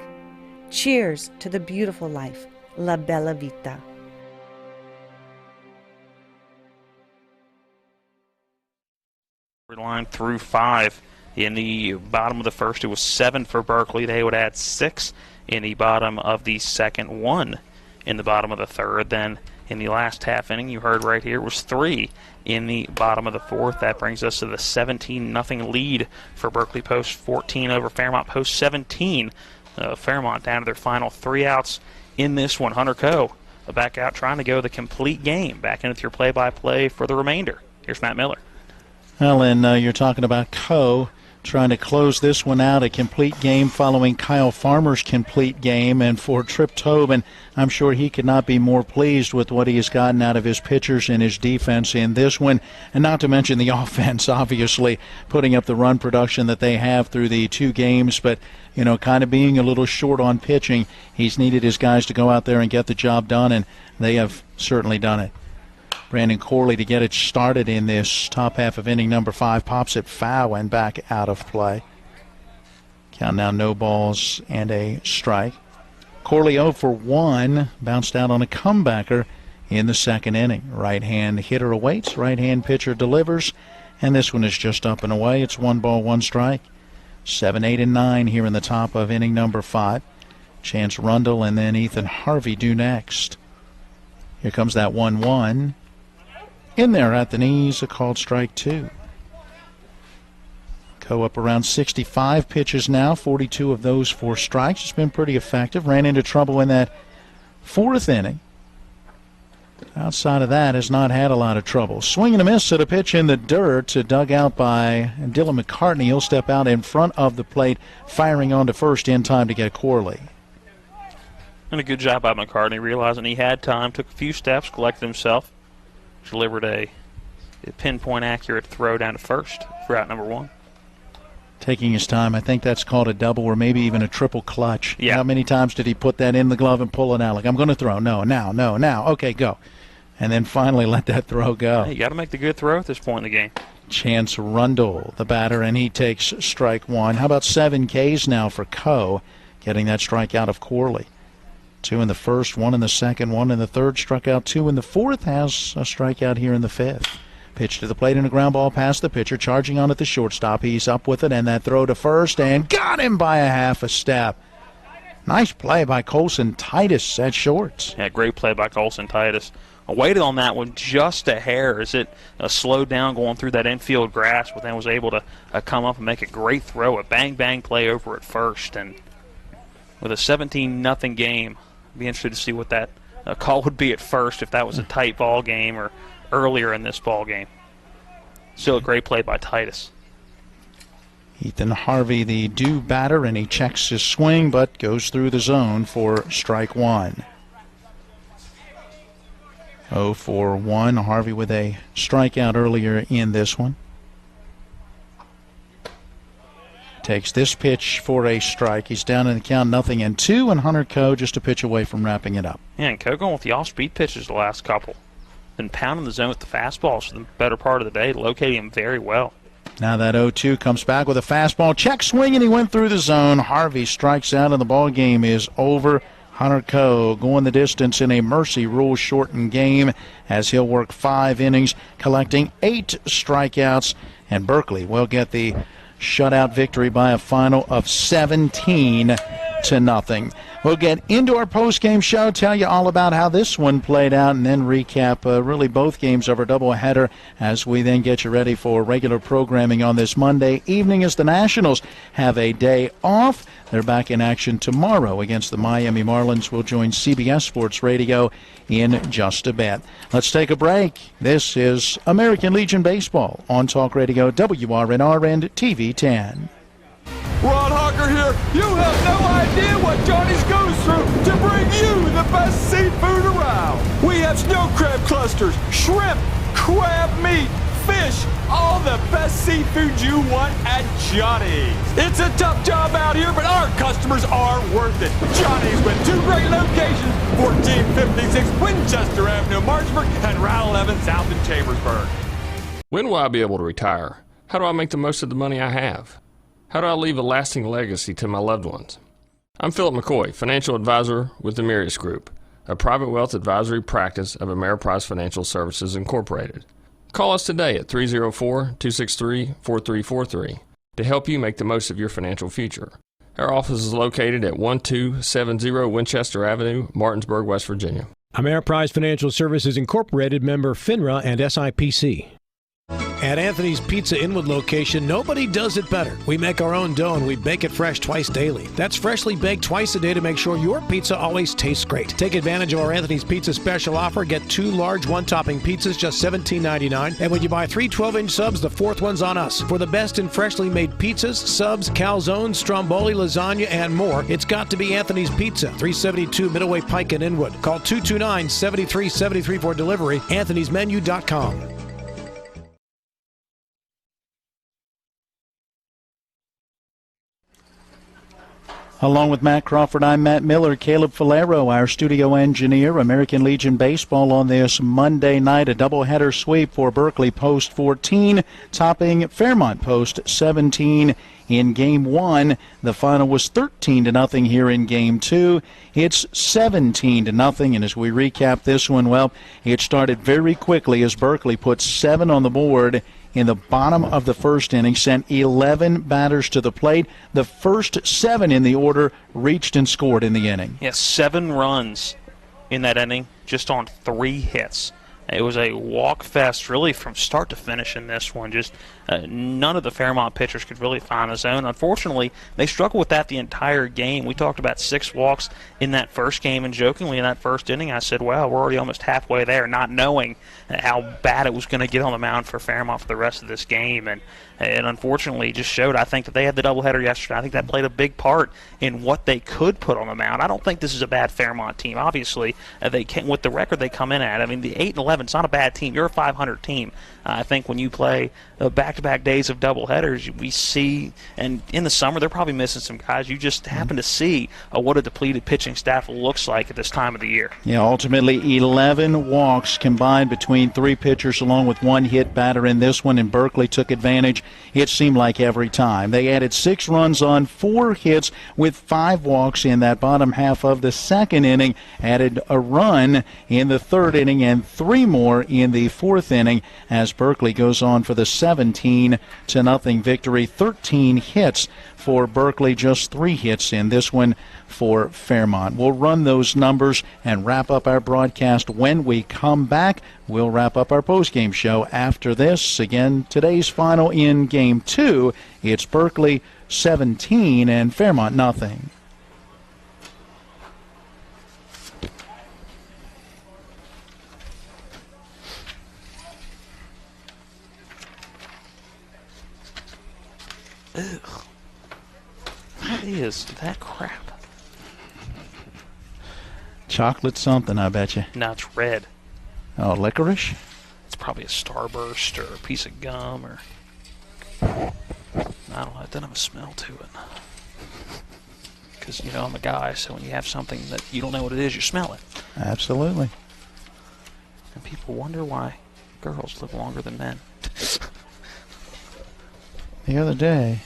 Cheers to the beautiful life, La Bella Vita. Line through 5 in the bottom of the first. It was 7 for Berkeley. They would add 6 in the bottom of the second, 1 in the bottom of the third. Then in the last half inning, you heard right here, it was 3 in the bottom of the fourth. That brings us to the 17-0 lead for Berkeley post 14 over Fairmont post 17. Fairmont down to their final 3 outs in this one. Hunter Coe back out trying to go the complete game. Back in with your play-by-play for the remainder. Here's Matt Miller. Well, and you're talking about Coe trying to close this one out, a complete game following Kyle Farmer's complete game. And for Trip Tobin, I'm sure he could not be more pleased with what he has gotten out of his pitchers and his defense in this one. And not to mention the offense, obviously, putting up the run production that they have through the 2 games. But, you know, kind of being a little short on pitching, he's needed his guys to go out there and get the job done, and they have certainly done it. Brandon Corley to get it started in this top half of inning number 5. Pops it foul and back out of play. Count now no balls and a strike. Corley 0 for 1. Bounced out on a comebacker in the second inning. Right-hand hitter awaits. Right-hand pitcher delivers. And this one is just up and away. It's 1 ball, 1 strike. 7, 8, and 9 here in the top of inning number 5. Chance Rundle and then Ethan Harvey due next. Here comes that 1-1. In there at the knees, a called strike 2. Coe up around 65 pitches now, 42 of those for strikes. It's been pretty effective. Ran into trouble in that 4th inning. Outside of that, has not had a lot of trouble. Swing and a miss at a pitch in the dirt, dug out by Dylan McCartney. He'll step out in front of the plate, firing on to first in time to get Corley. And a good job by McCartney, realizing he had time, took a few steps, collected himself, delivered a pinpoint accurate throw down to first for out number 1. Taking his time. I think that's called a double or maybe even a triple clutch. Yeah. How many times did he put that in the glove and pull it out? Like, I'm going to throw. No, now. Okay, go. And then finally let that throw go. Hey, you got to make the good throw at this point in the game. Chance Rundle, the batter, and he takes strike 1. How about 7 Ks now for Coe, getting that strikeout of Corley? 2 in the first, 1 in the second, 1 in the third, struck out 2 in the fourth, has a strikeout here in the 5th. Pitch to the plate and a ground ball past the pitcher, charging on at the shortstop. He's up with it, and that throw to first, and got him by a half a step. Nice play by Colson Titus at short. Yeah, great play by Colson Titus. I waited on that one just a hair as it slowed down going through that infield grass, but then was able to come up and make a great throw, a bang-bang play over at first. And with a 17-0 game, be interested to see what that call would be at first, if that was a tight ball game or earlier in this ball game. Still a great play by Titus. Ethan Harvey, the due batter, and he checks his swing but goes through the zone for strike 1. 0 for 1. Harvey with a strikeout earlier in this one. Takes this pitch for a strike. He's down in the count 0-2, and Hunter Coe just a pitch away from wrapping it up. Yeah, and Coe going with the off-speed pitches the last couple. Been pounding the zone with the fastballs for the better part of the day, locating him very well. Now that 0-2 comes back with a fastball. Check swing, and he went through the zone. Harvey strikes out, and the ball game is over. Hunter Coe going the distance in a mercy rule shortened game as he'll work 5 innings, collecting 8 strikeouts, and Berkeley will get the shutout victory by a final of 17-0. We'll get into our post-game show, tell you all about how this one played out, and then recap really both games of our doubleheader as we then get you ready for regular programming on this Monday evening as the Nationals have a day off. They're back in action tomorrow against the Miami Marlins. We'll join CBS Sports Radio in just a bit. Let's take a break. This is American Legion Baseball on Talk Radio WRNR and TV 10. Ron Hawker here. You have no idea what Johnny's goes through to bring you the best seafood around. We have snow crab clusters, shrimp, crab meat, fish, all the best seafood you want at Johnny's. It's a tough job out here, but our customers are worth it. Johnny's with 2 great locations, 1456 Winchester Avenue, Martinsburg, and Route 11 South in Chambersburg. When will I be able to retire? How do I make the most of the money I have? How do I leave a lasting legacy to my loved ones? I'm Philip McCoy, financial advisor with the Mirius Group, a private wealth advisory practice of Ameriprise Financial Services Incorporated. Call us today at 304-263-4343 to help you make the most of your financial future. Our office is located at 1270 Winchester Avenue, Martinsburg, West Virginia. Ameriprise Financial Services Incorporated, member FINRA and SIPC. At Anthony's Pizza Inwood location, nobody does it better. We make our own dough and we bake it fresh twice daily. That's freshly baked twice a day to make sure your pizza always tastes great. Take advantage of our Anthony's Pizza special offer. Get 2 large one-topping pizzas, just $17.99. And when you buy 3 12-inch subs, the 4th one's on us. For the best in freshly made pizzas, subs, calzones, stromboli, lasagna, and more, it's got to be Anthony's Pizza, 372 Middleway Pike in Inwood. Call 229-7373 for delivery, anthonysmenu.com. Along with Matt Crawford, I'm Matt Miller. Caleb Falero, our studio engineer. American Legion Baseball on this Monday night. A doubleheader sweep for Berkeley Post 14, topping Fairmont Post 17 in Game 1. The final was 13-0 here in Game 2. It's 17-0, and as we recap this one, well, it started very quickly as Berkeley put 7 on the board in the bottom of the first inning, sent 11 batters to the plate. The first 7 in the order reached and scored in the inning. Yes, 7 runs in that inning, just on 3 hits. It was a walk fest really from start to finish in this one. Just none of the Fairmont pitchers could really find a zone. Unfortunately, they struggled with that the entire game. We talked about 6 walks in that first game, and jokingly in that first inning I said, wow, we're already almost halfway there, not knowing how bad it was going to get on the mound for Fairmont for the rest of this game. And it unfortunately just showed, I think, that they had the doubleheader yesterday. I think that played a big part in what they could put on the mound. I don't think this is a bad Fairmont team. Obviously, they came with the record they come in at. I mean, the 8-11 is not a bad team. You're a 500 team. I think when you play back-to-back days of doubleheaders, we see, and in the summer they're probably missing some guys. You just happen to see what a depleted pitching staff looks like at this time of the year. Yeah, ultimately 11 walks combined between 3 pitchers along with 1 hit batter in this one, and Berkeley took advantage, it seemed like, every time. They added 6 runs on 4 hits with 5 walks in that bottom half of the second inning, added a run in the third inning and 3 more in the fourth inning as Berkeley goes on for the 17-0 victory. 13 hits for Berkeley, just 3 hits in this one for Fairmont. We'll run those numbers and wrap up our broadcast when we come back. We'll wrap up our postgame show after this. Again, today's final in Game 2. It's Berkeley 17 and Fairmont nothing. Ugh. What is that crap? Chocolate something, I bet you. No, it's red. Oh, licorice? It's probably a Starburst or a piece of gum or... I don't know. It doesn't have a smell to it. Because, you know, I'm a guy, so when you have something that you don't know what it is, you smell it. Absolutely. And people wonder why girls live longer than men. The other day,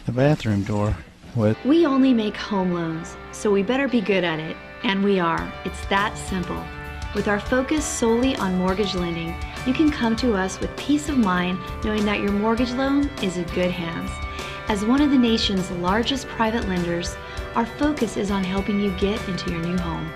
the bathroom door with... We only make home loans, so we better be good at it. And we are. It's that simple. With our focus solely on mortgage lending, you can come to us with peace of mind knowing that your mortgage loan is in good hands. As one of the nation's largest private lenders, our focus is on helping you get into your new home.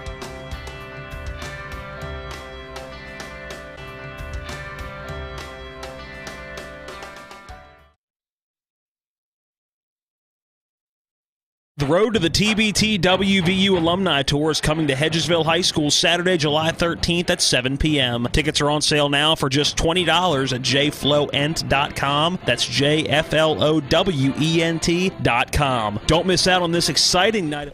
The road to the TBT WVU Alumni Tour is coming to Hedgesville High School Saturday, July 13th at 7 p.m. Tickets are on sale now for just $20 at jflowent.com. That's JFLOWENT.com. Don't miss out on this exciting night.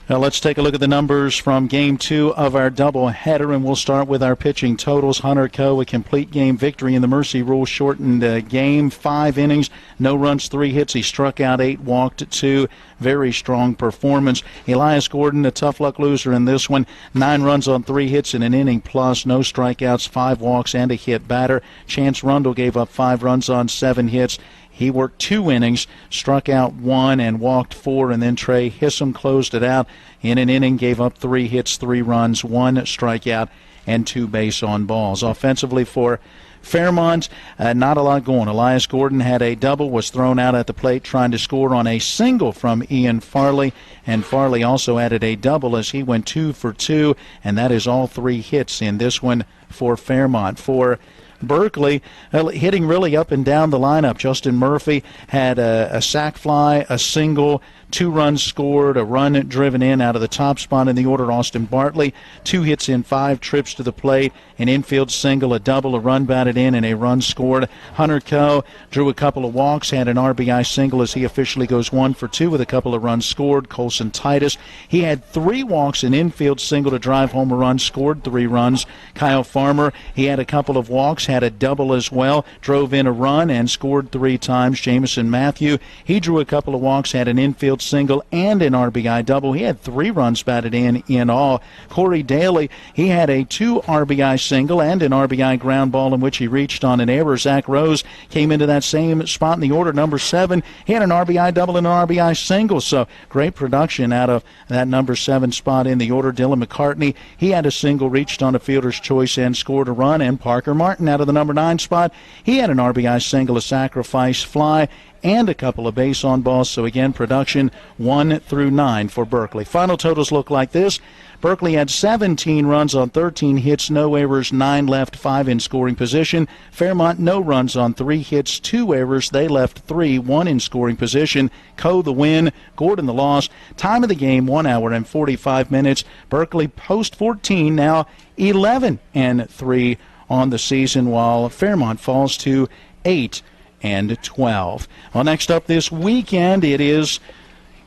Now let's take a look at the numbers from Game 2 of our doubleheader, and we'll start with our pitching totals. Hunter Coe, a complete game victory in the Mercy Rule shortened game. 5 innings, no runs, 3 hits. He struck out 8, walked 2. Very strong performance. Elias Gordon, a tough luck loser in this one. 9 runs on 3 hits in an inning plus, no strikeouts, 5 walks, and a hit batter. Chance Rundle gave up 5 runs on 7 hits. He worked 2 innings, struck out 1 and walked 4, and then Trey Hissam closed it out in an inning, gave up 3 hits, 3 runs, 1 strikeout, and 2 base on balls. Offensively for Fairmont, not a lot going. Elias Gordon had a double, was thrown out at the plate trying to score on a single from Ian Farley, and Farley also added a double as he went 2 for 2, and that is all 3 hits in this one for Fairmont. For Berkeley, hitting really up and down the lineup. Justin Murphy had a sac fly, a single, 2 runs scored, a run driven in out of the top spot in the order. Austin Bartley, 2 hits in 5 trips to the plate, an infield single, a double, a run batted in, and a run scored. Hunter Coe drew a couple of walks, had an RBI single as he officially goes 1 for 2 with a couple of runs scored. Colson Titus, he had 3 walks, an infield single to drive home a run, scored 3 runs. Kyle Farmer, he had a couple of walks, had a double as well, drove in a run and scored 3 times. Jamison Matthew, he drew a couple of walks, had an infield single and an RBI double. He had 3 runs batted in all. Corey Daly, he had a 2 RBI single and an RBI ground ball in which he reached on an error. Zach Rose came into that same spot in the order, number 7. He had an RBI double and an RBI single, so great production out of that number 7 spot in the order. Dylan McCartney, he had a single, reached on a fielder's choice and scored a run. And Parker Martin out of the number 9 spot, he had an RBI single, a sacrifice fly, and a couple of base on balls. So again, production 1 through 9 for Berkeley. Final totals look like this. Berkeley had 17 runs on 13 hits, no errors, 9 left, 5 in scoring position. Fairmont, no runs on 3 hits, 2 errors. They left 3, 1 in scoring position. Coe the win, Gordon the loss. Time of the game, 1 hour and 45 minutes. Berkeley post 14, now 11-3 on the season, while Fairmont falls to 8-12. Well, next up this weekend, it is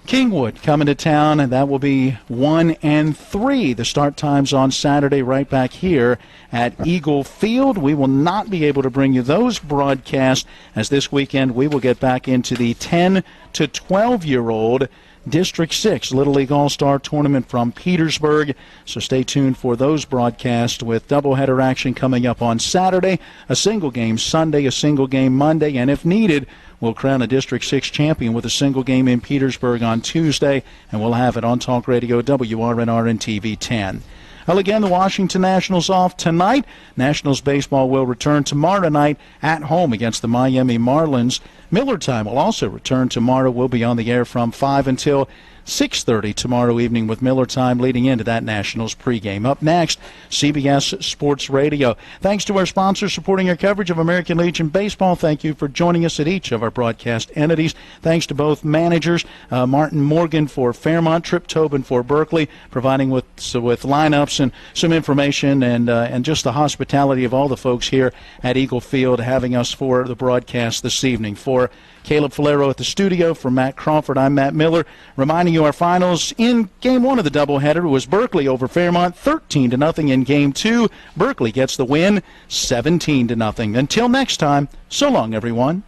Kingwood coming to town, and that will be 1-3. The start times on Saturday right back here at Eagle Field. We will not be able to bring you those broadcasts, as this weekend we will get back into the 10 to 12-year-old District 6 Little League All-Star Tournament from Petersburg. So stay tuned for those broadcasts with doubleheader action coming up on Saturday, a single game Sunday, a single game Monday, and if needed, we'll crown a District 6 champion with a single game in Petersburg on Tuesday, and we'll have it on Talk Radio, WRNR, and TV 10. Well, again, the Washington Nationals off tonight. Nationals baseball will return tomorrow night at home against the Miami Marlins. Miller Time will also return tomorrow. We'll be on the air from 5 until 6:30 tomorrow evening with Miller Time leading into that Nationals pregame. Up next, CBS Sports Radio. Thanks to our sponsors supporting our coverage of American Legion Baseball. Thank you for joining us at each of our broadcast entities. Thanks to both managers, Martin Morgan for Fairmont, Trip Tobin for Berkeley, providing with lineups and some information and just the hospitality of all the folks here at Eagle Field having us for the broadcast this evening. For Caleb Falero at the studio, for Matt Crawford, I'm Matt Miller, reminding you our finals in Game 1 of the doubleheader was Berkeley over Fairmont, 13-0 in Game 2. Berkeley gets the win, 17-0. Until next time, so long, everyone.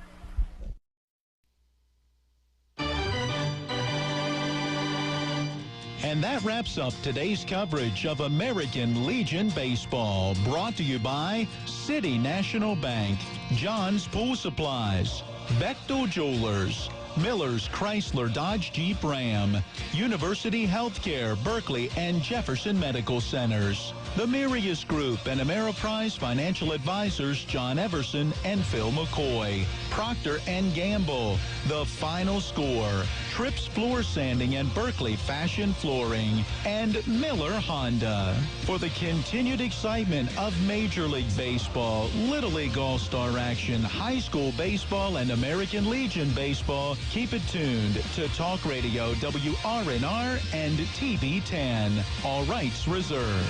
And that wraps up today's coverage of American Legion Baseball, brought to you by City National Bank, John's Pool Supplies, Bechtel Jewelers, Miller's Chrysler Dodge Jeep Ram, University Healthcare, Berkeley and Jefferson Medical Centers, the Mirius Group and Ameriprise Financial Advisors John Everson and Phil McCoy, Procter & Gamble, The Final Score, Trips Floor Sanding and Berkeley Fashion Flooring, and Miller Honda. For the continued excitement of Major League Baseball, Little League All-Star action, high school baseball, and American Legion Baseball, keep it tuned to Talk Radio, WRNR, and TV 10. All rights reserved.